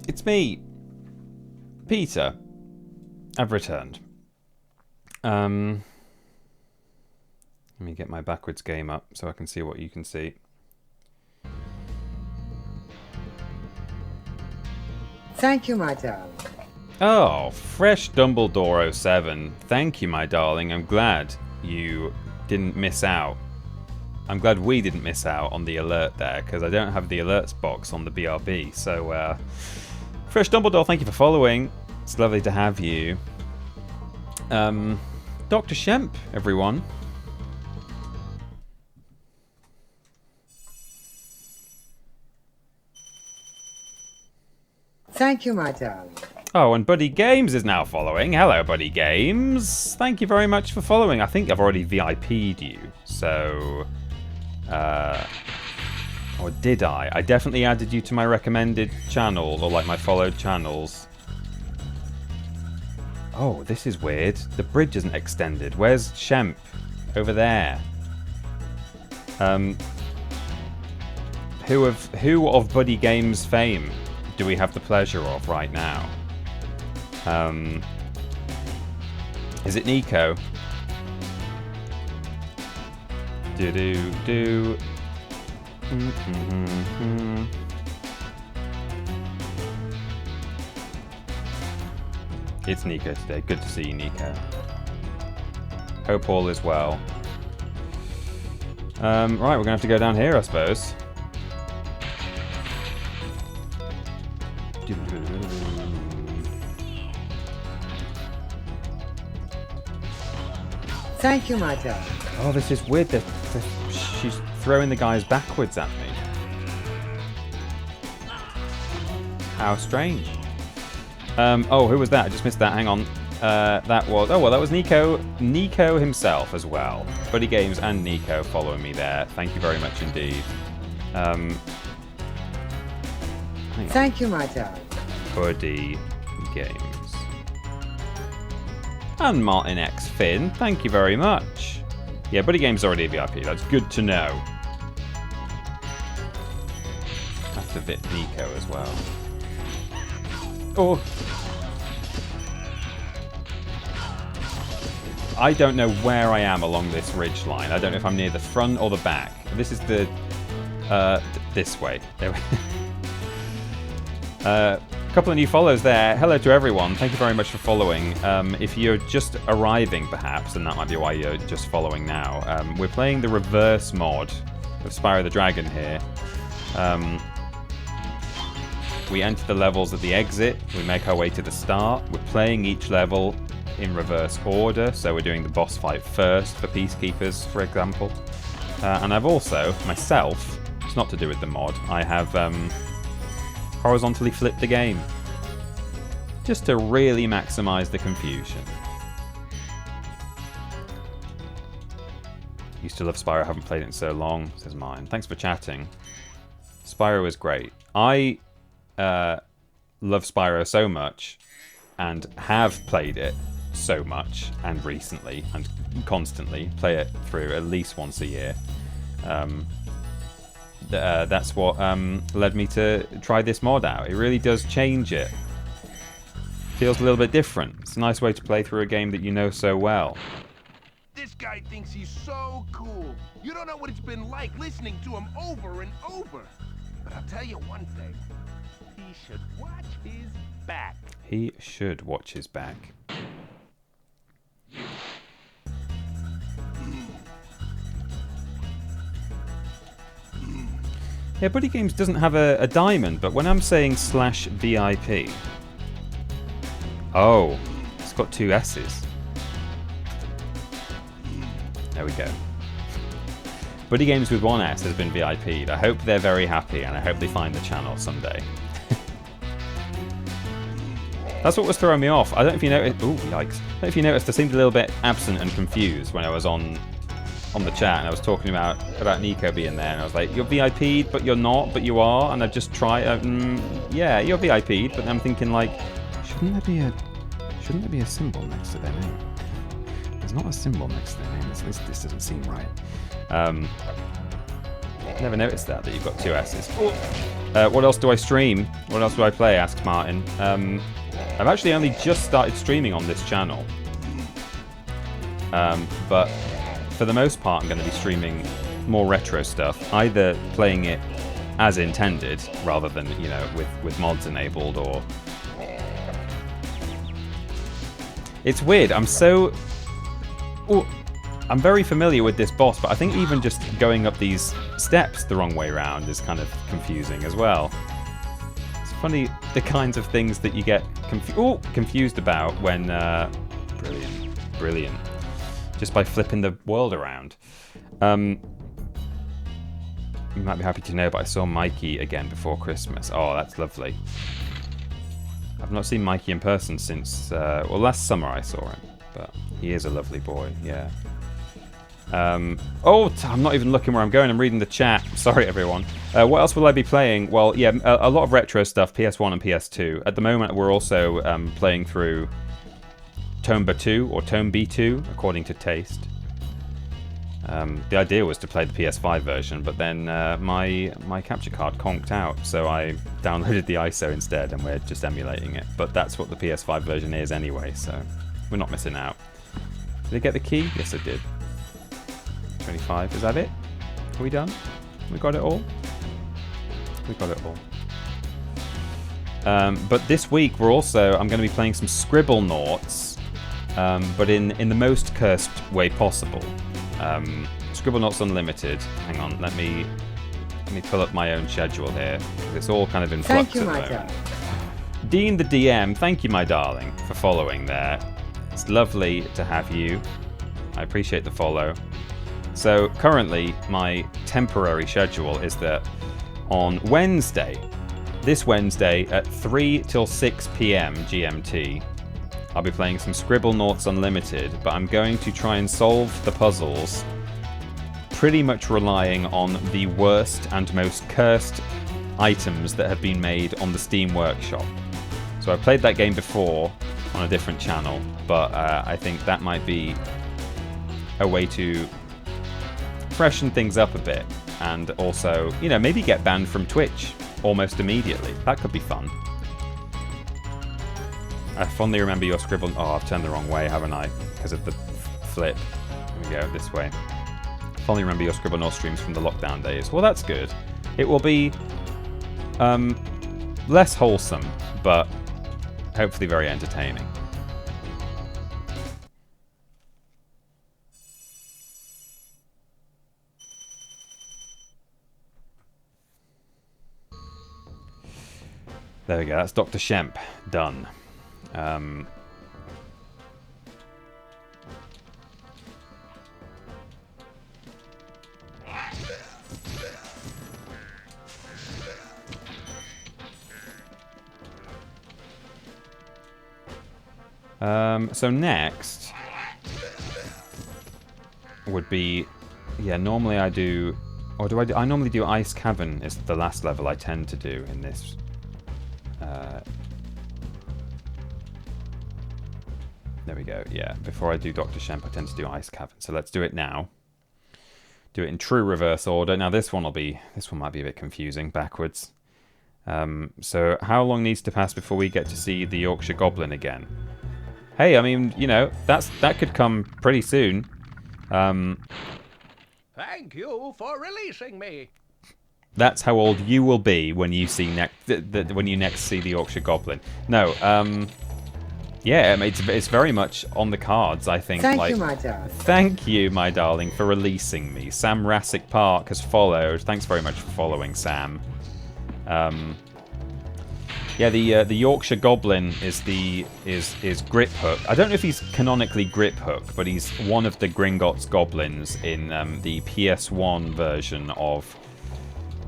Speaker 1: It's me, Peter. I've returned. Let me get my backwards game up so I can see what you can see.
Speaker 2: Thank you, my darling.
Speaker 1: Oh, fresh Dumbledore 07. Thank you, my darling. I'm glad you didn't miss out. I'm glad we didn't miss out on the alert there, because I don't have the alerts box on the BRB. So, fresh Dumbledore, thank you for following. It's lovely to have you. Dr. Shemp, everyone.
Speaker 2: Thank you, my darling.
Speaker 1: Oh, and Buddy Games is now following. Hello, Buddy Games. Thank you very much for following. I think I've already VIP'd you. So, or did I? I definitely added you to my recommended channels, or like my followed channels. Oh, this is weird. The bridge isn't extended. Where's Shemp? Over there. Who of Buddy Games fame do we have the pleasure of right now? Is it Nico? Do. It's Nico today. Good to see you, Nico. Hope all is well. Right, we're gonna have to go down here, I suppose.
Speaker 2: Thank you, my darling.
Speaker 1: Oh, this is weird. She's throwing the guys backwards at me. How strange. Oh, who was that? I just missed that. Hang on. That was Nico. Nico himself as well. Buddy Games and Nico following me there. Thank you very much indeed.
Speaker 2: Thank you, my darling.
Speaker 1: Buddy Games. And Martin X Finn, thank you very much. Yeah, Buddy Games already a VIP, that's good to know. Have to VIP Nico as well. Oh. I don't know where I am along this ridge line. I don't know if I'm near the front or the back. This is the... this way. There we A couple of new follows there. Hello to everyone. Thank you very much for following. If you're just arriving, perhaps, then that might be why you're just following now. We're playing the reverse mod of Spyro the Dragon here. We enter the levels at the exit. We make our way to the start. We're playing each level in reverse order. So we're doing the boss fight first for Peacekeepers, for example. And I've also, myself, it's not to do with the mod, I have... horizontally flip the game just to really maximize the confusion. Used to love Spyro, haven't played it in so long, says mine. Thanks for chatting. Spyro is great. I love Spyro so much and have played it so much and recently and constantly play it through at least once a year. That's what led me to try this mod out. It really does change it. Feels a little bit different. It's a nice way to play through a game that you know so well.
Speaker 9: This guy thinks he's so cool. You don't know what it's been like listening to him over and over. But I'll tell you one thing. He should watch his back.
Speaker 1: He should watch his back. Yeah, Buddy Games doesn't have a diamond, but when I'm saying /VIP... Oh, it's got 2 S's. There we go. Buddy Games with 1 S has been VIP'd. I hope they're very happy, and I hope they find the channel someday. That's what was throwing me off. I don't know if you noticed... Ooh, yikes. I don't know if you noticed, I seemed a little bit absent and confused when I was on the chat, and I was talking about Nico being there, and I was like, you're VIP'd, but you're not, but you are, and I've just tried... yeah, you're VIP'd, but I'm thinking, like, shouldn't there be a symbol next to their name? There's not a symbol next to their name. This doesn't seem right. Never noticed that you've got 2 S's. What else do I stream? What else do I play? Asks Martin. I've actually only just started streaming on this channel. But for the most part, I'm going to be streaming more retro stuff, either playing it as intended, rather than, you know, with mods enabled, or... It's weird, I'm so... Ooh, I'm very familiar with this boss, but I think even just going up these steps the wrong way around is kind of confusing as well. It's funny the kinds of things that you get confused about when... Brilliant. Just by flipping the world around. You might be happy to know, but I saw Mikey again before Christmas. Oh, that's lovely. I've not seen Mikey in person since... well, last summer I saw him, but he is a lovely boy, yeah. I'm not even looking where I'm going. I'm reading the chat. Sorry, everyone. What else will I be playing? Well, yeah, a lot of retro stuff, PS1 and PS2. At the moment, we're also playing through Tomba 2, or Tomb 2, according to taste. The idea was to play the PS5 version, but then my capture card conked out, so I downloaded the ISO instead, and we're just emulating it. But that's what the PS5 version is anyway, so we're not missing out. Did I get the key? Yes, I did. 25. Is that it? Are we done? We got it all? We got it all. But this week I'm going to be playing some Scribblenauts, but in the most cursed way possible. Scribblenauts Unlimited. Hang on, let me pull up my own schedule here. It's all kind of in flux at the moment. Dean the DM, thank you, my darling, for following there. It's lovely to have you. I appreciate the follow. So currently, my temporary schedule is that on Wednesday, this Wednesday at 3 till 6 p.m. GMT, I'll be playing some Scribblenauts Unlimited, but I'm going to try and solve the puzzles, pretty much relying on the worst and most cursed items that have been made on the Steam Workshop. So I played that game before on a different channel, but I think that might be a way to freshen things up a bit, and also, you know, maybe get banned from Twitch almost immediately. That could be fun. I fondly remember your scribble... Oh, I've turned the wrong way, haven't I? Because of the flip. Here we go, this way. Fondly remember your Scribblenauts streams from the lockdown days. Well, that's good. It will be less wholesome, but hopefully very entertaining. There we go, that's Dr. Shemp. Done. So next would be, yeah, normally I do, or do I normally do Ice Cavern is the last level I tend to do in this. There we go, yeah. Before I do Dr. Shemp, I tend to do Ice Cavern. So let's do it now. Do it in true reverse order. Now this one might be a bit confusing backwards. So how long needs to pass before we get to see the Yorkshire Goblin again? Hey, I mean, you know, that could come pretty soon.
Speaker 6: Thank you for releasing me.
Speaker 1: That's how old you will be when you see when you next see the Yorkshire Goblin. No, yeah, it's very much on the cards, I think.
Speaker 2: Thank you, my darling.
Speaker 1: Thank you, my darling, for releasing me. Sam Rassick Park has followed. Thanks very much for following, Sam. Yeah, the Yorkshire Goblin is Grip Hook. I don't know if he's canonically Grip Hook, but he's one of the Gringotts goblins in the PS1 version of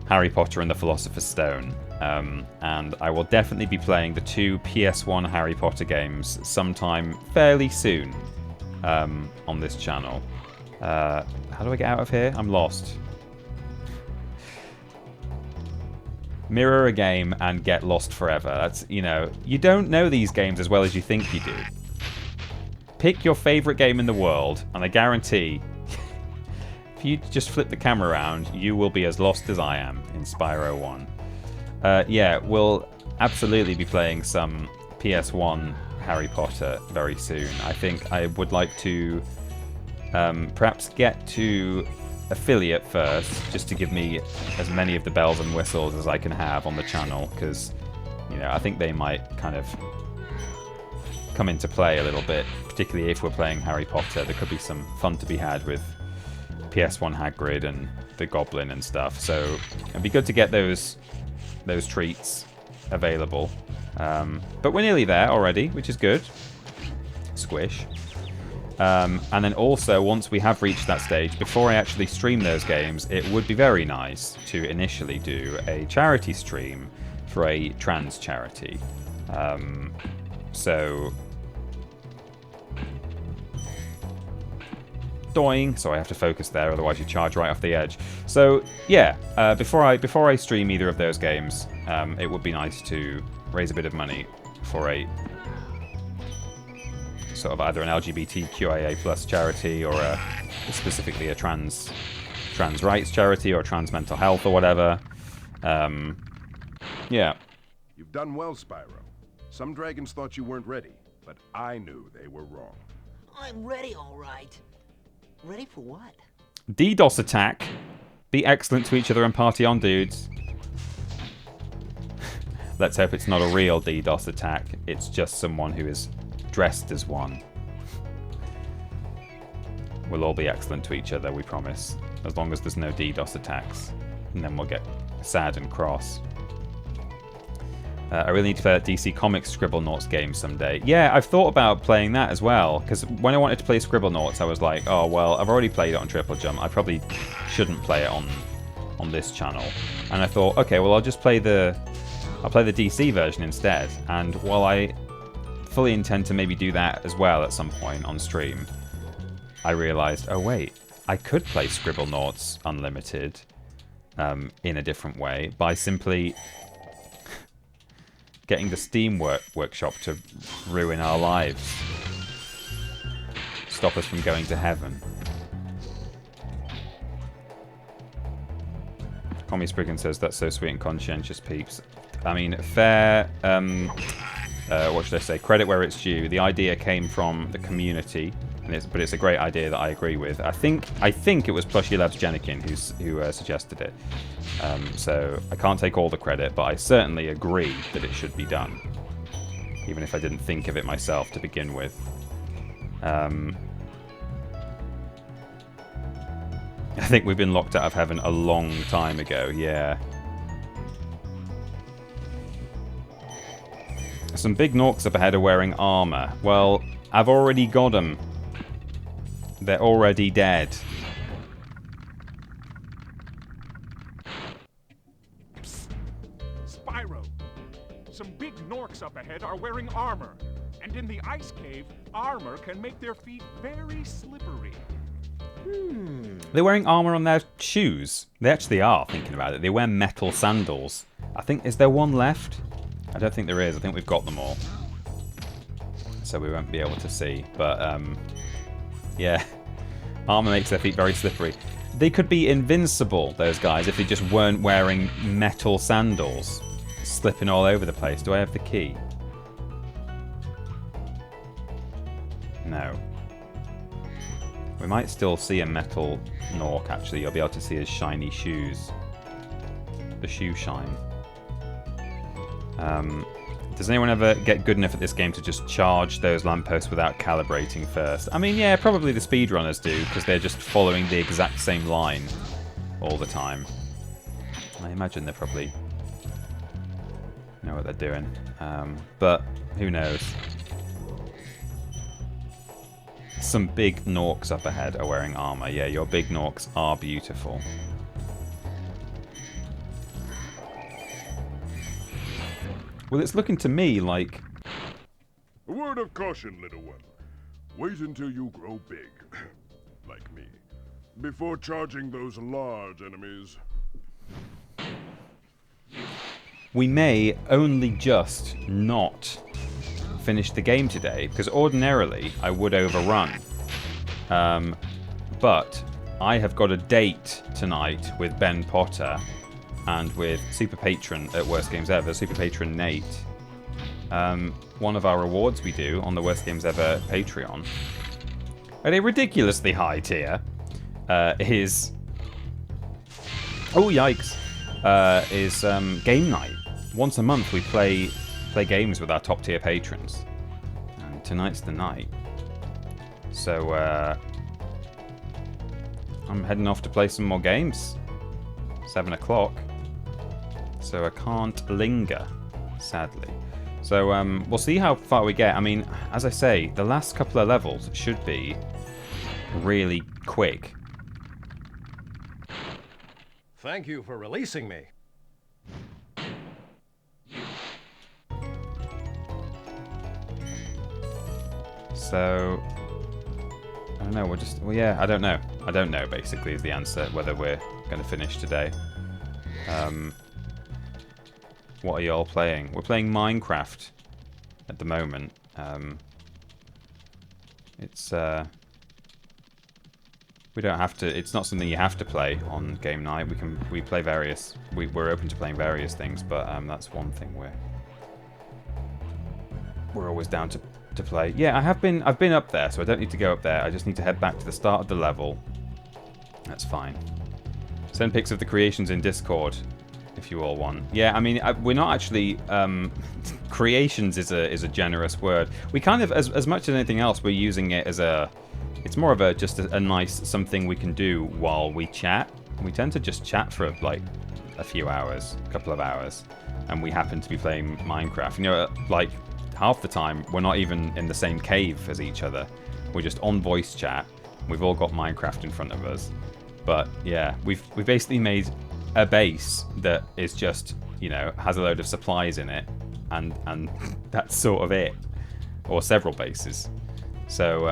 Speaker 1: Harry Potter and the Philosopher's Stone. And I will definitely be playing the 2 PS1 Harry Potter games sometime fairly soon on this channel. How do I get out of here? I'm lost. Mirror a game and get lost forever. That's, you know, you don't know these games as well as you think you do. Pick your favorite game in the world, and I guarantee if you just flip the camera around, you will be as lost as I am in Spyro 1. Yeah, we'll absolutely be playing some PS1 Harry Potter very soon. I think I would like to perhaps get to affiliate first, just to give me as many of the bells and whistles as I can have on the channel, because, you know, I think they might kind of come into play a little bit, particularly if we're playing Harry Potter. There could be some fun to be had with PS1 Hagrid and the Goblin and stuff, so it'd be good to get those treats available. But we're nearly there already, which is good. Squish. And then also, once we have reached that stage, before I actually stream those games, it would be very nice to initially do a charity stream for a trans charity. So... Doing, so I have to focus there, otherwise you charge right off the edge. So, yeah, before I stream either of those games, it would be nice to raise a bit of money for a sort of either an LGBTQIA plus charity or specifically a trans rights charity or trans mental health or whatever. Yeah.
Speaker 3: You've done well, Spyro. Some dragons thought you weren't ready, but I knew they were wrong.
Speaker 8: I'm ready, all right. Ready for what?
Speaker 1: DDoS attack. Be excellent to each other and party on, dudes. Let's hope it's not a real DDoS attack. It's just someone who is dressed as one. We'll all be excellent to each other, we promise. As long as there's no DDoS attacks. And then we'll get sad and cross. I really need to play that DC Comics Scribblenauts game someday. Yeah, I've thought about playing that as well, because when I wanted to play Scribblenauts, I was like, oh, well, I've already played it on Triple Jump. I probably shouldn't play it on this channel. And I thought, okay, well, I'll play the DC version instead. And while I fully intend to maybe do that as well at some point on stream, I realized, oh, wait, I could play Scribblenauts Unlimited in a different way by simply getting the Steam workshop to ruin our lives. Stop us from going to heaven. Commie Spriggan says, that's so sweet and conscientious, peeps. I mean, fair, what should I say? Credit where it's due. The idea came from the community, but it's a great idea that I agree with. I think it was Plushy Loves Jenikin who suggested it. So I can't take all the credit, but I certainly agree that it should be done, even if I didn't think of it myself to begin with. I think we've been locked out of heaven a long time ago, yeah. Some big Norks up ahead are wearing armor. Well, I've already got them. They're already dead.
Speaker 6: Psst. Spyro, some big Norks up ahead are wearing armor. And in the ice cave, armor can make their feet very slippery.
Speaker 1: They're wearing armor on their shoes. They actually are, thinking about it. They wear metal sandals. I think, is there one left? I don't think there is. I think we've got them all. So we won't be able to see. But, yeah. Armor makes their feet very slippery. They could be invincible, those guys, if they just weren't wearing metal sandals. Slipping all over the place. Do I have the key? No. We might still see a metal Nork, actually. You'll be able to see his shiny shoes. The shoe shine. Does anyone ever get good enough at this game to just charge those lampposts without calibrating first? I mean, yeah, probably the speedrunners do, because they're just following the exact same line all the time. I imagine they probably know what they're doing. But who knows? Some big Norks up ahead are wearing armor. Yeah, your big Norks are beautiful. Well, it's looking to me like...
Speaker 3: A word of caution, little one. Wait until you grow big, like me, before charging those large enemies.
Speaker 1: We may only just not finish the game today, because ordinarily I would overrun. But I have got a date tonight with Ben Potter and with Super Patron at Worst Games Ever, Super Patron Nate. One of our rewards we do on the Worst Games Ever Patreon at a ridiculously high tier is... Oh, yikes. Is game night. Once a month we play games with our top tier patrons. And tonight's the night. So, I'm heading off to play some more games. 7 o'clock. So I can't linger, sadly. So, we'll see how far we get. I mean, as I say, the last couple of levels should be really quick.
Speaker 10: Thank you for releasing me.
Speaker 1: So, I don't know, well, yeah, I don't know. I don't know, basically, is the answer, whether we're going to finish today. What are y'all playing? We're playing Minecraft at the moment. It's, we don't have to, it's not something you have to play on game night. We play various, we're open to playing various things, but that's one thing we're always down to play. Yeah, I've been up there, so I don't need to go up there. I just need to head back to the start of the level. That's fine. Send pics of the creations in Discord if you all want. Yeah, I mean, we're not actually... creations is a generous word. We kind of, as much as anything else, we're using it as a... It's more of just a nice something we can do while we chat. We tend to just chat for, like, a few hours, a couple of hours, and we happen to be playing Minecraft. You know, like... half the time, we're not even in the same cave as each other. We're just on voice chat. We've all got Minecraft in front of us. But, yeah, we've basically made a base that is just, you know, has a load of supplies in it. And that's sort of it. Or several bases. So,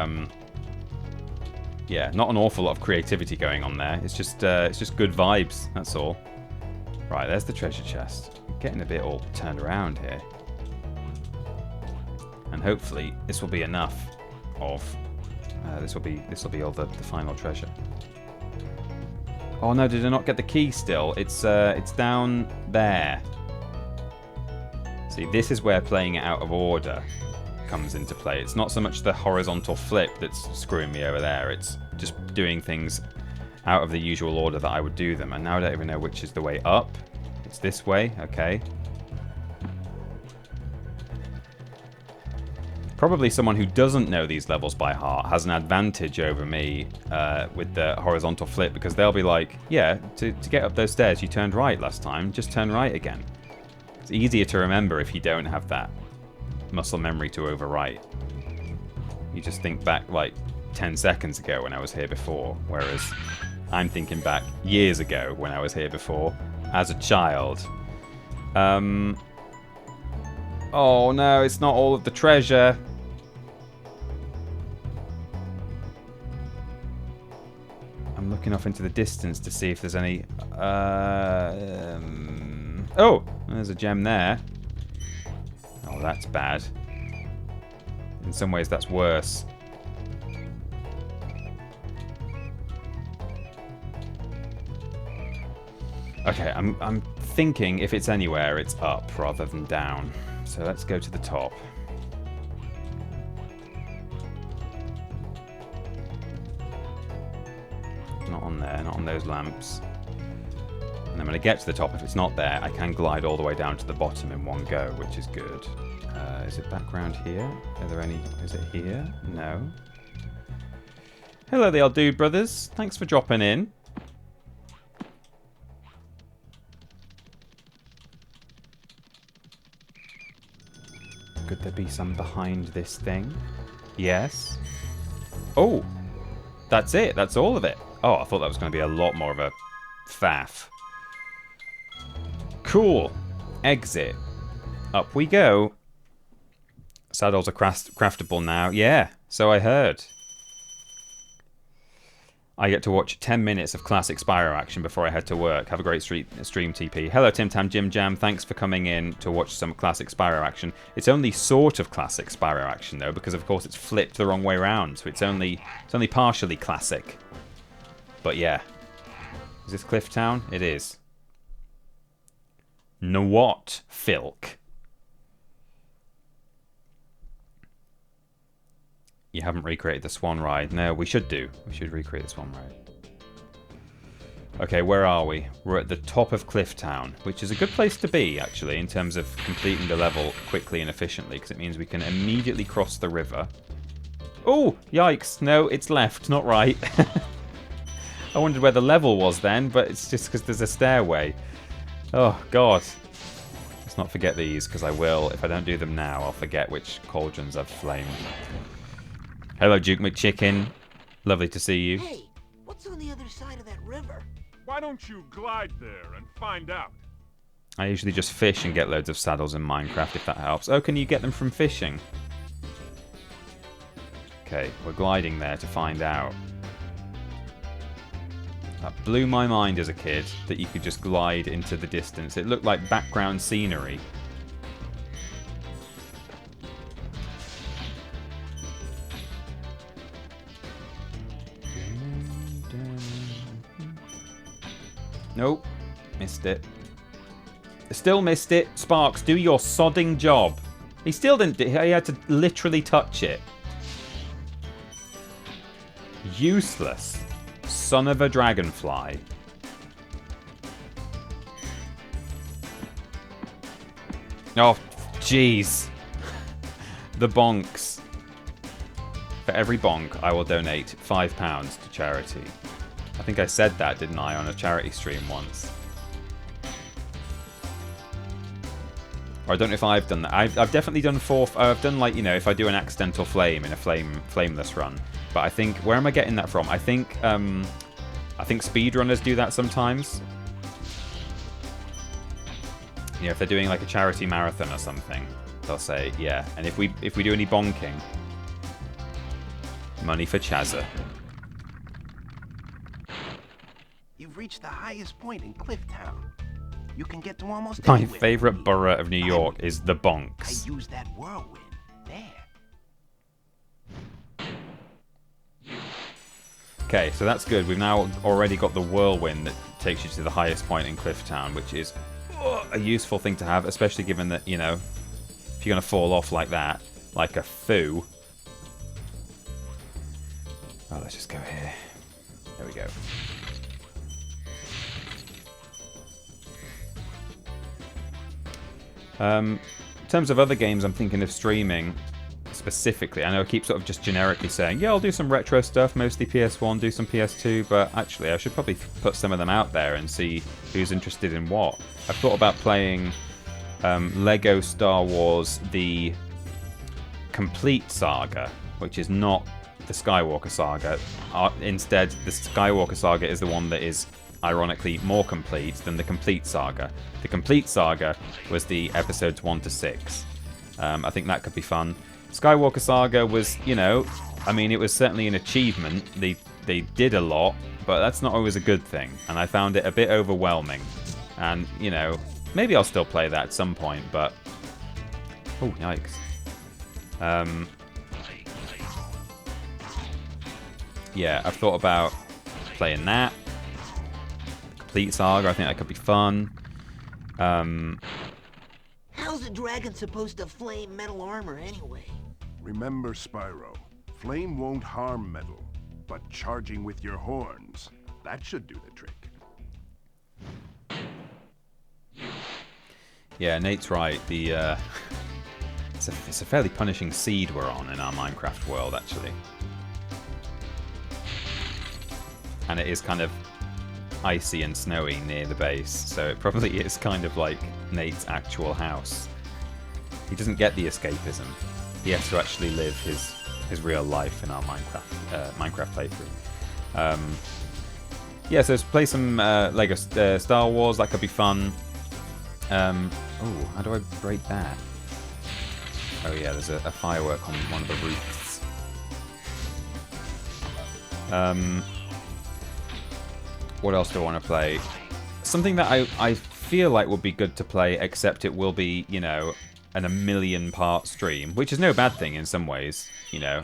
Speaker 1: yeah, not an awful lot of creativity going on there. It's just good vibes, that's all. Right, there's the treasure chest. Getting a bit all turned around here. And hopefully this will be enough of this will be all the final treasure. Oh no, did I not get the key still? It's down there. See, this is where playing it out of order comes into play. It's not so much the horizontal flip that's screwing me over there. It's just doing things out of the usual order that I would do them. And now I don't even know which is the way up. It's this way, okay. Probably someone who doesn't know these levels by heart has an advantage over me with the horizontal flip, because they'll be like, yeah, to get up those stairs you turned right last time, just turn right again. It's easier to remember if you don't have that muscle memory to overwrite. You just think back like 10 seconds ago when I was here before, whereas I'm thinking back years ago when I was here before as a child. Oh no, it's not all of the treasure. I'm looking off into the distance to see if there's any... Oh! There's a gem there. Oh, that's bad. In some ways, that's worse. Okay, I'm thinking if it's anywhere, it's up rather than down. So let's go to the top. Not on there, not on those lamps. And then when I get to the top, if it's not there, I can glide all the way down to the bottom in one go, which is good. Is it back round here? Are there any... Is it here? No. Hello there, dude brothers. Thanks for dropping in. Could there be some behind this thing? Yes. Oh! That's it. That's all of it. Oh, I thought that was going to be a lot more of a faff. Cool. Exit. Up we go. Saddles are craftable now. Yeah, so I heard. I get to watch 10 minutes of classic Spyro action before I head to work. Have a great stream, TP. Hello, Tim Tam Jim Jam. Thanks for coming in to watch some classic Spyro action. It's only sort of classic Spyro action, though, because, of course, it's flipped the wrong way around. So it's only partially classic. But yeah. Is this Cliff Town? It is. Nawat Filk. You haven't recreated the Swan Ride. No, we should do. We should recreate the Swan Ride. Okay, where are we? We're at the top of Cliff Town, which is a good place to be, actually, in terms of completing the level quickly and efficiently, because it means we can immediately cross the river. Oh, yikes. No, it's left, not right. I wondered where the level was then, but it's just because there's a stairway. Oh, God. Let's not forget these, because I will. If I don't do them now, I'll forget which cauldrons I've flamed. Hello, Duke McChicken. Lovely to see you.
Speaker 8: Hey, what's on the other side of that river?
Speaker 3: Why don't you glide there and find out?
Speaker 1: I usually just fish and get loads of saddles in Minecraft, if that helps. Oh, can you get them from fishing? Okay, we're gliding there to find out. That blew my mind as a kid, that you could just glide into the distance. It looked like background scenery. Nope. Missed it. Still missed it. Sparks, do your sodding job. He still didn't. He had to literally touch it. Useless. Son of a dragonfly. Oh, jeez. The bonks. For every bonk, I will donate £5 to charity. I think I said that, didn't I, on a charity stream once. Or I don't know if I've done that. I've definitely done I've done, like, you know, if I do an accidental flame in a flameless run. But I think, where am I getting that from? I think speedrunners do that sometimes. You know, if they're doing like a charity marathon or something, they'll say, yeah. And if we do any bonking, money for Chazza.
Speaker 9: You've reached the highest point in Clifftown. You can get to almost
Speaker 1: My
Speaker 9: anywhere.
Speaker 1: favourite borough of New York is the Bonks.
Speaker 9: I use that whirlwind there.
Speaker 1: Okay, so that's good. We've now already got the whirlwind that takes you to the highest point in Clifftown, which is a useful thing to have, especially given that, you know, if you're going to fall off like that, like a foo. Oh, let's just go here. There we go. In terms of other games I'm thinking of streaming specifically, I know I keep sort of just generically saying, yeah, I'll do some retro stuff, mostly PS1, do some PS2, but actually I should probably put some of them out there and see who's interested in what. I've thought about playing Lego Star Wars The Complete Saga, which is not the Skywalker Saga. Instead, the Skywalker Saga is the one that is ironically more complete than the Complete Saga. The Complete Saga was the episodes 1 to 6. I think that could be fun. Skywalker Saga was, you know, I mean, it was certainly an achievement. They did a lot, but that's not always a good thing. And I found it a bit overwhelming. And, you know, maybe I'll still play that at some point, but... Oh, yikes. Yeah, I've thought about playing that. Complete Saga, I think that could be fun.
Speaker 8: How's a dragon supposed to flame metal armor anyway?
Speaker 3: Remember, Spyro, flame won't harm metal, but charging with your horns, that should do the trick.
Speaker 1: Yeah, Nate's right. The it's a fairly punishing seed we're on in our Minecraft world, actually. And it is kind of icy and snowy near the base, so it probably is kind of like Nate's actual house. He doesn't get the escapism. He has to actually live his real life in our Minecraft playthrough. Yeah, so let's play some Lego Star Wars. That could be fun. Oh, how do I break that? Oh yeah, there's a firework on one of the roofs. What else do I want to play? Something that I feel like would be good to play, except it will be, you know, a million-part stream, which is no bad thing in some ways, you know.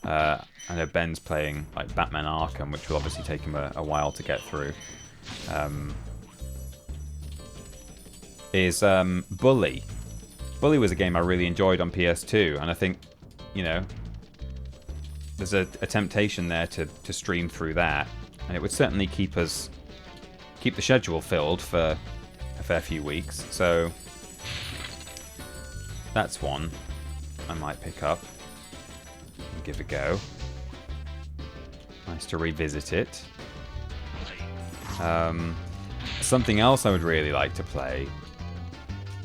Speaker 1: I know Ben's playing like Batman Arkham, which will obviously take him a while to get through. Is Bully. Bully was a game I really enjoyed on PS2, and I think, you know, there's a temptation there to stream through that, and it would certainly keep the schedule filled for a fair few weeks. So that's one I might pick up and give a go. Nice to revisit it. Something else I would really like to play,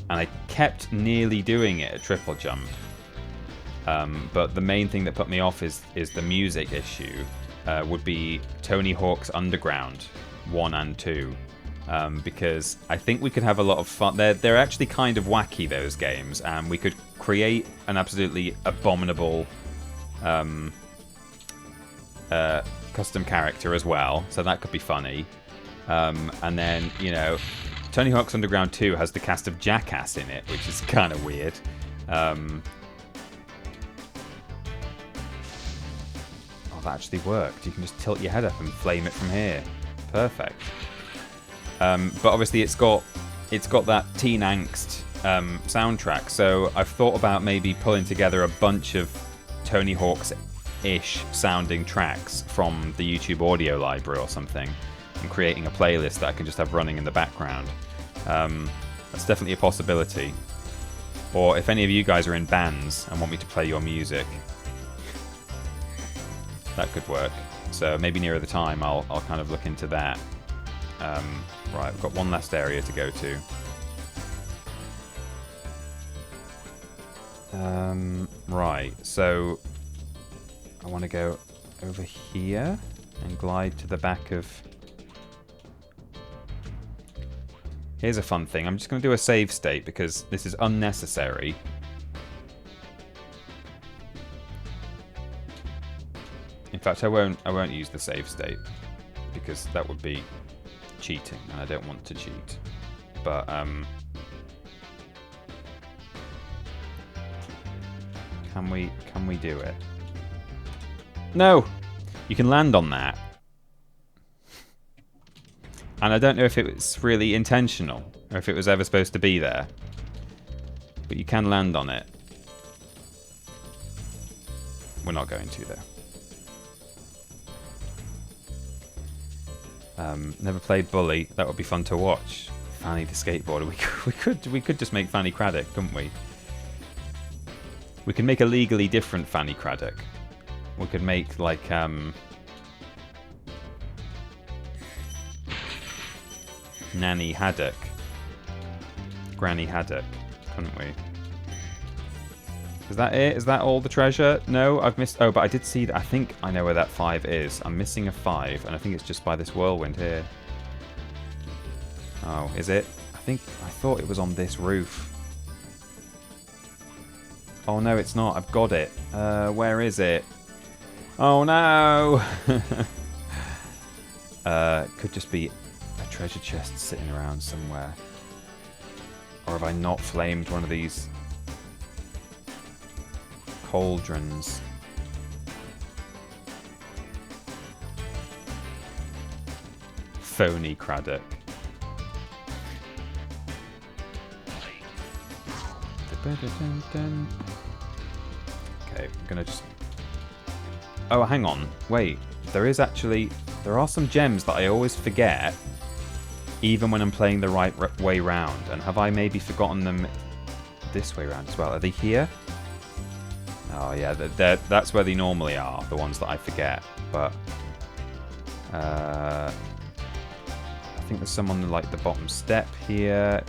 Speaker 1: and I kept nearly doing it at Triple Jump, but the main thing that put me off is the music issue, would be Tony Hawk's Underground 1 and 2, because I think we could have a lot of fun. They're actually kind of wacky, those games, and we could create an absolutely abominable custom character as well, so that could be funny. And then, you know, Tony Hawk's Underground 2 has the cast of Jackass in it, which is kind of weird. Oh, that actually worked. You can just tilt your head up and flame it from here. Perfect. But obviously it's got that teen angst soundtrack, so I've thought about maybe pulling together a bunch of Tony Hawk's-ish sounding tracks from the YouTube audio library or something, and creating a playlist that I can just have running in the background. That's definitely a possibility. Or if any of you guys are in bands and want me to play your music, that could work. So maybe nearer the time I'll kind of look into that. Right, we've got one last area to go to. Right, so I want to go over here and glide to the back of... Here's a fun thing. I'm just going to do a save state because this is unnecessary. In fact, I won't use the save state because that would be cheating, and I don't want to cheat. But can we do it? No, you can land on that. And I don't know if it was really intentional, or if it was ever supposed to be there. But you can land on it. We're not going to, though. Never played Bully. That would be fun to watch. Fanny the skateboarder. We could just make Fanny Craddock, couldn't we? We could make a legally different Fanny Craddock. We could make, like, Nanny Haddock. Granny Haddock, couldn't we? Is that it? Is that all the treasure? No, I've missed... Oh, but I did see that. I think I know where that 5 is. I'm missing a 5, and I think it's just by this whirlwind here. Oh, is it? I thought it was on this roof. Oh, no, it's not. I've got it. Where is it? Oh, no! Could just be a treasure chest sitting around somewhere. Or have I not flamed one of these cauldrons? Phony Craddock. Okay, I'm gonna just... Oh, hang on. Wait. There are some gems that I always forget, even when I'm playing the right way round. And have I maybe forgotten them this way round as well? Are they here? Oh, yeah. That's where they normally are, the ones that I forget. But... I think there's some on like the bottom step here.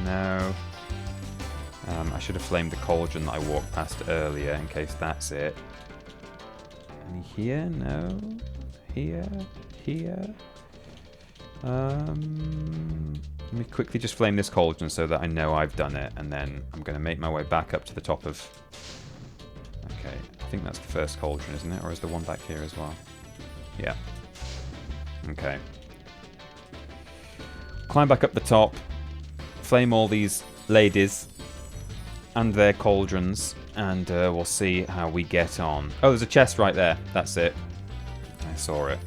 Speaker 1: No. I should have flamed the cauldron that I walked past earlier in case that's it. Any here? No. Here. Let me quickly just flame this cauldron so that I know I've done it, and then I'm going to make my way back up to the top of... Okay, I think that's the first cauldron, isn't it? Or is there one back here as well? Yeah. Okay. Climb back up the top, flame all these ladies and their cauldrons, And we'll see how we get on. Oh, there's a chest right there. That's it. I saw it.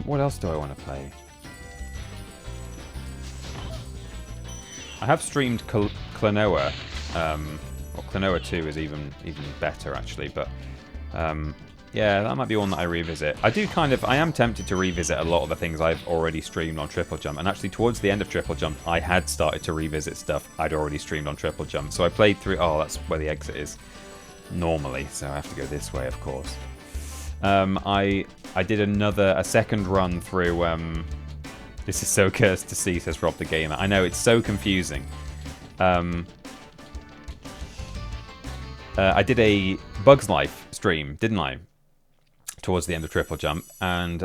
Speaker 1: What else do I want to play? I have streamed Klonoa. Well, Klonoa 2 is even better, actually. But yeah, that might be one that I revisit. I am tempted to revisit a lot of the things I've already streamed on Triple Jump. And actually, towards the end of Triple Jump, I had started to revisit stuff I'd already streamed on Triple Jump. So I played through... Oh, that's where the exit is normally. So I have to go this way, of course. I did a second run through... This is so cursed to see, says Rob the Gamer. I know, it's so confusing. I did a Bugs Life stream, didn't I? Towards the end of Triple Jump. And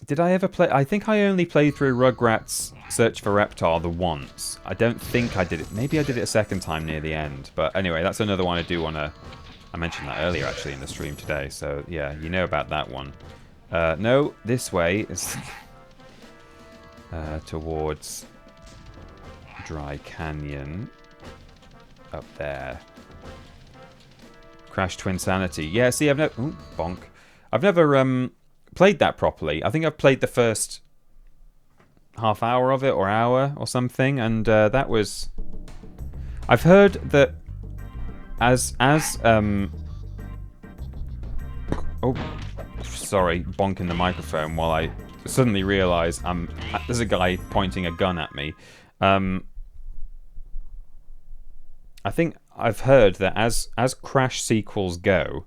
Speaker 1: did I ever play... I think I only played through Rugrats Search for Reptar the once. I don't think I did it. Maybe I did it a second time near the end. But anyway, that's another one I do want to... I mentioned that earlier, actually, in the stream today. So, yeah, you know about that one. No, this way is towards Dry Canyon. Up there. Crash Twinsanity. Yeah, see, I've never... Ooh, bonk. I've never played that properly. I think I've played the first half hour of it, or hour, or something, and that was... I've heard that oh, sorry, bonking the microphone while I suddenly realise there's a guy pointing a gun at me. I think I've heard that as Crash sequels go,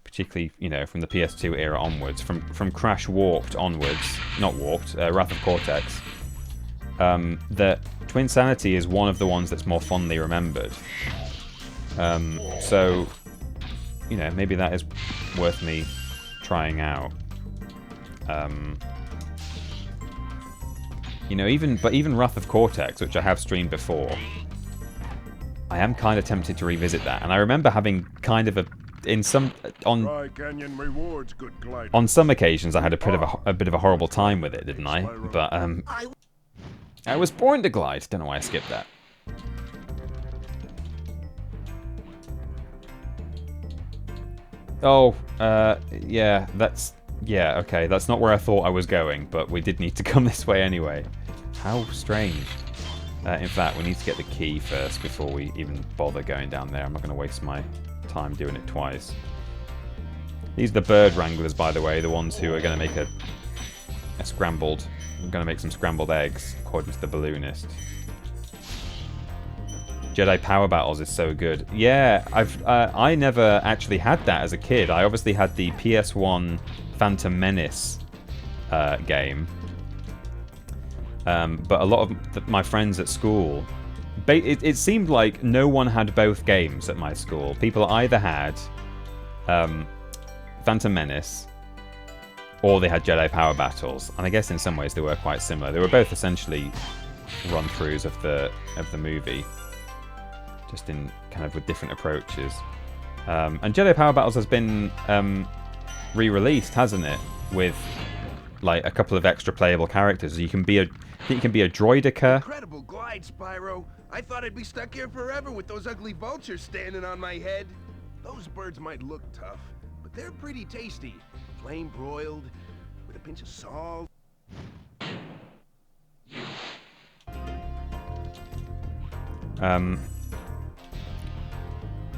Speaker 1: particularly, you know, from the PS2 era onwards, from Crash Warped onwards, not Warped, Wrath of Cortex, that Twinsanity is one of the ones that's more fondly remembered. So, you know, maybe that is worth me trying out. You know, even Wrath of Cortex, which I have streamed before, I am kind of tempted to revisit that. And I remember having kind of on some occasions I had a bit of a horrible time with it, didn't I? But I was born to glide. Don't know why I skipped that. Oh, yeah, okay, that's not where I thought I was going, but we did need to come this way anyway. How strange. In fact, we need to get the key first before we even bother going down there. I'm not going to waste my time doing it twice. These are the bird wranglers, by the way, the ones who are going to make a scrambled... I'm going to make some scrambled eggs, according to the balloonist. Jedi Power Battles is so good. Yeah, I never actually had that as a kid. I obviously had the PS1 Phantom Menace game. But a lot of my friends at school... It seemed like no one had both games at my school. People either had Phantom Menace or they had Jedi Power Battles. And I guess in some ways they were quite similar. They were both essentially run-throughs of the movie. Just in kind of with different approaches. And Jedi Power Battles has been re-released, hasn't it? With like a couple of extra playable characters. You can be a droidica.
Speaker 9: Incredible glide, Spyro. I thought I'd be stuck here forever with those ugly vultures standing on my head. Those birds might look tough, but they're pretty tasty. Flame broiled with a pinch of salt.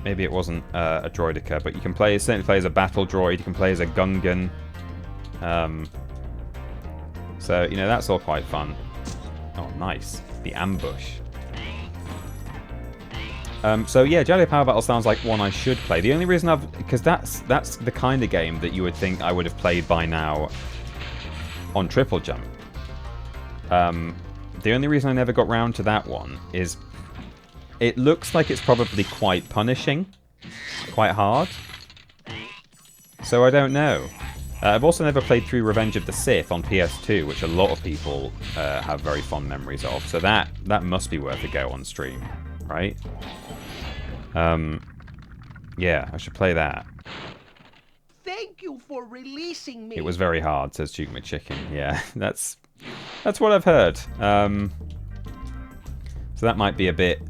Speaker 1: Maybe it wasn't a droidica, but you can certainly play as a battle droid, you can play as a Gungan. So, you know, that's all quite fun. Oh, nice. The ambush. So, yeah, Jedi Power Battle sounds like one I should play. The only reason because that's the kind of game that you would think I would have played by now on Triple Jump. The only reason I never got round to that one is... It looks like it's probably quite punishing, quite hard. So I don't know. I've also never played through Revenge of the Sith on PS2, which a lot of people have very fond memories of. So that must be worth a go on stream, right? Yeah, I should play that.
Speaker 8: Thank you for releasing me.
Speaker 1: It was very hard, says Duke McChicken. Yeah, that's what I've heard. So that might be a bit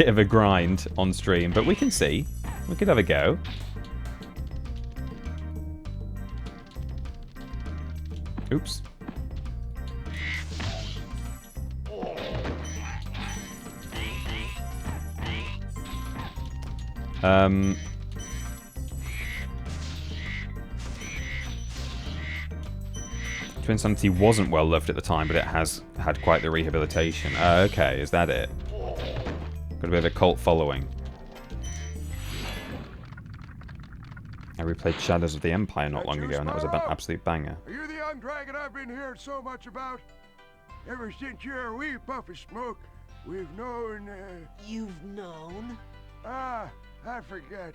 Speaker 1: of a grind on stream, but we can see. We could have a go. Oops. Twin Sanity wasn't well loved at the time, but it has had quite the rehabilitation. Okay, is that it? Got a bit of a cult following. I replayed Shadows of the Empire not long ago, and that was an absolute banger.
Speaker 3: Are you the young dragon I've been hearing so much about? Ever since you're a wee puff of smoke, we've known,
Speaker 8: You've known?
Speaker 3: I forget.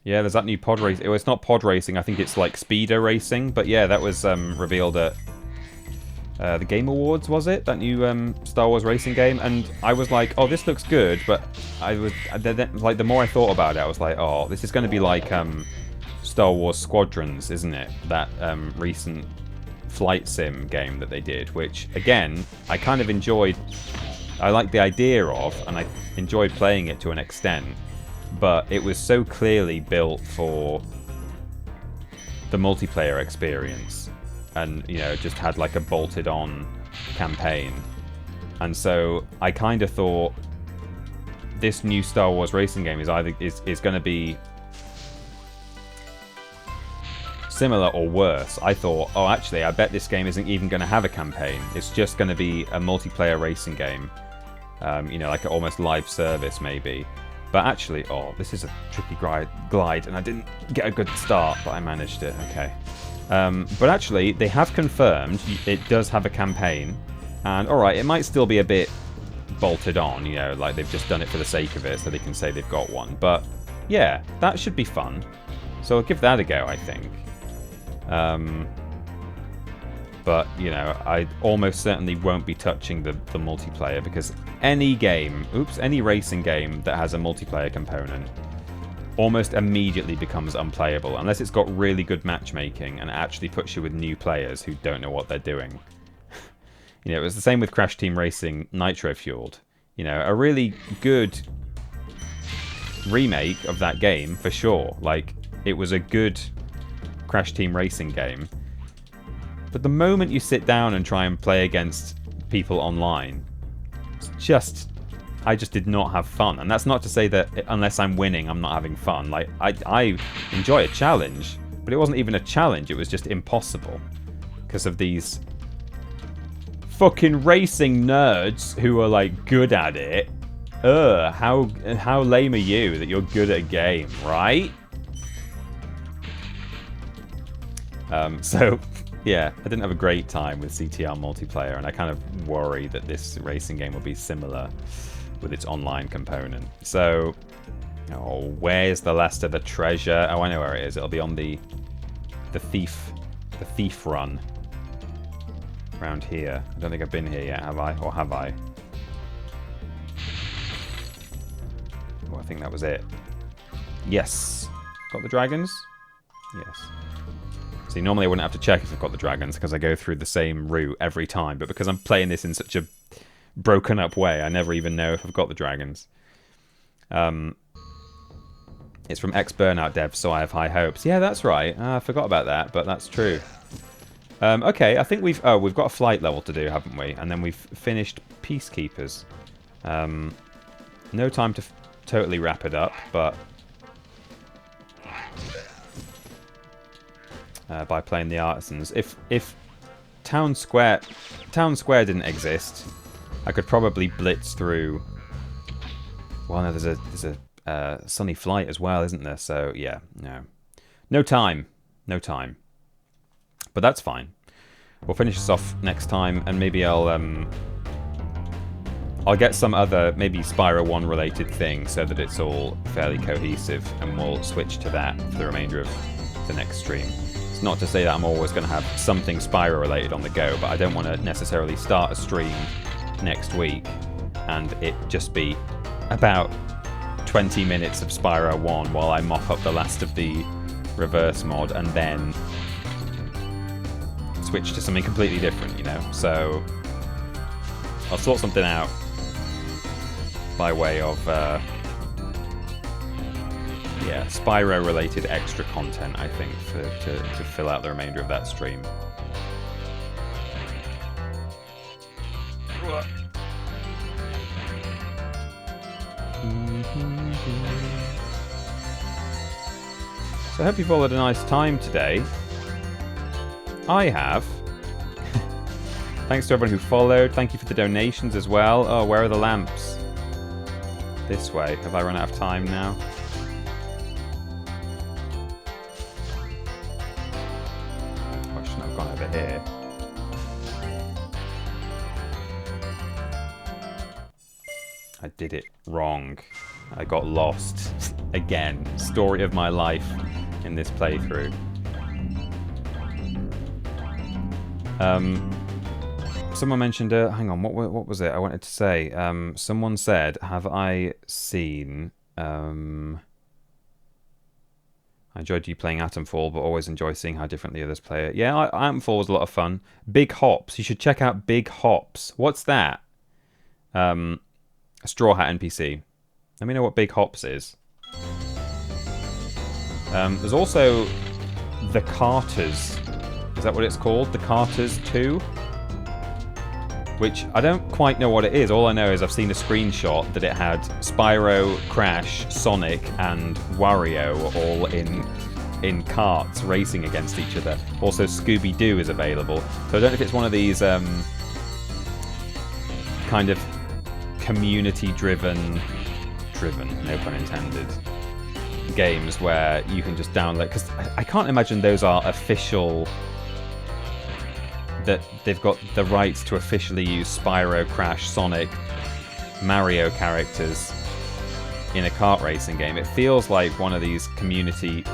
Speaker 1: Yeah, there's that new pod race. Oh, it's not pod racing. I think it's like speeder racing. But yeah, that was revealed at the Game Awards, was it? That new Star Wars racing game. And I was like, oh, this looks good. But I was like, the more I thought about it, I was like, oh, this is going to be like Star Wars Squadrons, isn't it? That recent flight sim game that they did, which again, I kind of enjoyed. I liked the idea of, and I enjoyed playing it to an extent. But it was so clearly built for the multiplayer experience, and you know, just had like a bolted on campaign. And so I kind of thought this new Star Wars racing game is either is going to be similar or worse. I thought, oh, actually, I bet this game isn't even going to have a campaign. It's just going to be a multiplayer racing game, you know, like an almost live service maybe. But actually, oh, this is a tricky glide, and I didn't get a good start, but I managed it, okay. But actually, they have confirmed it does have a campaign, and alright, it might still be a bit bolted on, you know, like they've just done it for the sake of it, so they can say they've got one. But, yeah, that should be fun. So I'll give that a go, I think. But, you know, I almost certainly won't be touching the multiplayer, because any game, any racing game that has a multiplayer component almost immediately becomes unplayable, unless it's got really good matchmaking and actually puts you with new players who don't know what they're doing. You know, it was the same with Crash Team Racing Nitro Fueled. You know, a really good remake of that game, for sure. Like, it was a good Crash Team Racing game. But the moment you sit down and try and play against people online, I just did not have fun. And that's not to say that unless I'm winning, I'm not having fun. Like, I enjoy a challenge, but it wasn't even a challenge. It was just impossible because of these fucking racing nerds who are like good at it. How lame are you that you're good at a game, right? So yeah, I didn't have a great time with CTR multiplayer, and I kind of worry that this racing game will be similar with its online component. So, oh, where's the last of the treasure? Oh, I know where it is. It'll be on the thief run around here. I don't think I've been here yet, have I? Or have I? Oh, I think that was it. Yes. Got the dragons? Yes. See, normally I wouldn't have to check if I've got the dragons because I go through the same route every time, but because I'm playing this in such a broken up way, I never even know if I've got the dragons. It's from ex-Burnout dev, so I have high hopes. Yeah, that's right. I forgot about that, but that's true. Okay, I think we've got a flight level to do, haven't we? And then we've finished Peacekeepers. No time to totally wrap it up, but by playing the artisans. If Town Square didn't exist, I could probably blitz through. Well, no, there's a Sunny Flight as well, isn't there? So yeah, no time. But that's fine. We'll finish this off next time, and maybe I'll get some other, maybe Spyro 1 related thing, so that it's all fairly cohesive, and we'll switch to that for the remainder of the next stream. It's not to say that I'm always going to have something Spyro related on the go, but I don't want to necessarily start a stream next week and it just be about 20 minutes of Spyro 1 while I mop up the last of the reverse mod and then switch to something completely different, you know? So I'll sort something out by way of yeah, Spyro related extra content, I think, to fill out the remainder of that stream. So I hope you've all had a nice time today. I have. Thanks to everyone who followed. Thank you for the donations as well. Oh, where are the lamps? This way. Have I run out of time now? I shouldn't have gone over here. I did it wrong. I got lost. Again. Story of my life in this playthrough. Someone mentioned, hang on, what was it I wanted to say? Someone said, have I seen... I enjoyed you playing Atomfall, but always enjoy seeing how differently others play it. Yeah, Atomfall was a lot of fun. Big Hops. You should check out Big Hops. What's that? A Straw Hat NPC. Let me know what Big Hops is. There's also The Carters. Is that what it's called? The Carters 2? Which I don't quite know what it is. All I know is I've seen a screenshot that it had Spyro, Crash, Sonic, and Wario all in carts racing against each other. Also, Scooby-Doo is available. So I don't know if it's one of these kind of community-driven, no pun intended, games where you can just download. Because I can't imagine those are official. That they've got the rights to officially use Spyro, Crash, Sonic, Mario characters in a kart racing game. It feels like one of these community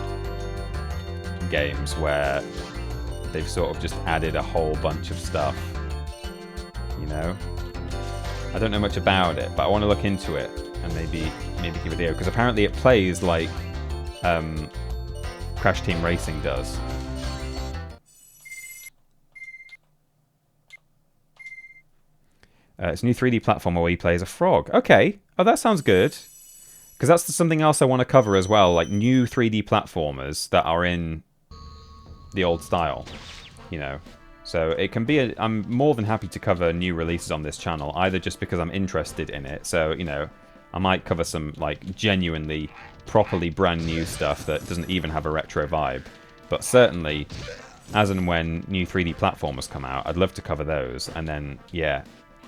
Speaker 1: games where they've sort of just added a whole bunch of stuff. You know? I don't know much about it, but I want to look into it and maybe give it a go, because apparently it plays like Crash Team Racing does. It's a new 3D platformer where you play as a frog. Okay. Oh, that sounds good. Because that's something else I want to cover as well, like new 3D platformers that are in the old style, you know. So it can be I'm more than happy to cover new releases on this channel, either just because I'm interested in it. So, you know, I might cover some, like, genuinely, properly brand new stuff that doesn't even have a retro vibe. But certainly, as and when new 3D platformers come out, I'd love to cover those. And then, yeah,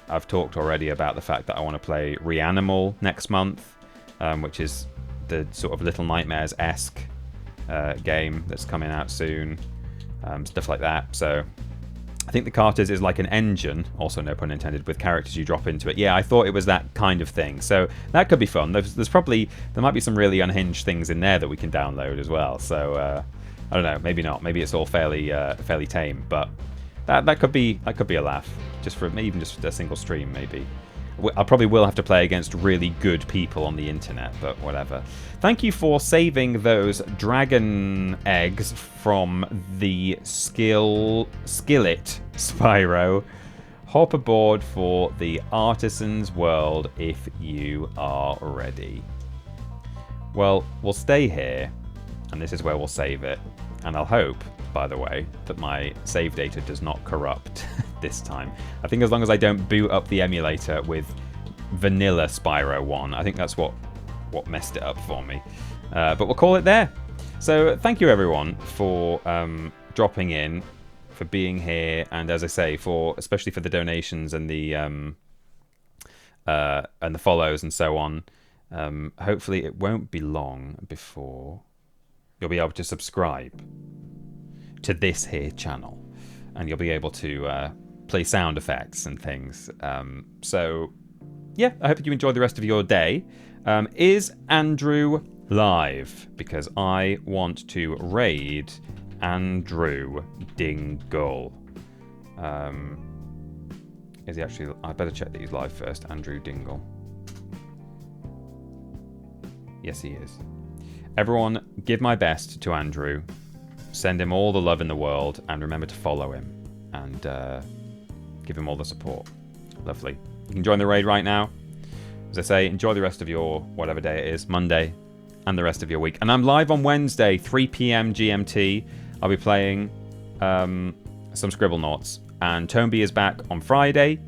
Speaker 1: I've talked already about the fact that I want to play Reanimal next month, which is the sort of Little Nightmares-esque game that's coming out soon. Stuff like that. So I think the Carters is like an engine, also no pun intended, with characters you drop into it. Yeah, I thought it was that kind of thing. So that could be fun. There might be some really unhinged things in there that we can download as well. So I don't know, maybe not. Maybe it's all fairly tame, but that could be a laugh. Even just a single stream, maybe. I probably will have to play against really good people on the internet, but whatever. Thank you for saving those dragon eggs from the skillet, Spyro. Hop aboard for the Artisan's World if you are ready. Well, we'll stay here, and this is where we'll save it. And I'll hope, by the way, that my save data does not corrupt this time. I think as long as I don't boot up the emulator with vanilla Spyro 1, I think that's what messed it up for me. But we'll call it there. So thank you everyone for dropping in, for being here, and as I say, especially for the donations and the follows and so on. Hopefully it won't be long before you'll be able to subscribe to this here channel, and you'll be able to play sound effects and things. So yeah, I hope that you enjoy the rest of your day. Is Andrew live? Because I want to raid Andrew Dingle. Is he actually? I better check that he's live first. Andrew Dingle. Yes, he is. Everyone, give my best to Andrew. Send him all the love in the world, and remember to follow him and give him all the support. Lovely. You can join the raid right now. as I say, enjoy the rest of your whatever day it is, Monday, and the rest of your week. And I'm live on Wednesday, 3 p.m. GMT. I'll be playing some Scribblenauts. And Tomeby is back on Friday.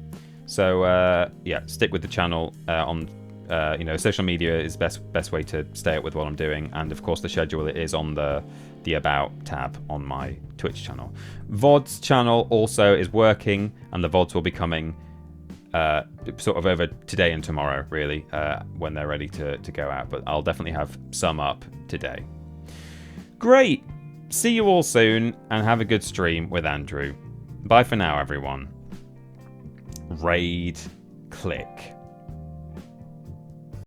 Speaker 1: So, yeah, stick with the channel on... social media is best way to stay up with what I'm doing, and of course the schedule is on the About tab on my Twitch channel. VOD's channel also is working, and the VODs will be coming sort of over today and tomorrow, really, when they're ready to go out. But I'll definitely have some up today. Great! See you all soon, and have a good stream with Andrew. Bye for now, everyone. Raid click.